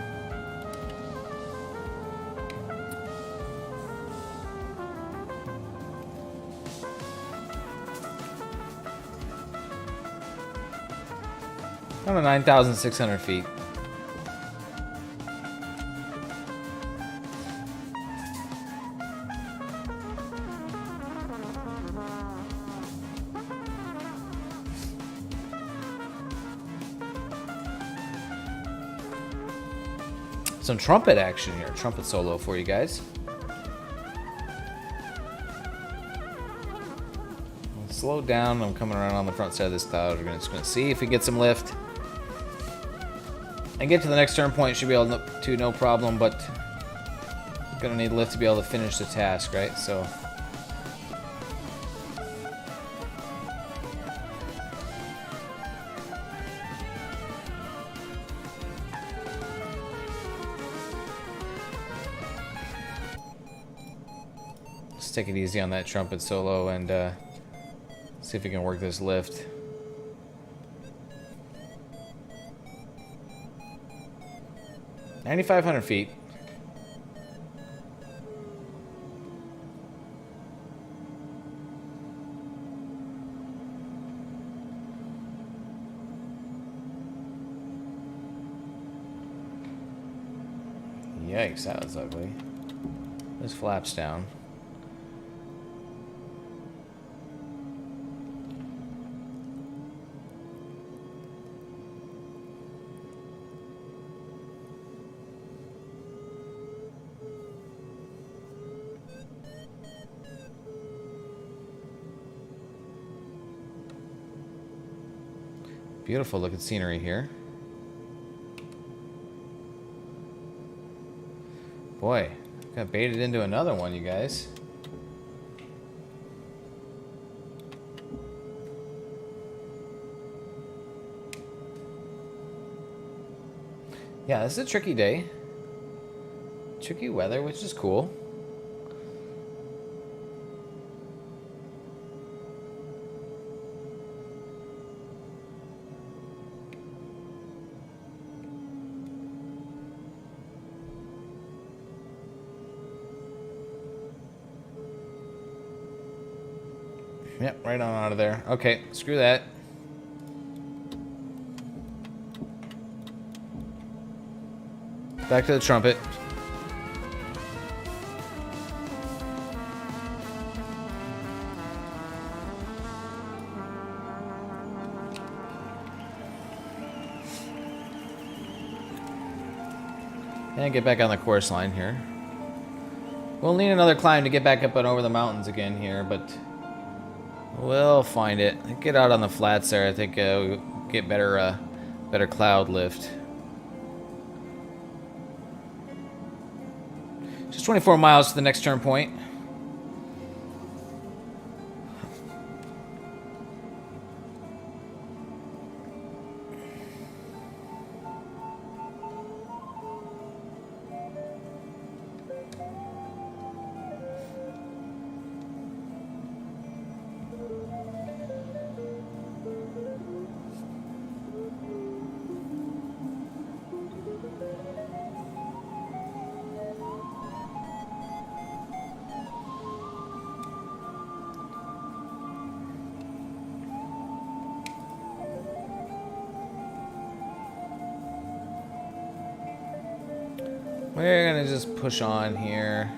Around 9,600 feet. Some trumpet action here, trumpet solo for you guys. Slow down, I'm coming around on the front side of this cloud. We're just gonna see if we get some lift. And get to the next turn point, should be able to, no problem, but gonna need lift to be able to finish the task, right? So. Take it easy on that trumpet solo and see if we can work this lift. $9,500 feet. Yikes, that was ugly. This flaps down. Beautiful looking scenery here. Boy, got baited into another one, you guys. Yeah, this is a tricky day. Tricky weather, which is cool. Yep, right on out of there. Okay, screw that. Back to the trumpet. And get back on the course line here. We'll need another climb to get back up and over the mountains again here, but we'll find it. Get out on the flats there. I think we'll get better cloud lift. Just 24 miles to the next turn point. We're gonna just push on here.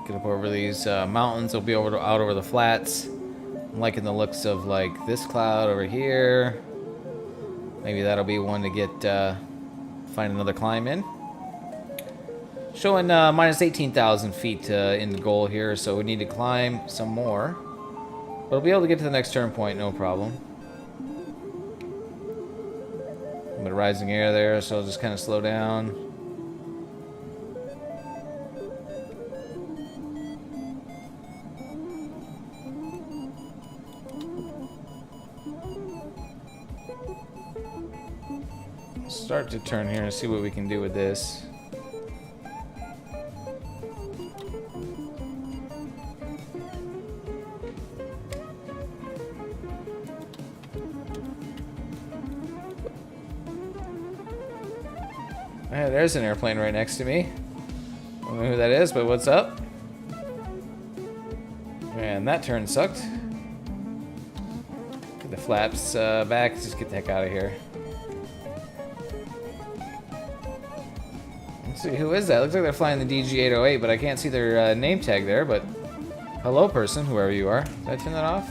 Get up over these mountains. We'll be out over the flats. I'm liking the looks of like this cloud over here. Maybe that'll be one to get find another climb in. Showing minus 18,000 feet in the goal here, so we need to climb some more. But we'll be able to get to the next turn point, no problem. A bit of rising air there, so I'll just kind of slow down. Start to turn here and see what we can do with this. Yeah, there's an airplane right next to me. I don't know who that is, but what's up? And that turn sucked. Get the flaps back. Just get the heck out of here. Let's see, who is that? Looks like they're flying the DG-808, but I can't see their name tag there, but... Hello, person, whoever you are. Did I turn that off?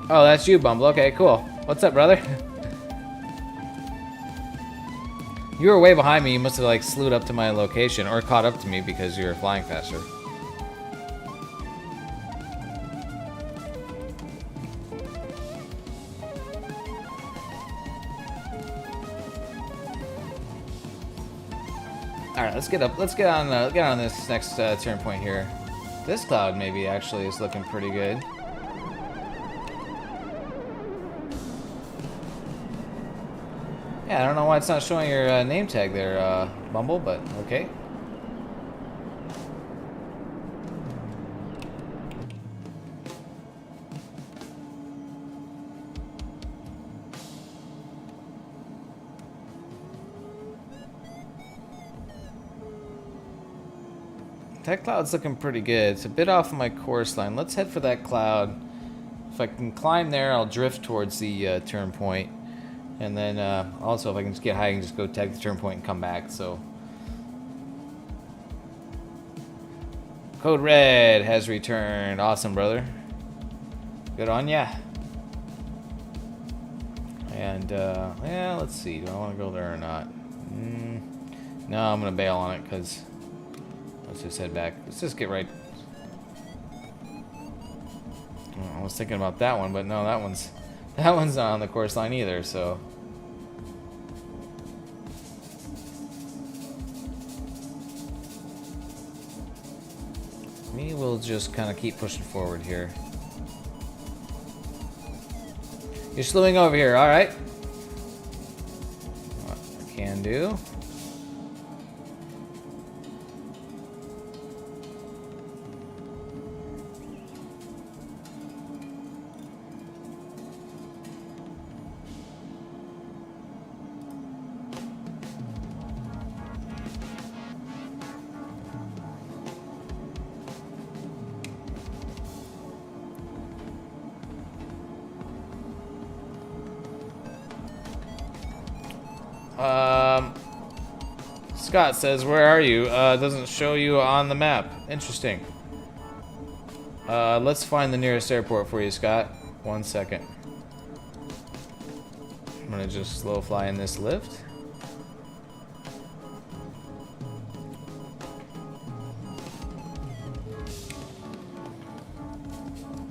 Oh, that's you, Bumble. Okay, cool. What's up, brother? You were way behind me. You must have like slewed up to my location or caught up to me because you were flying faster. All right, let's get up. Let's get on this next turn point here. This cloud maybe actually is looking pretty good. Yeah, I don't know why it's not showing your name tag there, Bumble, but okay. That cloud's looking pretty good. It's a bit off of my course line. Let's head for that cloud. If I can climb there, I'll drift towards the turn point. And then also, if I can just get high, I can just go tag the turn point and come back. So, Code Red has returned. Awesome, brother. Good on ya. And yeah, let's see. Do I want to go there or not? No, I'm gonna bail on it because let's just head back. Let's just get right. I was thinking about that one, but no, that one's not on the course line either, so. We will just kind of keep pushing forward here. You're slewing over here, alright. What I can do. Scott says, where are you? Doesn't show you on the map. Interesting. Let's find the nearest airport for you, Scott. 1 second. I'm gonna just slow fly in this lift.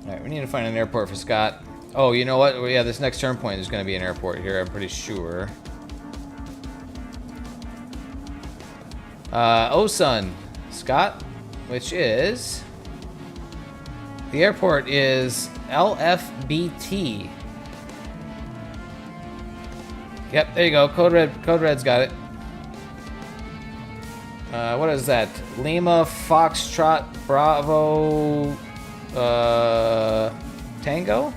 Alright, we need to find an airport for Scott. Oh, you know what? Well, yeah, this next turn point is gonna be an airport here, I'm pretty sure. Osun, Scott, which is... The airport is LFBT. Yep, there you go. Code Red's got it. What is that? Lima Foxtrot Bravo Tango?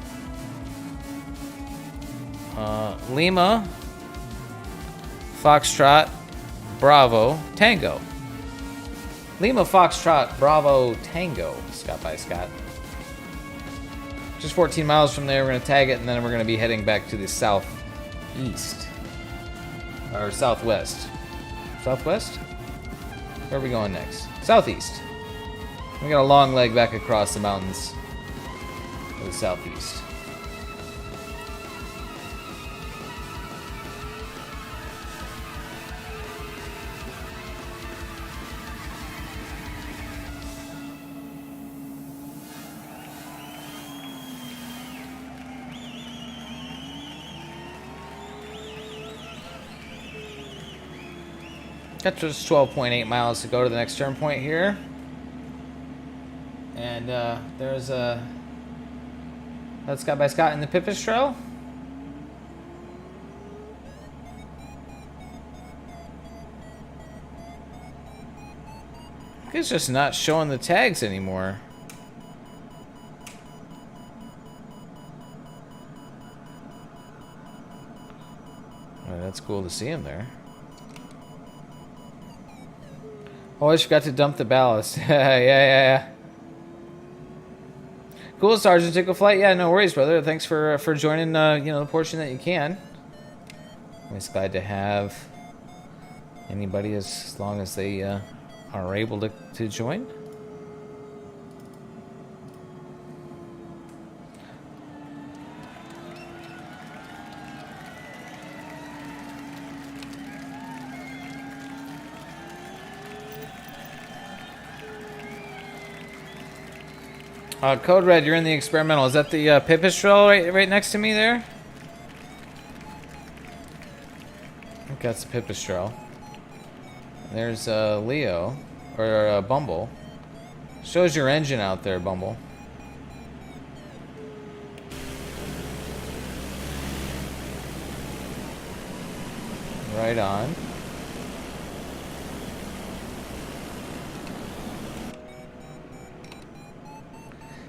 Lima Foxtrot Bravo Tango. Lima Foxtrot Bravo Tango. Scott by Scott. Just 14 miles from there, we're going to tag it, and then we're going to be heading back to the southeast. Or southwest. Southwest? Where are we going next? Southeast. We got a long leg back across the mountains to the southeast. Got just 12.8 miles to go to the next turn point here. And there's a That's Scott by Scott in the Pipistrel. It's just not showing the tags anymore. Well, that's cool to see him there. Oh, I forgot to dump the ballast. yeah. Cool, Sergeant. Take a flight. Yeah, no worries, brother. Thanks for joining. The portion that you can. Always glad to have anybody as long as they are able to join. Code Red, you're in the experimental. Is that the Pipistrel right next to me there? I think that's the Pipistrel. There's Leo, or Bumble. Shows your engine out there, Bumble. Right on.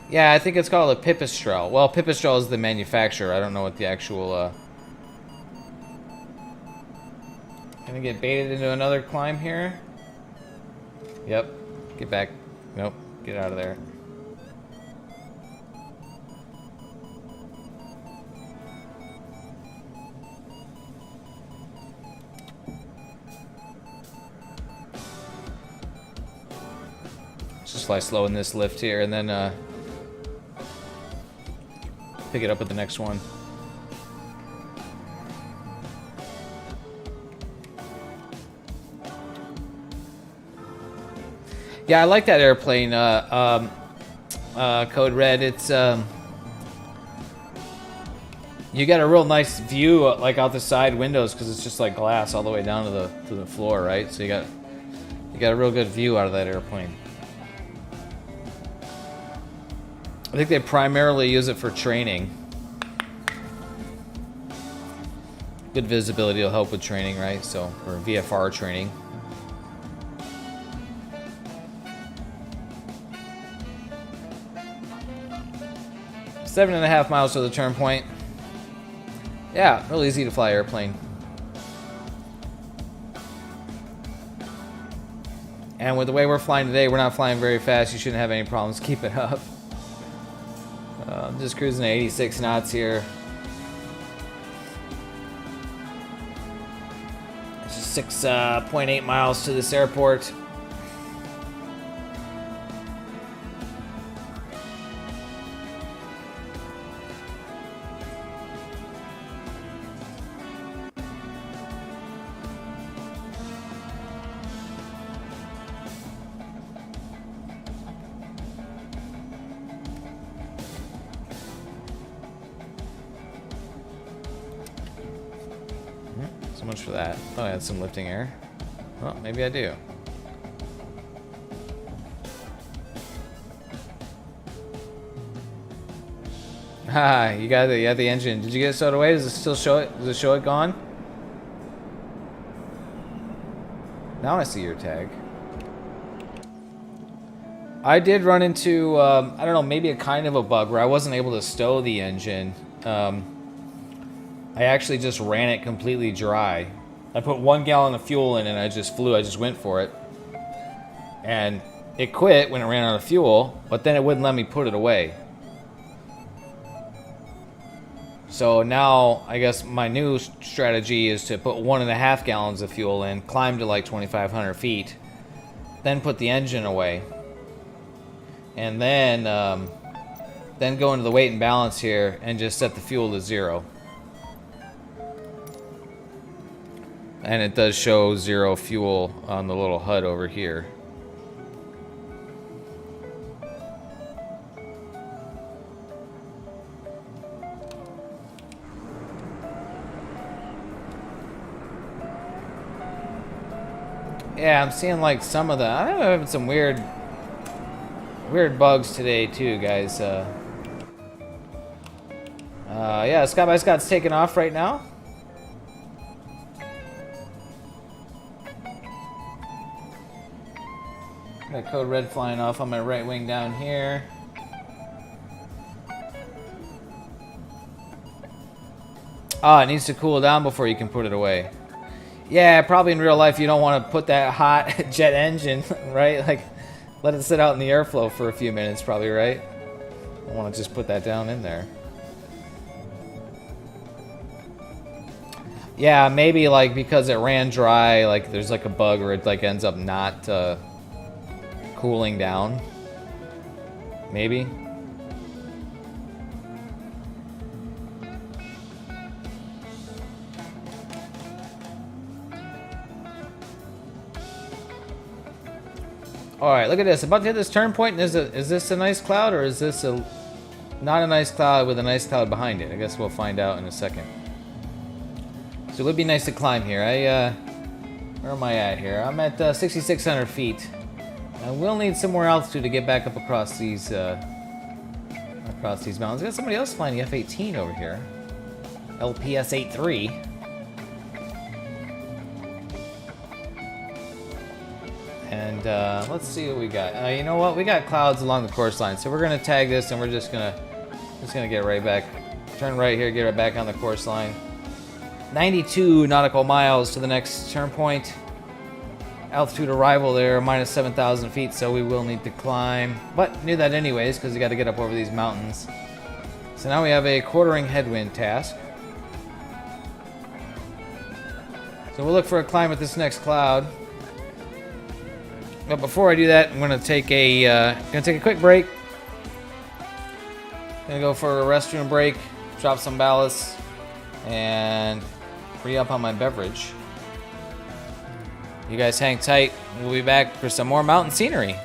Yeah, I think it's called a Pipistrel. Well, Pipistrel is the manufacturer. I don't know what the actual... Gonna get baited into another climb here. Yep. Get back. Nope. Get out of there. Just fly slow in this lift here and then pick it up with the next one. Yeah, I like that airplane, Code Red. It's you got a real nice view, like out the side windows, because it's just like glass all the way down to the floor, right? So you got a real good view out of that airplane. I think they primarily use it for training. Good visibility will help with training, right? So, or VFR training. Seven and a half miles to the turn point. Yeah, real easy to fly airplane. And with the way we're flying today, we're not flying very fast. You shouldn't have any problems keeping up. I'm just cruising at 86 knots here. It's just 6.8 miles to this airport. So much for that. Thought I had some lifting air. Well, maybe I do. Ha! You got the engine. Did you get it stowed away? Does it still show it? Does it show it gone? Now I see your tag. I did run into I don't know, maybe a kind of a bug where I wasn't able to stow the engine. I actually just ran it completely dry. I put 1 gallon of fuel in and I just flew. I just went for it. And it quit when it ran out of fuel, but then it wouldn't let me put it away. So now I guess my new strategy is to put 1.5 gallons of fuel in, climb to like 2,500 feet, then put the engine away, and then go into the weight and balance here and just set the fuel to 0. And it does show 0 fuel on the little HUD over here. Yeah, I'm seeing like some of the... I'm having some weird bugs today too, guys. Yeah, Scott by Scott's taking off right now. Got code red flying off on my right wing down here. Oh, it needs to cool down before you can put it away. Yeah, probably in real life you don't want to put that hot jet engine, right? Like, let it sit out in the airflow for a few minutes, probably, right? I want to just put that down in there. Yeah, maybe like because it ran dry, like there's like a bug or it like ends up not cooling down. Maybe. All right, look at this. About to hit this turn point. Is this a nice cloud or is this not a nice cloud with a nice cloud behind it? I guess we'll find out in a second. So it would be nice to climb here. Where am I at here? I'm at 6,600 feet. I will need some more altitude to get back up across these mountains. Got somebody else flying the F-18 over here. LPS-83. And let's see what we got. You know what? We got clouds along the course line, so we're gonna tag this, and we're just gonna get right back. Turn right here, get right back on the course line. 92 nautical miles to the next turn point. Altitude arrival there, minus 7,000 feet, so we will need to climb. But knew that anyways, because we got to get up over these mountains. So now we have a quartering headwind task. So we'll look for a climb at this next cloud. But before I do that, I'm gonna take a quick break. Gonna go for a restroom break, drop some ballast, and re-up on my beverage. You guys hang tight. We'll be back for some more mountain scenery.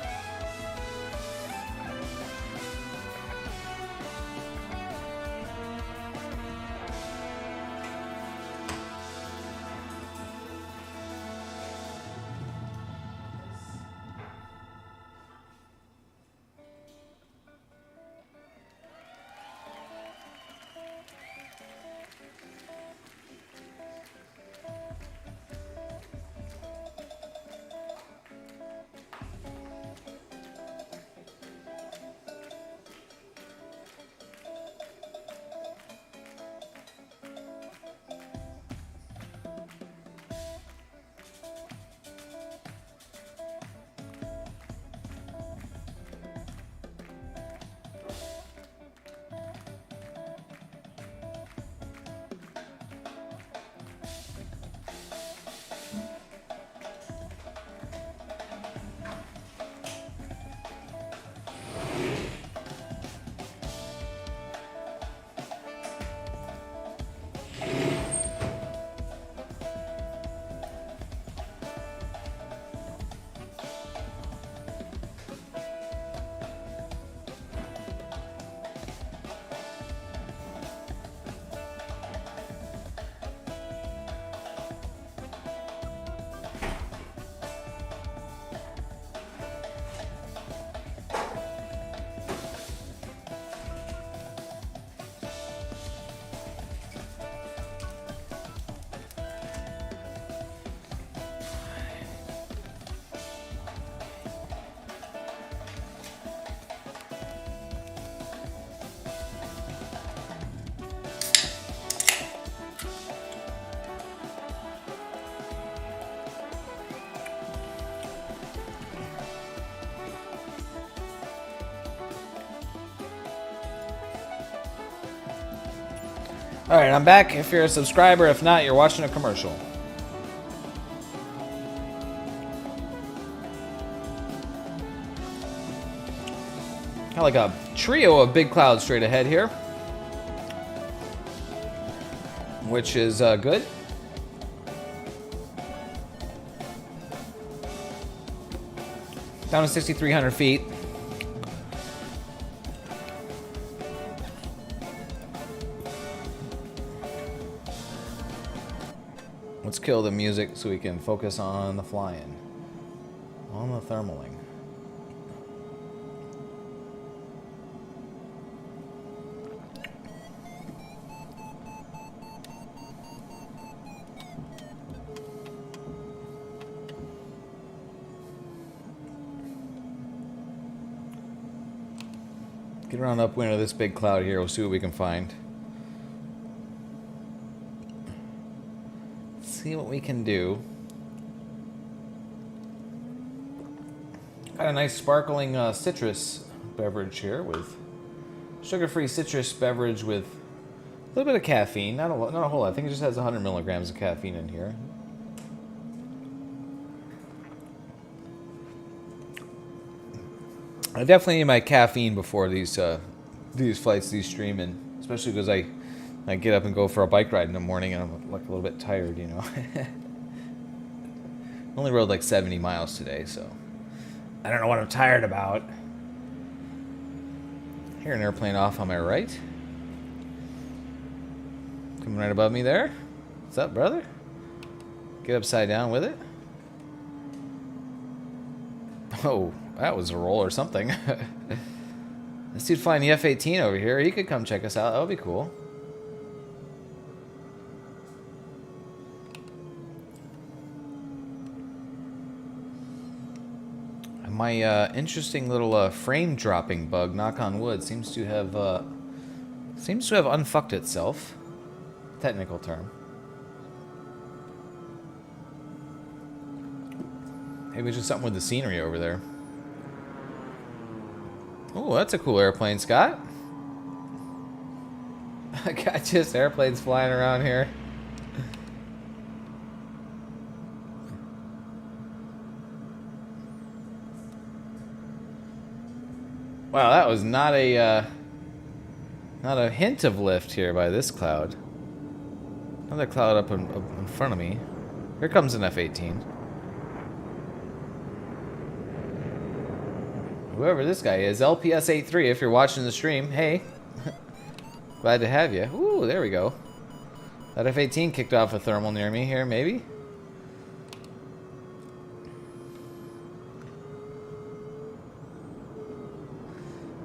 Alright, I'm back. If you're a subscriber, if not, you're watching a commercial. Got like a trio of big clouds straight ahead here, which is good. Down to 6,300 feet. Let's kill the music so we can focus on the flying, on the thermaling. Get around upwind of this big cloud here. We'll see what we can find. See what we can do. Got a nice sparkling citrus beverage here with sugar-free citrus beverage with a little bit of caffeine. Not a whole lot. I think it just has 100 milligrams of caffeine in here. I definitely need my caffeine before these flights, these streaming, especially because I get up and go for a bike ride in the morning and I'm like a little bit tired, you know. Only rode like 70 miles today, so I don't know what I'm tired about. Hear an airplane off on my right. Coming right above me there. What's up, brother? Get upside down with it. Oh, that was a roll or something. This dude flying the F-18 over here. He could come check us out. That would be cool. My interesting little frame dropping bug, knock on wood, seems to have unfucked itself. Technical term. Maybe it's just something with the scenery over there. Oh, that's a cool airplane, Scott. I got just airplanes flying around here. Wow, that was not a hint of lift here by this cloud. Another cloud up in front of me. Here comes an F-18. Whoever this guy is, LPS83, if you're watching the stream, hey. Glad to have you. Ooh, there we go. That F-18 kicked off a thermal near me here, maybe?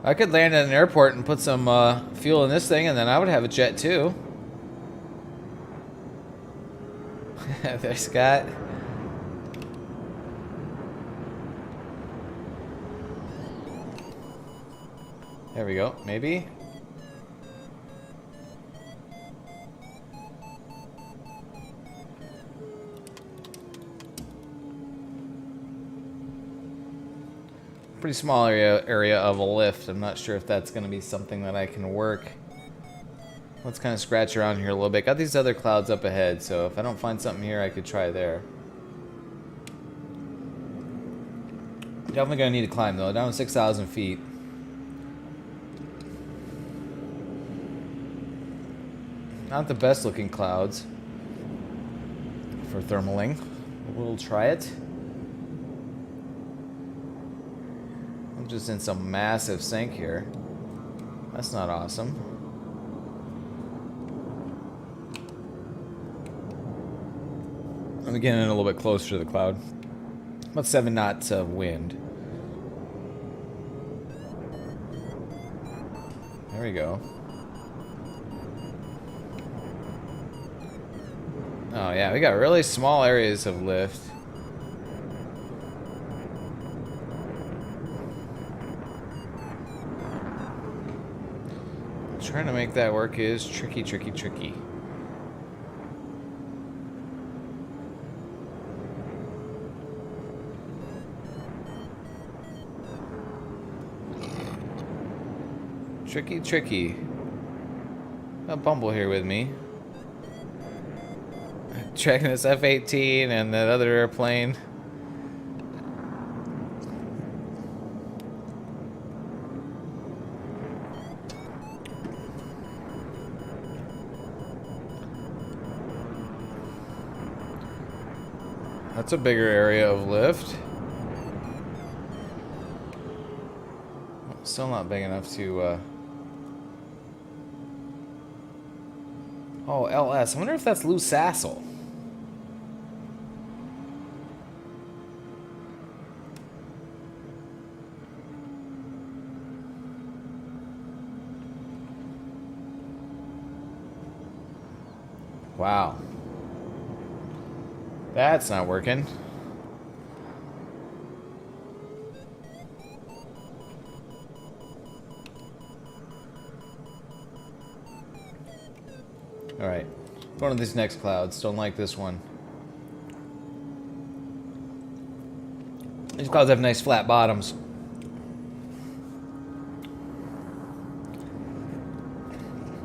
I could land at an airport and put some fuel in this thing, and then I would have a jet too. There's Scott. There we go, maybe. Pretty small area of a lift. I'm not sure if that's going to be something that I can work. Let's kind of scratch around here a little bit. Got these other clouds up ahead, so if I don't find something here, I could try there. Definitely going to need to climb, though. Down to 6,000 feet. Not the best looking clouds for thermaling. We'll try it. I'm just in some massive sink here. That's not awesome. I'm getting in a little bit closer to the cloud. About 7 knots of wind. There we go. Oh yeah, we got really small areas of lift. Trying to make that work is tricky, tricky, tricky. Tricky, tricky. Got Bumble here with me. Tracking this F-18 and that other airplane. That's a bigger area of lift. Still not big enough to, Oh, LS. I wonder if that's Lou Sassel. Wow. That's not working. Alright. Going to these next clouds. Don't like this one. These clouds have nice flat bottoms.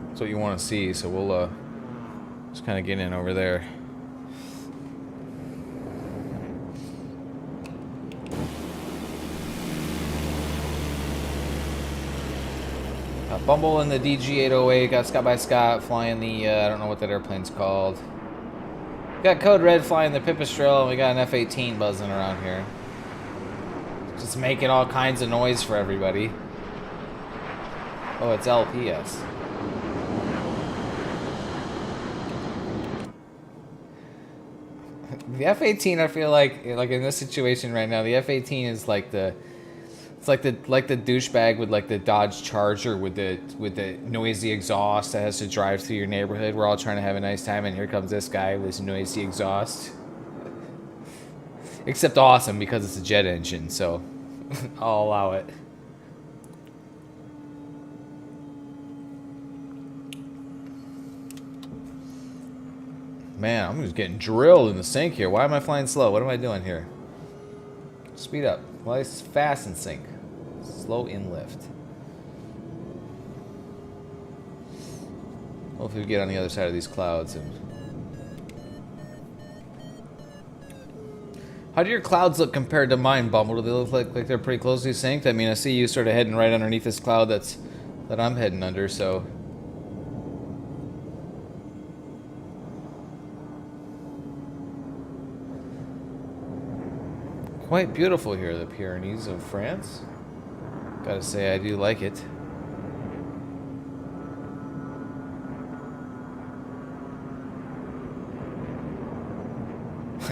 That's what you want to see, so we'll just kind of get in over there. Bumble in the DG-808, got Scott by Scott flying the, I don't know what that airplane's called. Got Code Red flying the Pipistrel, and we got an F-18 buzzing around here. Just making all kinds of noise for everybody. Oh, it's LPS. The F-18, I feel like in this situation right now, the F-18 is like the... It's like the douchebag with like the Dodge Charger with the noisy exhaust that has to drive through your neighborhood. We're all trying to have a nice time, and here comes this guy with his noisy exhaust. Except awesome because it's a jet engine, so I'll allow it. Man, I'm just getting drilled in the sink here. Why am I flying slow? What am I doing here? Speed up. Well, it's fast in sync. Slow in lift. Hopefully we get on the other side of these clouds. And how do your clouds look compared to mine, Bumble? Do they look like they're pretty closely synced? I mean, I see you sort of heading right underneath this cloud that I'm heading under, so... Quite beautiful here, the Pyrenees of France. Gotta say, I do like it.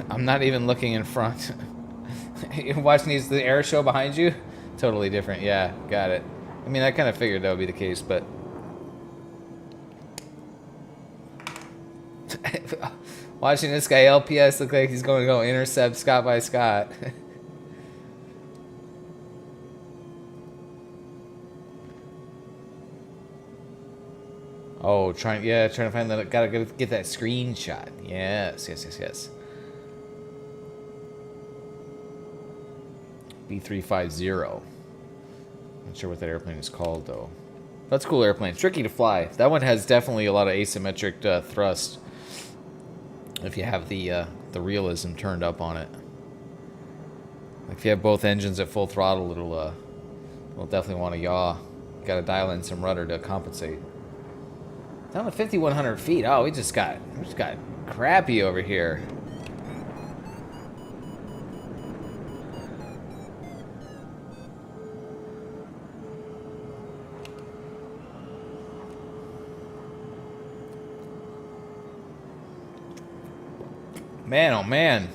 I'm not even looking in front. You're watching the air show behind you? Totally different, yeah, got it. I mean, I kind of figured that would be the case, but... Watching this guy LPS look like he's going to go intercept Scott by Scott. Oh, trying to find that. Gotta get that screenshot. Yes. B350. Not sure what that airplane is called though. That's a cool airplane. It's tricky to fly. That one has definitely a lot of asymmetric thrust. If you have the realism turned up on it. Like if you have both engines at full throttle, it'll definitely want to yaw. Got to dial in some rudder to compensate. Down to 5,100 feet. Oh, we just got crappy over here. Man, oh man.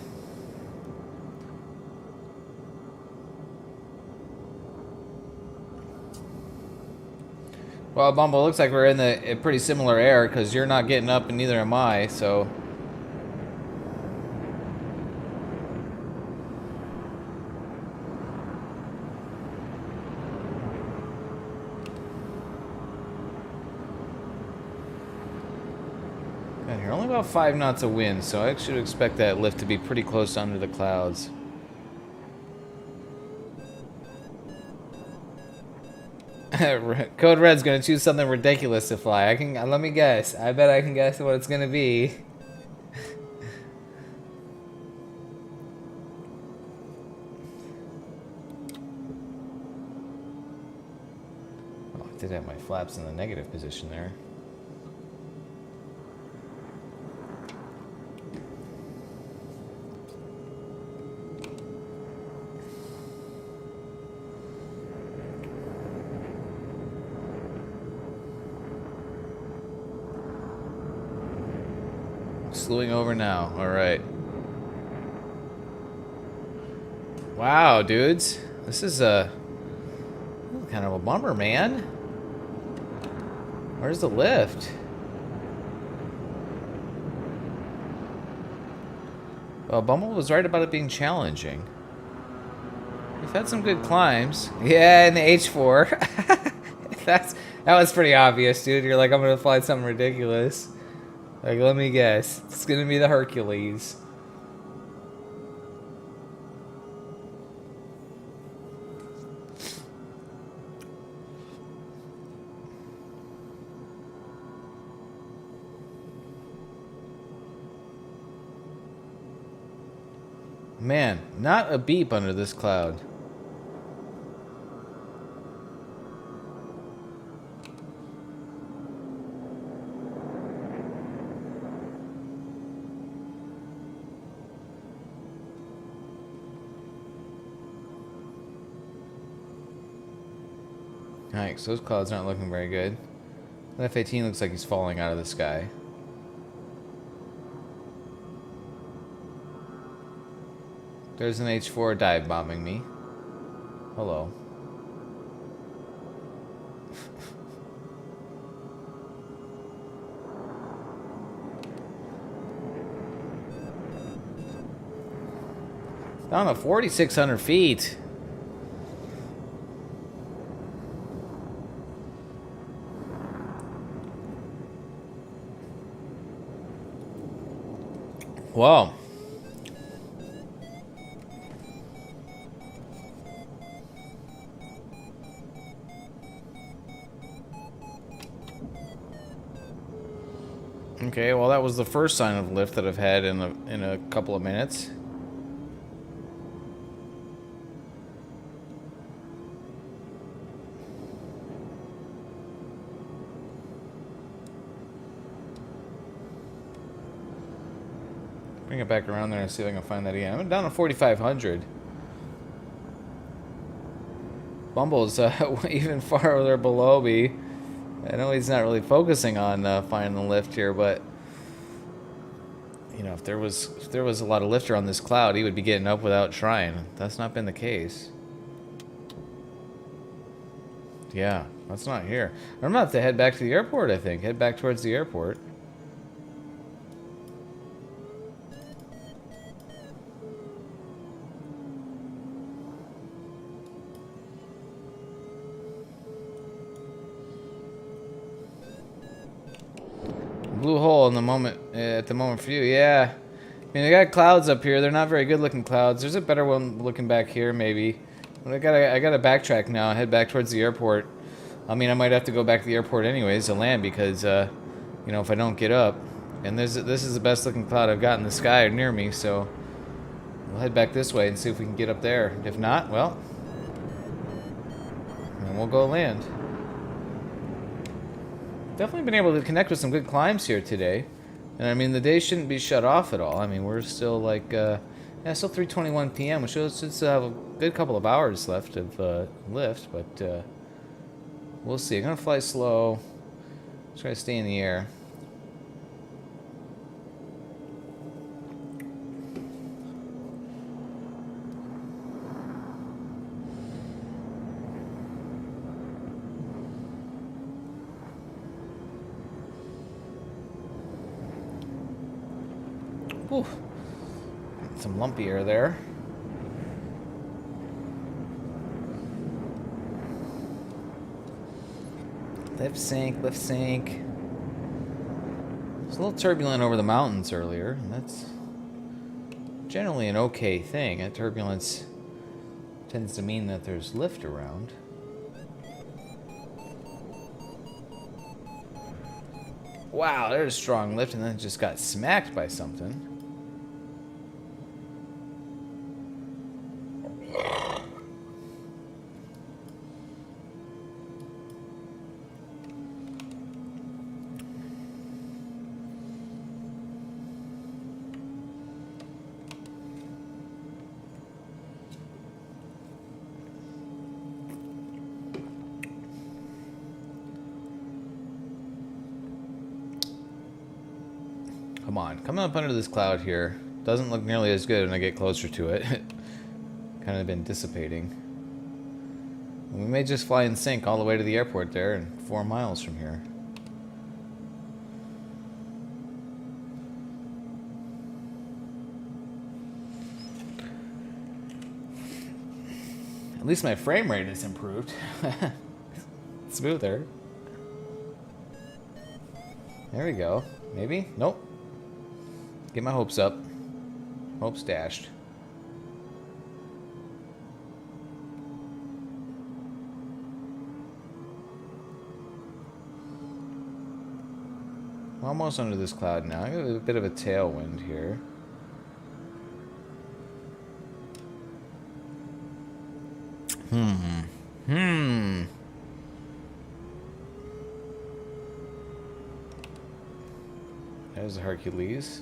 Well, Bumble, looks like we're in a pretty similar air because you're not getting up and neither am I, so. And you're only about 5 knots of wind, so I should expect that lift to be pretty close under the clouds. Code Red's gonna choose something ridiculous to fly. I can let me guess. I bet I can guess what it's gonna be. Oh, I did have my flaps in the negative position there. Slewing over now. All right. Wow, dudes. This is kind of a bummer, man. Where's the lift? Well, Bumble was right about it being challenging. We've had some good climbs. Yeah, in the H4. That was pretty obvious, dude. You're like, I'm gonna fly something ridiculous. Like, let me guess. It's gonna be the Hercules. Man, not a beep under this cloud. Alright, so those clouds aren't looking very good. The F-18 looks like he's falling out of the sky. There's an H-4 dive bombing me. Hello. Down to 4,600 feet. Wow. Okay, well that was the first sign of lift that I've had in a couple of minutes. Bring it back around there and see if I can find that again. I'm down to 4,500. Bumble's even farther below me. I know he's not really focusing on finding the lift here, but you know, if there was a lot of lifter on this cloud, he would be getting up without trying. That's not been the case. Yeah, that's not here. I'm gonna have to head back to the airport, I think. Head back towards the airport. Blue hole in the moment at the moment for you. Yeah, I mean, I got clouds up here. They're not very good looking clouds. There's a better one looking back here maybe. But I gotta backtrack now. Head back towards the airport. I mean, I might have to go back to the airport anyways to land because you know, if I don't get up, and this is the best looking cloud I've got in the sky near me. So we'll head back this way and see if we can get up there. If not, well, then we'll go land. Definitely been able to connect with some good climbs here today. And I mean, the day shouldn't be shut off at all. I mean, we're still like, yeah, still 3:21 p.m. We should still have a good couple of hours left of lift, but we'll see. I'm gonna fly slow. Try to stay in the air. Whew. Some lumpy air there. Lift sync, lift sync. It was a little turbulent over the mountains earlier, and that's generally an okay thing. That turbulence tends to mean that there's lift around. Wow, there's a strong lift, and then it just got smacked by something. Come on, coming up under this cloud here doesn't look nearly as good when I get closer to it. Kind of been dissipating. We may just fly in sync all the way to the airport there, and 4 miles from here. At least my frame rate is improved. Smoother. There we go. Maybe? Nope. Get my hopes up. Hopes dashed. Almost under this cloud now. I got a bit of a tailwind here. There's the Hercules.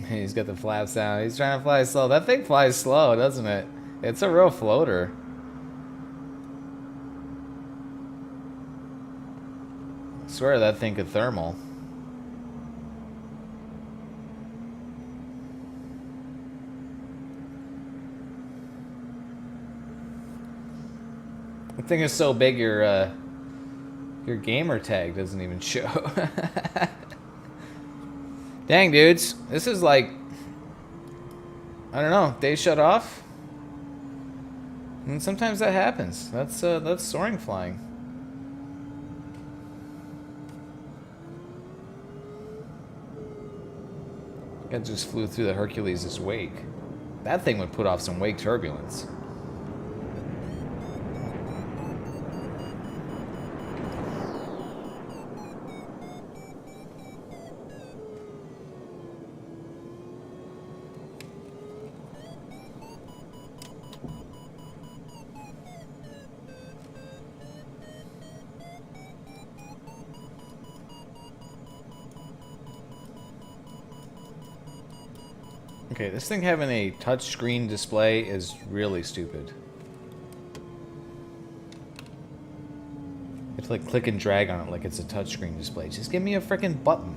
He's got the flaps down. He's trying to fly slow. That thing flies slow, doesn't it? It's a real floater. I swear that thing could thermal. The thing is so big, your gamer tag doesn't even show. Dang, dudes, this is like, I don't know, day shut off. And sometimes that happens. That's soaring flying. I just flew through the Hercules' wake. That thing would put off some wake turbulence. Okay, this thing having a touchscreen display is really stupid. You have to like click and drag on it like it's a touchscreen display. Just give me a freaking button.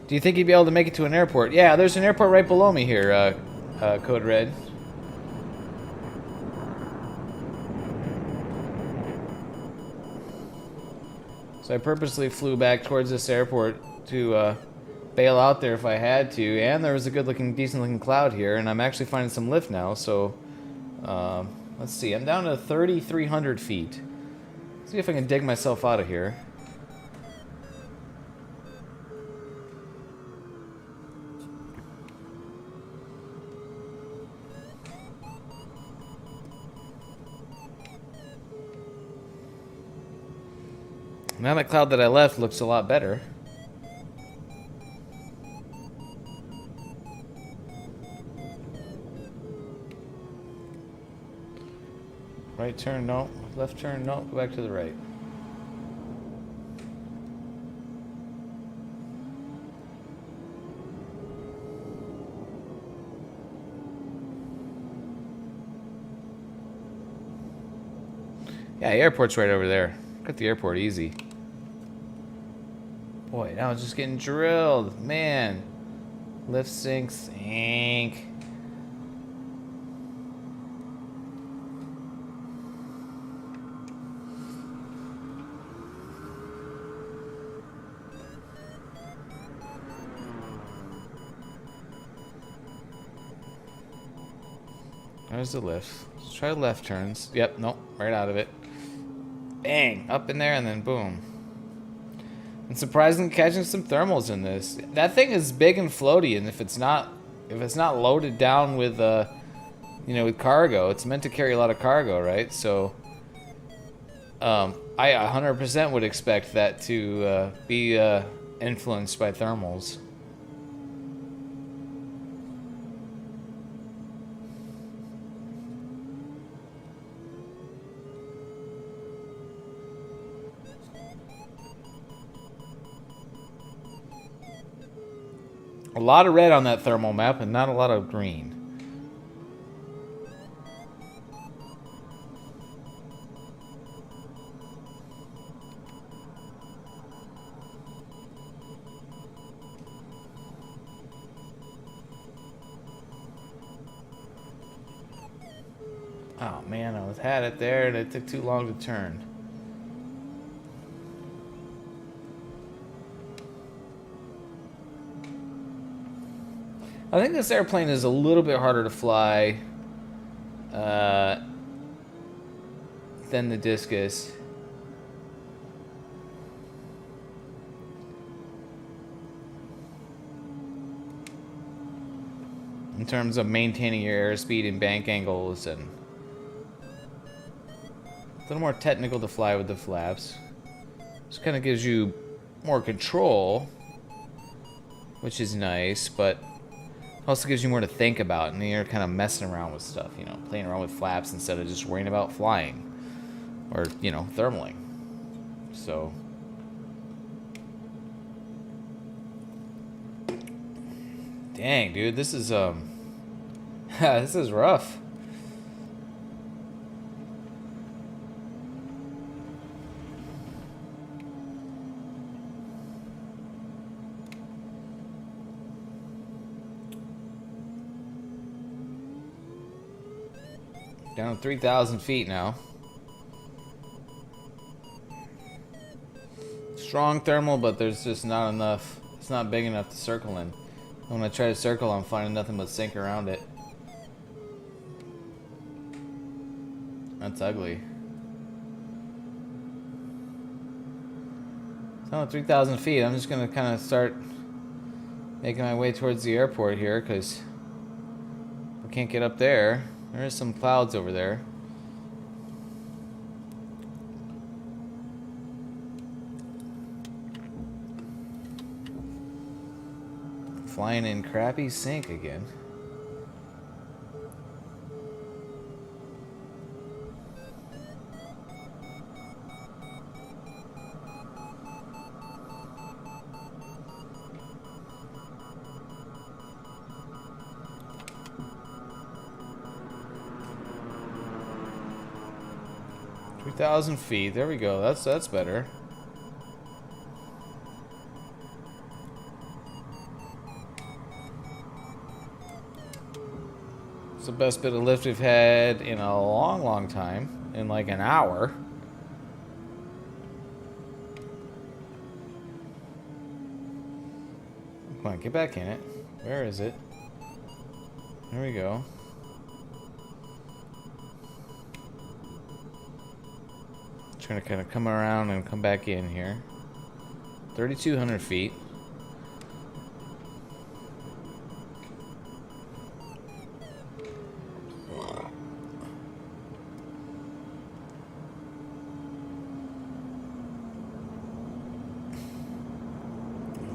Do you think you'd be able to make it to an airport? Yeah, there's an airport right below me here, Code Red. So I purposely flew back towards this airport to bail out there if I had to, and there was a good-looking, decent-looking cloud here, and I'm actually finding some lift now, so let's see, I'm down to 3,300 feet. Let's see if I can dig myself out of here. Now that cloud that I left looks a lot better. Right turn, no. Left turn, no. Go back to the right. Yeah, the airport's right over there. Got the airport easy. Boy, now it's just getting drilled. Man. Lift sinks. Ink. There's the lift. Let's try left turns. Yep, nope, right out of it. Bang! Up in there and then boom. And surprisingly catching some thermals in this. That thing is big and floaty, and if it's not loaded down with with cargo, it's meant to carry a lot of cargo, right? So I 100% would expect that to be influenced by thermals. A lot of red on that thermal map and not a lot of green. Oh man, I had it there and it took too long to turn. I think this airplane is a little bit harder to fly than the Discus. In terms of maintaining your airspeed and bank angles, and a little more technical to fly with the flaps. This kind of gives you more control, which is nice, but also gives you more to think about, and you're kind of messing around with stuff, playing around with flaps instead of just worrying about flying or, thermaling. So dang, dude, this is this is rough. Down to 3,000 feet now. Strong thermal, but there's just not enough. It's not big enough to circle in. When I try to circle, I'm finding nothing but sink around it. That's ugly. So at 3,000 feet, I'm just gonna kind of start making my way towards the airport here, because I can't get up there. There's some clouds over there. Flying in crappy sync again. Thousand feet. There we go. That's better. It's the best bit of lift we've had in a long time. In like an hour. Come on, get back in it. Where is it? There we go. Trying to kind of come around and come back in here. 3,200 feet.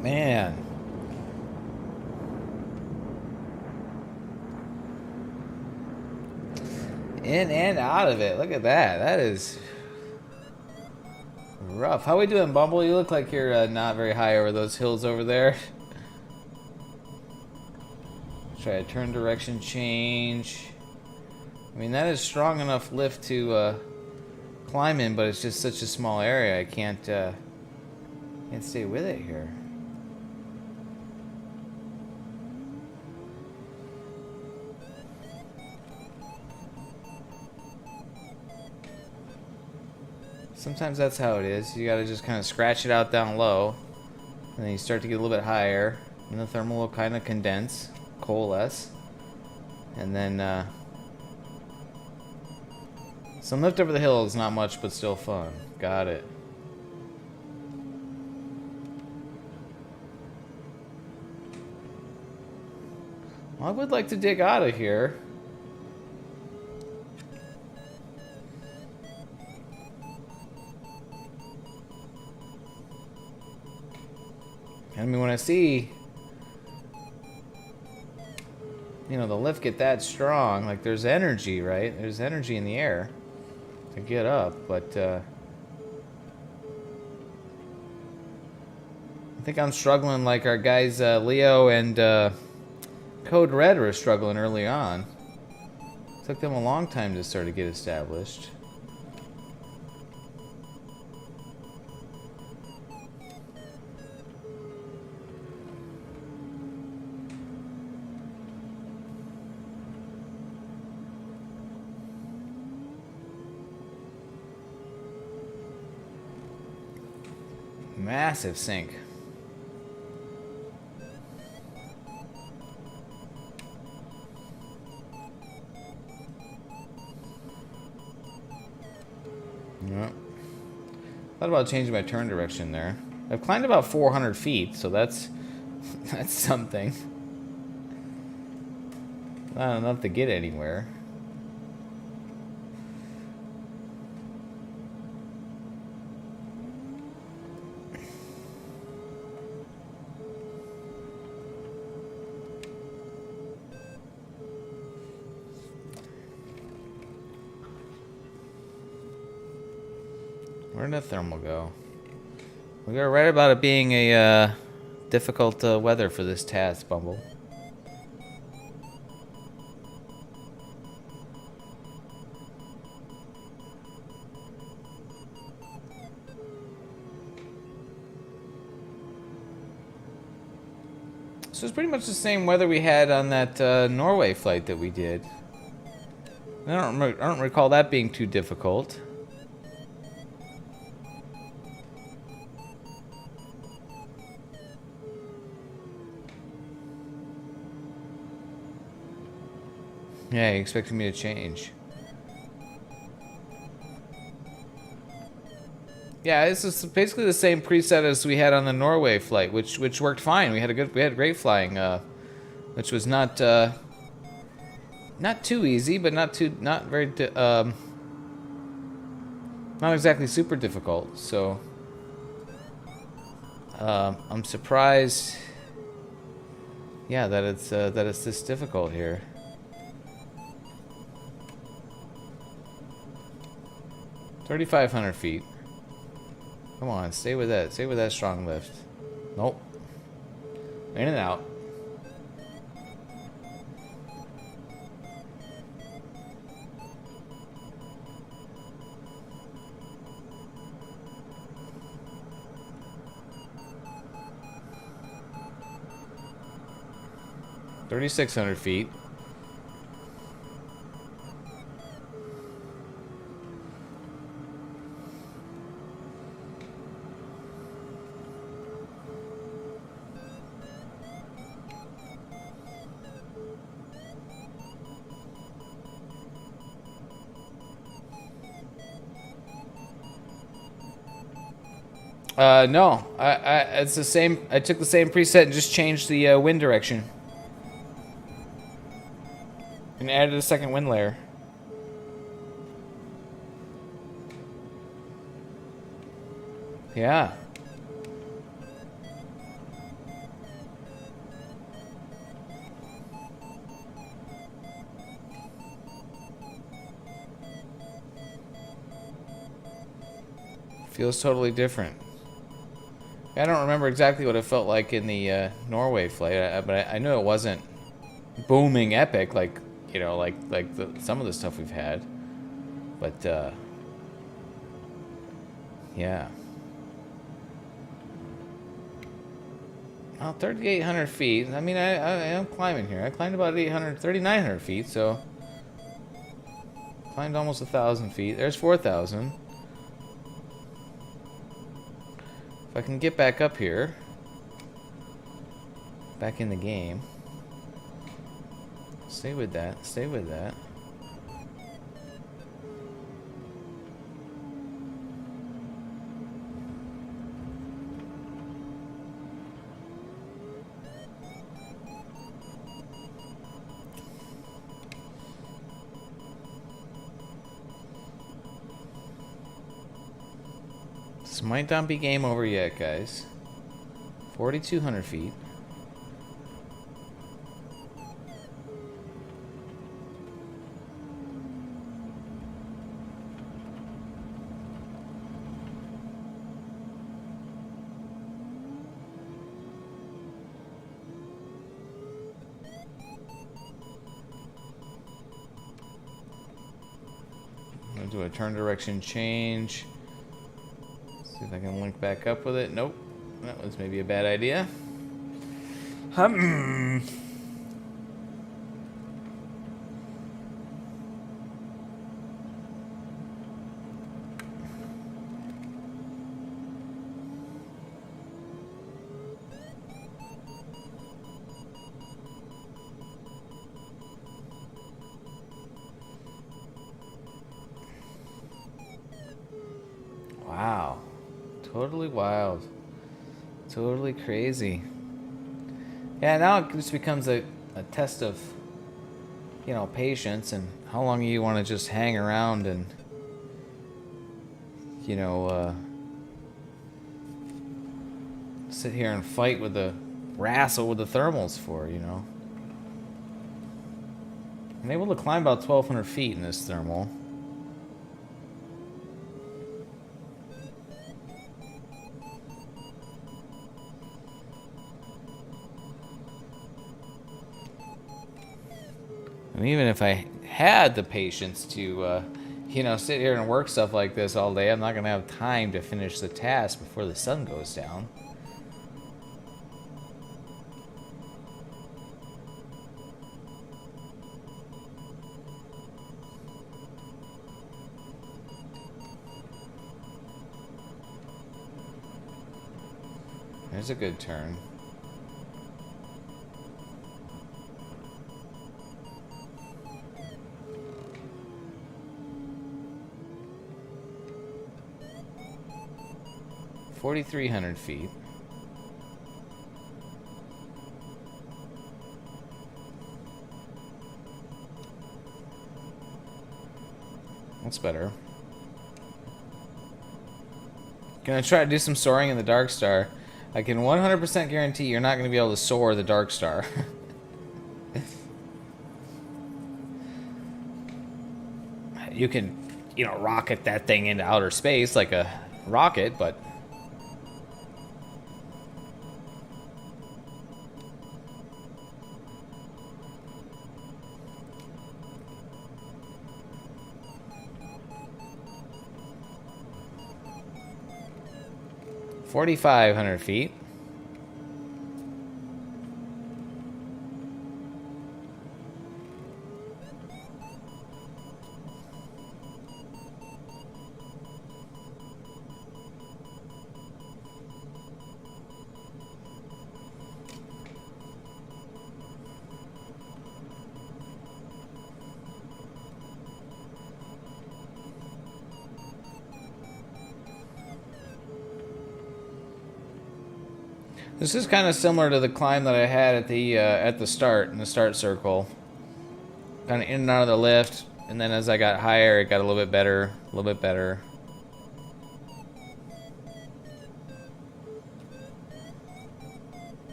Man. In and out of it. Look at that. That is rough. How we doing, Bumble? You look like you're not very high over those hills over there. Try a turn direction change. I mean, that is strong enough lift to climb in, but it's just such a small area. I can't stay with it here. Sometimes that's how it is. You gotta just kind of scratch it out down low, and then you start to get a little bit higher, and the thermal will kind of condense, coalesce, and then some lift over the hill is not much, but still fun. Got it. I would like to dig out of here. I mean, when I see, you know, the lift get that strong, like there's energy, right? There's energy in the air to get up, but I think I'm struggling like our guys Leo and Code Red were struggling early on. Took them a long time to sort of get established. Massive sink. Yep. Thought about changing my turn direction there. I've climbed about 400 feet, so that's that's something. Not enough to get anywhere. Where'd that thermal go? We were right about it being a difficult weather for this task, Bumble. So it's pretty much the same weather we had on that Norway flight that we did. I don't recall that being too difficult. Yeah, you expected me to change. Yeah, this is basically the same preset as we had on the Norway flight, which worked fine. We had great flying, which was not too easy, but not exactly super difficult. So I'm surprised, yeah, that it's this difficult here. 3,500 feet. Come on, stay with that. Stay with that strong lift. Nope. In and out. $3,600 feet. No, it's the same. I took the same preset and just changed the wind direction. And added a second wind layer. Yeah. Feels totally different. I don't remember exactly what it felt like in the Norway flight, but I knew it wasn't booming epic like, you know, like some of the stuff we've had. But yeah. Well, 3,800 feet. I mean, I am climbing here. I climbed about 3,900 feet, so climbed almost 1,000 feet. There's 4,000. If I can get back up here, back in the game. Stay with that. Stay with that. This might not be game over yet, guys. 4,200 feet. I'm gonna do a turn direction change. See if I can link back up with it. Nope. That was maybe a bad idea. Wow. Totally wild. Totally crazy. Yeah, now it just becomes a test of, you know, patience and how long you want to just hang around and, you know, sit here and fight with the wrestle with the thermals for, you know. I'm able to climb about 1,200 feet in this thermal. And even if I had the patience to, you know, sit here and work stuff like this all day, I'm not going to have time to finish the task before the sun goes down. There's a good turn. $4,300 feet. That's better. Gonna try to do some soaring in the Dark Star. I can 100% guarantee you're not gonna be able to soar the Dark Star. You can, you know, rocket that thing into outer space like a rocket, but $4,500 feet. This is kind of similar to the climb that I had at the start, in the start circle. Kind of in and out of the lift, and then as I got higher, it got a little bit better, a little bit better.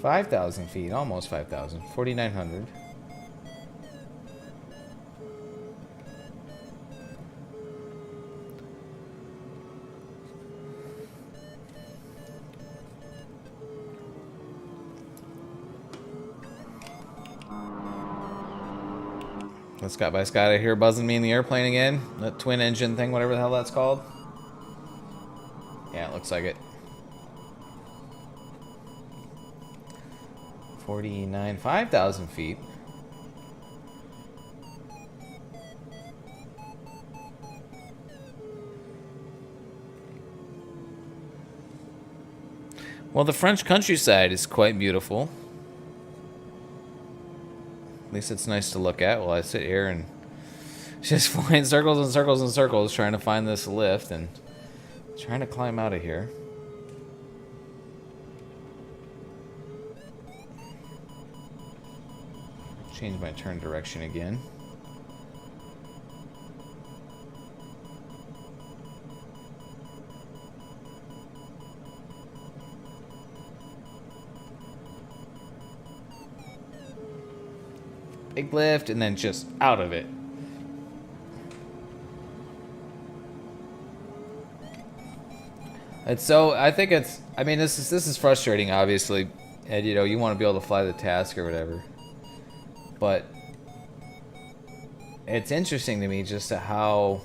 $5,000 feet, almost 5,000, 4,900. Let's got by Scott out here buzzing me in the airplane again. That twin engine thing, whatever the hell that's called. Yeah, it looks like it. 5,000 feet. Well, the French countryside is quite beautiful. At least it's nice to look at while I sit here and just fly in circles and circles and circles trying to find this lift and trying to climb out of here. Change my turn direction again. big lift, and then just out of it. And so I think it's, I mean, this is frustrating, obviously, and you know, you want to be able to fly the task or whatever, but it's interesting to me just how,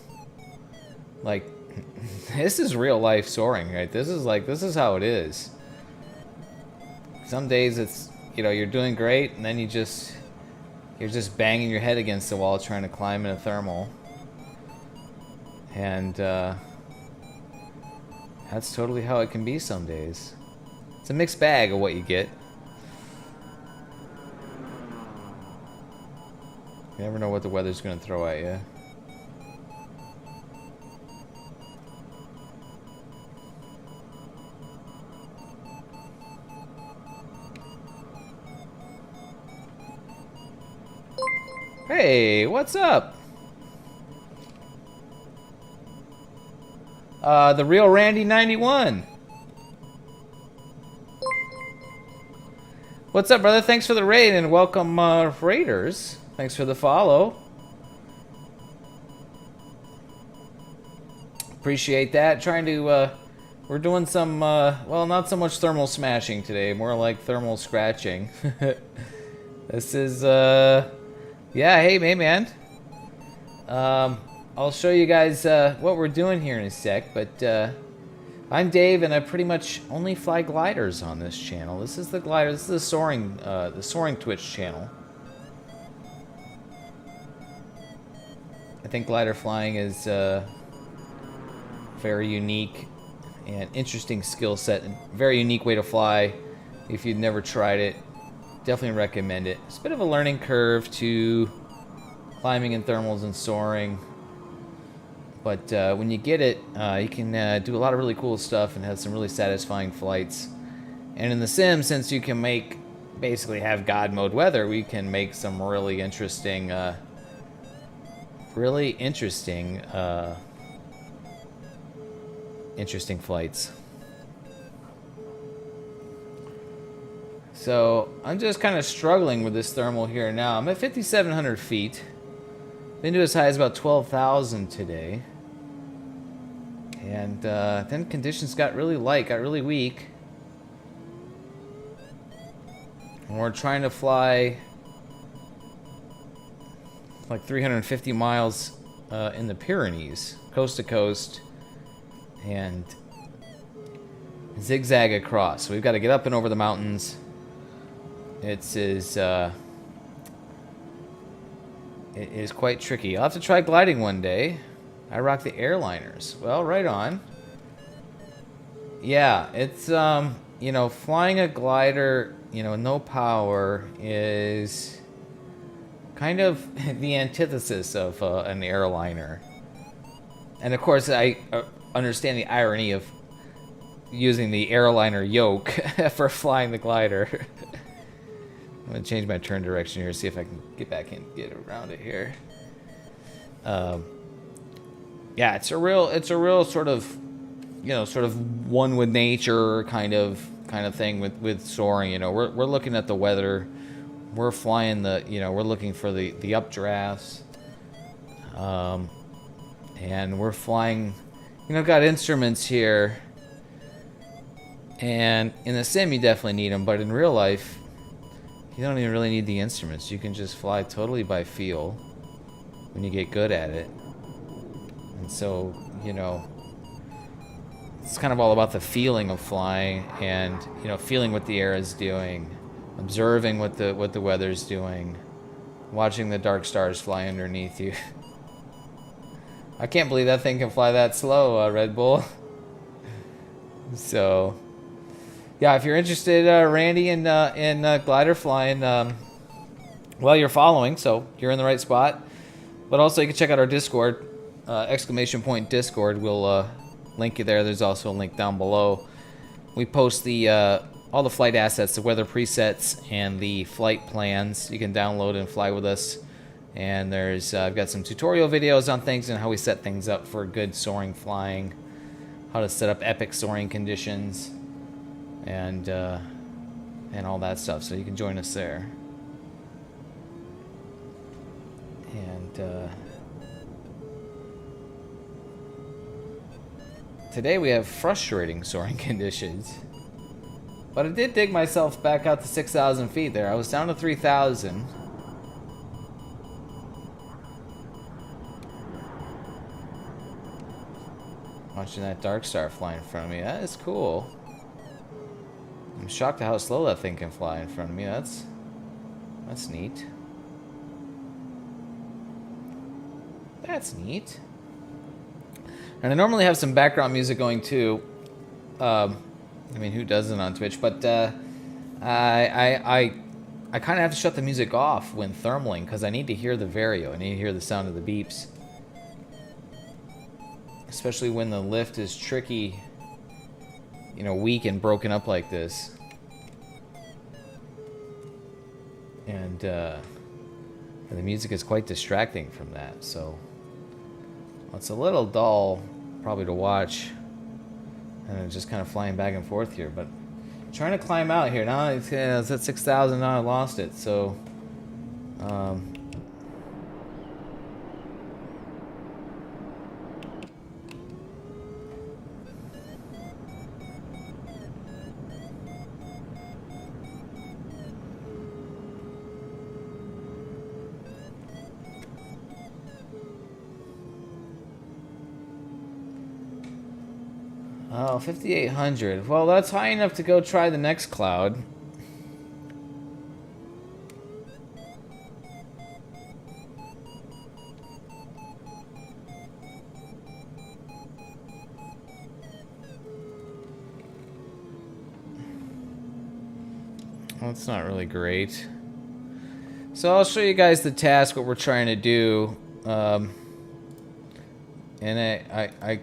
like, this is real life soaring, right? This is how it is. Some days it's, you know, you're doing great, and then you're just banging your head against the wall trying to climb in a thermal, and that's totally how it can be some days. It's a mixed bag of what you get. You never know what the weather's going to throw at you. Hey, what's up? The real Randy 91. What's up, brother? Thanks for the raid and welcome, Raiders. Thanks for the follow. Appreciate that. Trying to, we're doing some, well, not so much thermal smashing today, more like thermal scratching. This is, yeah, hey, man. I'll show you guys what we're doing here in a sec, but I'm Dave, and I pretty much only fly gliders on this channel. This is the glider. This is the soaring Twitch channel. I think glider flying is very unique and interesting skill set, and very unique way to fly. If you've never tried it, definitely recommend it. It's a bit of a learning curve to climbing in thermals and soaring. But when you get it, you can do a lot of really cool stuff and have some really satisfying flights. And in the sim, since you can basically have God mode weather, we can make some really interesting, interesting flights. So I'm just kind of struggling with this thermal here now. I'm at 5,700 feet. Been to as high as about 12,000 today. And then conditions got really light, got really weak. And we're trying to fly like 350 miles in the Pyrenees, coast to coast, and zigzag across. So we've got to get up and over the mountains. It is quite tricky. I'll have to try gliding one day. I rock the airliners. Well, right on. Yeah, it's, you know, flying a glider, you know, no power is kind of the antithesis of an airliner. And of course, I understand the irony of using the airliner yoke for flying the glider. I'm gonna change my turn direction here, see if I can get back in, get around it here. Yeah, it's a real sort of, you know, sort of one with nature kind of thing with soaring. You know, we're looking at the weather, we're flying the, you know, we're looking for the updrafts, and we're flying. You know, got instruments here, and in the sim you definitely need them, but in real life you don't even really need the instruments. You can just fly totally by feel when you get good at it. And so, you know, it's kind of all about the feeling of flying, and, you know, feeling what the air is doing, observing what the weather's doing, watching the dark stars fly underneath you. I can't believe that thing can fly that slow, Red Bull. So, yeah, if you're interested, Randy, in glider flying, well, you're following, so you're in the right spot. But also, you can check out our Discord, !Discord. We'll link you there. There's also a link down below. We post all the flight assets, the weather presets, and the flight plans. You can download and fly with us. And there's I've got some tutorial videos on things and how we set things up for good soaring flying, how to set up epic soaring conditions, and all that stuff. So you can join us there. And today we have frustrating soaring conditions. But I did dig myself back out to 6,000 feet there. I was down to 3,000. Watching that dark star fly in front of me. That is cool. I'm shocked at how slow that thing can fly in front of me. That's neat. That's neat. And I normally have some background music going too. I mean, who doesn't on Twitch? But I kind of have to shut the music off when thermaling because I need to hear the vario. I need to hear the sound of the beeps. Especially when the lift is tricky, you know, weak and broken up like this. And the music is quite distracting from that, so it's a little dull probably to watch. And it's just kind of flying back and forth here, but I'm trying to climb out here. Now it's at 6,000, now I lost it, so 5,800. Well, that's high enough to go try the next cloud. Well, that's not really great. So I'll show you guys the task, what we're trying to do. And I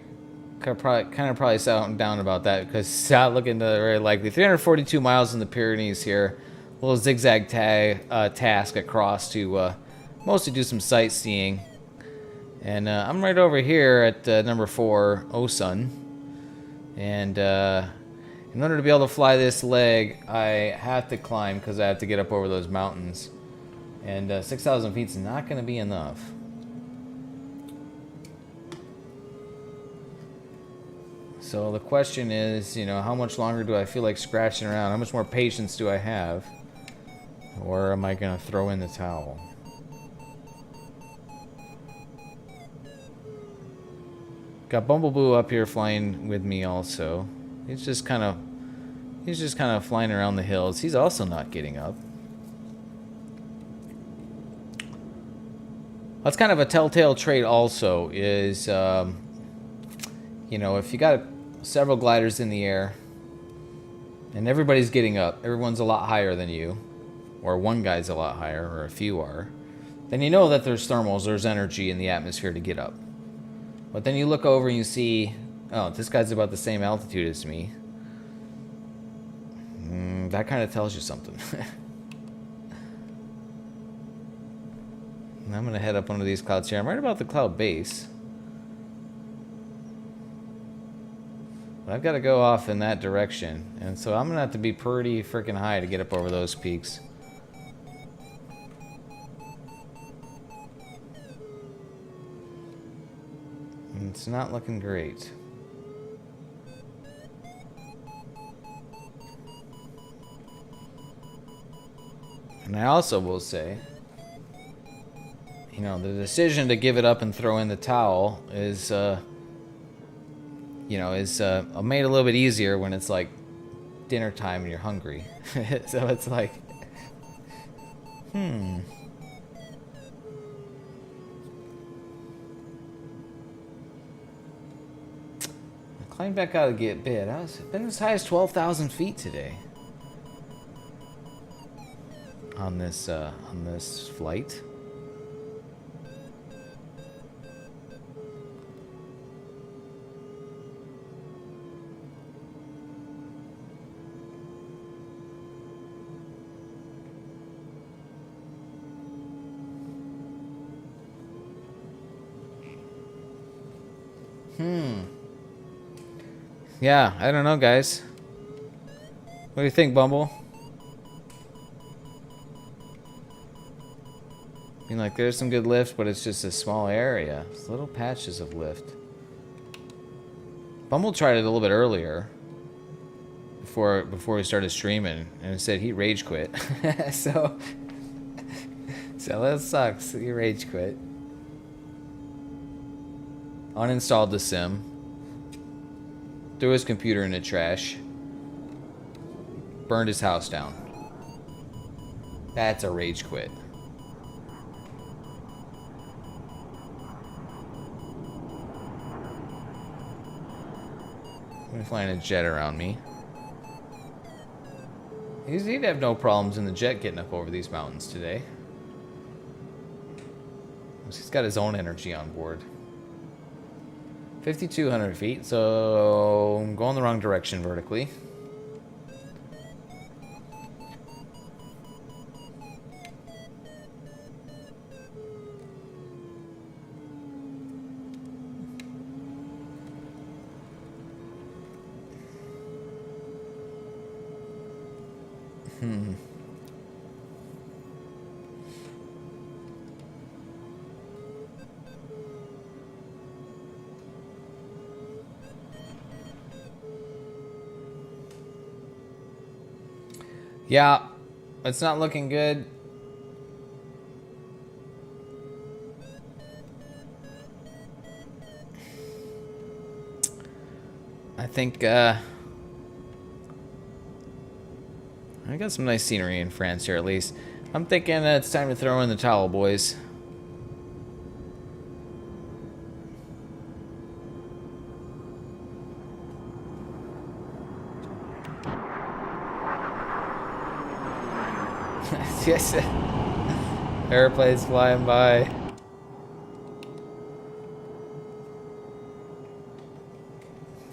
kind of probably sound down about that because it's not looking very likely. 342 miles in the Pyrenees here. A little zigzag task across to mostly do some sightseeing. And I'm right over here at number 4, Osun. And in order to be able to fly this leg, I have to climb because I have to get up over those mountains. And 6,000 feet is not going to be enough. So the question is, you know, how much longer do I feel like scratching around? How much more patience do I have? Or am I going to throw in the towel? Got Bumblebee up here flying with me also. He's just kind of flying around the hills. He's also not getting up. That's kind of a telltale trait also is, you know, if you got several gliders in the air and everybody's getting up, everyone's a lot higher than you, or one guy's a lot higher, or a few are, then you know that there's thermals, there's energy in the atmosphere to get up. But then you look over and you see, oh, this guy's about the same altitude as me. That kind of tells you something. And I'm going to head up under these clouds here. I'm right about the cloud base. But I've got to go off in that direction. And so I'm going to have to be pretty freaking high to get up over those peaks. And it's not looking great. And I also will say, you know, the decision to give it up and throw in the towel is, you know, is made a little bit easier when it's like dinner time and you're hungry. So it's like, climb back out to get bit. I've been as high as 12,000 feet today on this flight. Yeah, I don't know, guys. What do you think, Bumble? Seem like there's some good lift, but it's just a small area. It's little patches of lift. Bumble tried it a little bit earlier. Before we started streaming, and it said he rage quit. so that sucks. He rage quit. Uninstalled the sim. Threw his computer in the trash. Burned his house down. That's a rage quit. I'm gonna flying a jet around me. He'd have no problems in the jet getting up over these mountains today. He's got his own energy on board. 5,200 feet, so I'm going the wrong direction vertically. Yeah, it's not looking good. I think I got some nice scenery in France here, at least. I'm thinking it's time to throw in the towel, boys. Yes, airplanes flying by.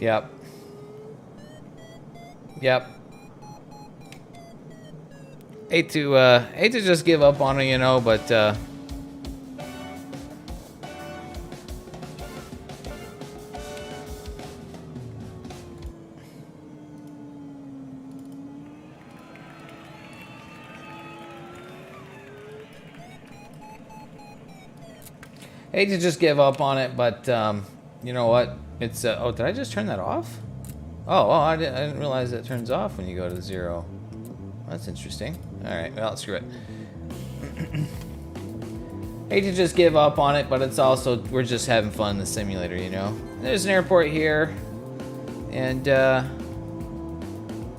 Yep. Hate to just give up on it, you know, but hate to just give up on it, but you know what? It's oh, did I just turn that off? Oh, I didn't realize it turns off when you go to 0. That's interesting. All right, well, screw it. Hate to just give up on it, but it's also, we're just having fun in the simulator, you know. There's an airport here, and I'm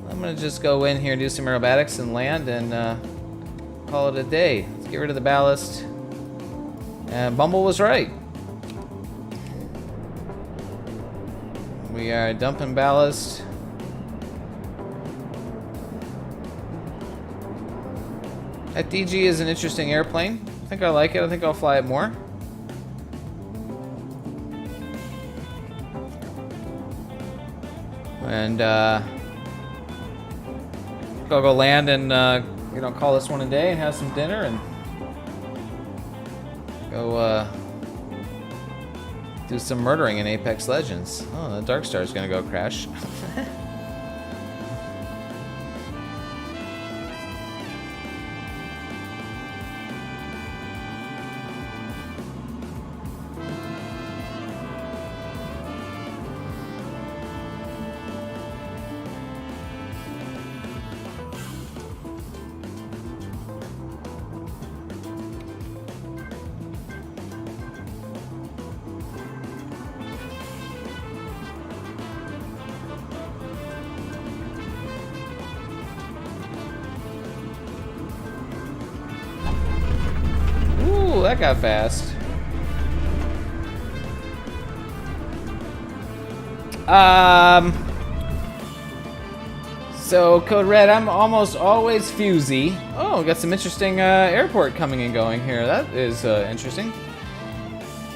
gonna just go in here, do some aerobatics, and land, and call it a day. Let's get rid of the ballast. And Bumble was right. We are dumping ballast. That DG is an interesting airplane. I think I like it. I think I'll fly it more. And I'll go land and you know, call this one a day and have some dinner and go do some murdering in Apex Legends. Oh, the Dark Star is gonna go crash. That got fast. So Code Red, I'm almost always fusy. Oh, got some interesting airport coming and going here. That is interesting.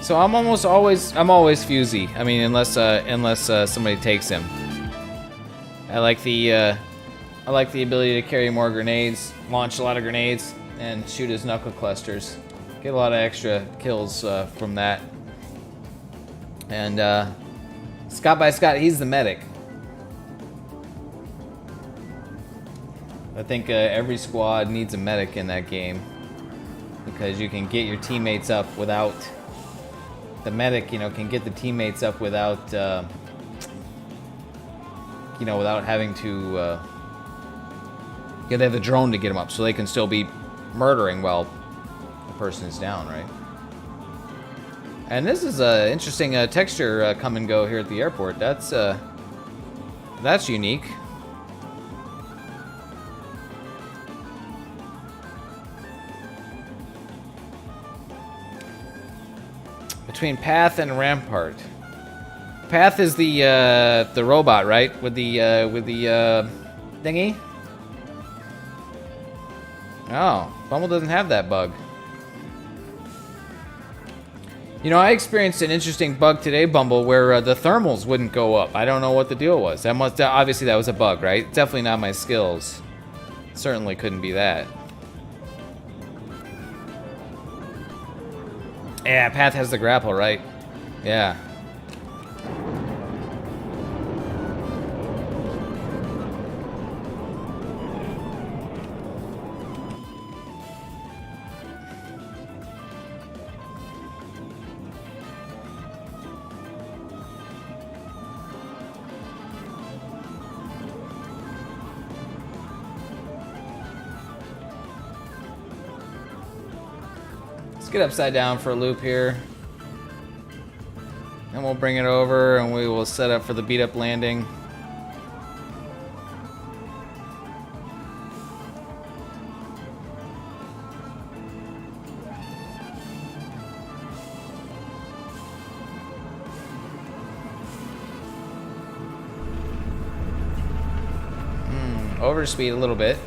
So I'm always fusy. I mean, unless somebody takes him. I like the ability to carry more grenades, launch a lot of grenades, and shoot his knuckle clusters. Get a lot of extra kills from that. And Scott by Scott, he's the medic. I think every squad needs a medic in that game. because you can get your teammates up without the medic, you know, can get the teammates up without, you know, without having to, yeah, they have the drone to get them up, so they can still be murdering while the person is down, right? And this is a interesting texture come and go here at the airport. That's unique. Between Path and Rampart. Path is the robot, right? With the thingy. Oh, Bumble doesn't have that bug. You know, I experienced an interesting bug today, Bumble, where the thermals wouldn't go up. I don't know what the deal was. That must obviously that was a bug, right? Definitely not my skills. Certainly couldn't be that. Yeah, Path has the grapple, right? Yeah. Let's get upside down for a loop here. And we'll bring it over and we will set up for the beat up landing. Overspeed a little bit.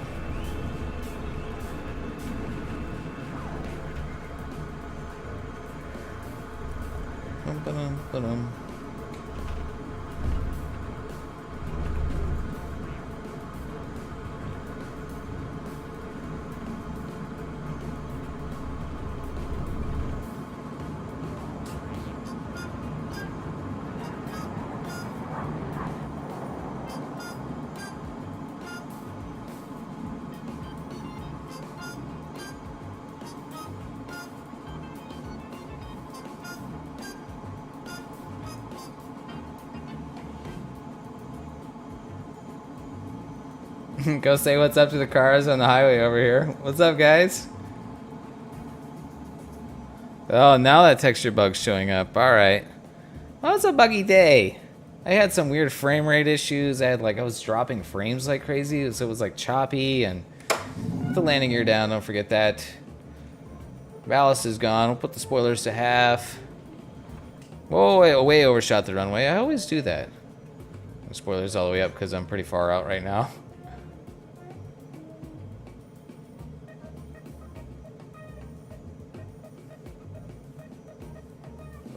Go say what's up to the cars on the highway over here. What's up, guys? Oh, now that texture bug's showing up. All right. Well, it's a buggy day. I had some weird frame rate issues. I was dropping frames like crazy, so it was like choppy. And put the landing gear down. Don't forget that. Ballast is gone. We'll put the spoilers to half. Whoa, way overshot the runway. I always do that. The spoilers all the way up because I'm pretty far out right now.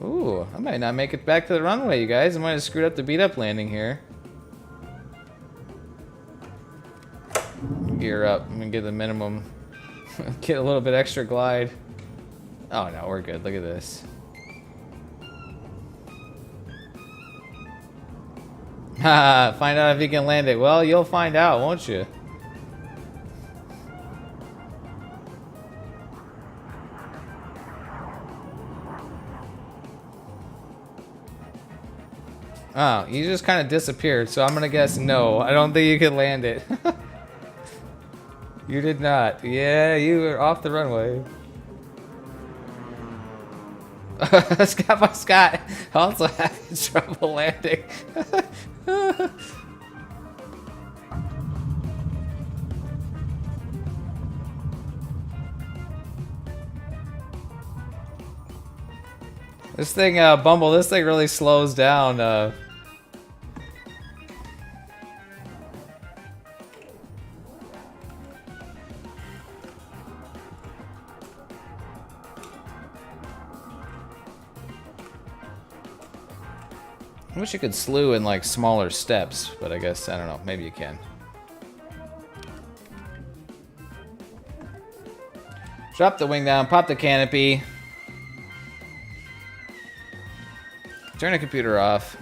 Ooh, I might not make it back to the runway, you guys. I might have screwed up the beat-up landing here. Gear up. I'm gonna get the minimum. Get a little bit extra glide. Oh no, we're good. Look at this. Haha, find out if you can land it. Well, you'll find out, won't you? Oh, you just kind of disappeared, so I'm gonna guess no. I don't think you can land it. You did not. Yeah, you were off the runway. Scott also having trouble landing. This thing, Bumble, this thing really slows down. I wish you could slew in like smaller steps, but I guess, I don't know, maybe you can. Drop the wing down, pop the canopy. Turn the computer off.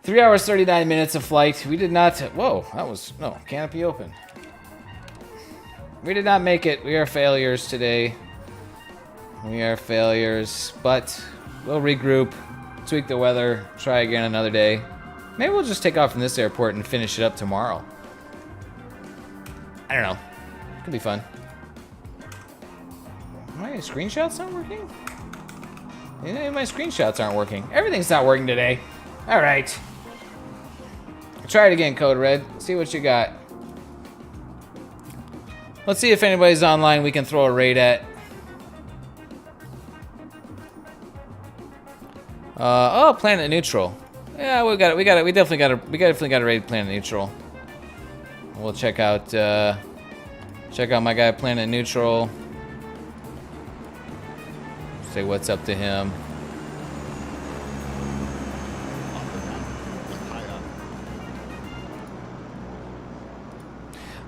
3 hours, 39 minutes of flight. We did not, whoa, that was, no, canopy open. We did not make it. We are failures today. We are failures. But we'll regroup, tweak the weather, try again another day. Maybe we'll just take off from this airport and finish it up tomorrow. I don't know. Could be fun. My screenshots not working? Yeah, my screenshots aren't working. Everything's not working today. Alright. Try it again, Code Red. See what you got. Let's see if anybody's online we can throw a raid at. Oh, Planet Neutral. Yeah, we definitely got to raid Planet Neutral. We'll check out my guy Planet Neutral. Say what's up to him.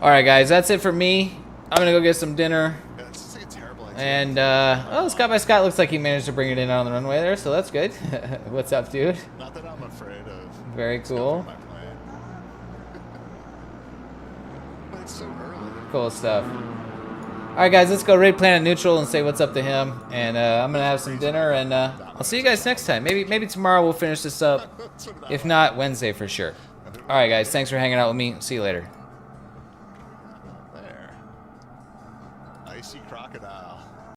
All right, guys, that's it for me. I'm gonna go get some dinner. Yeah, it's just like a terrible idea. And oh, Scott by Scott looks like he managed to bring it in on the runway there, so that's good. What's up, dude? Not that I'm afraid of. Very cool. My plan. But it's so early. Cool stuff. All right, guys, let's go raid Planet Neutral and say what's up to him. And I'm gonna have some dinner, and I'll see you guys next time. Maybe tomorrow we'll finish this up. If not, Wednesday for sure. All right, guys, thanks for hanging out with me. See you later. There. Icy crocodile.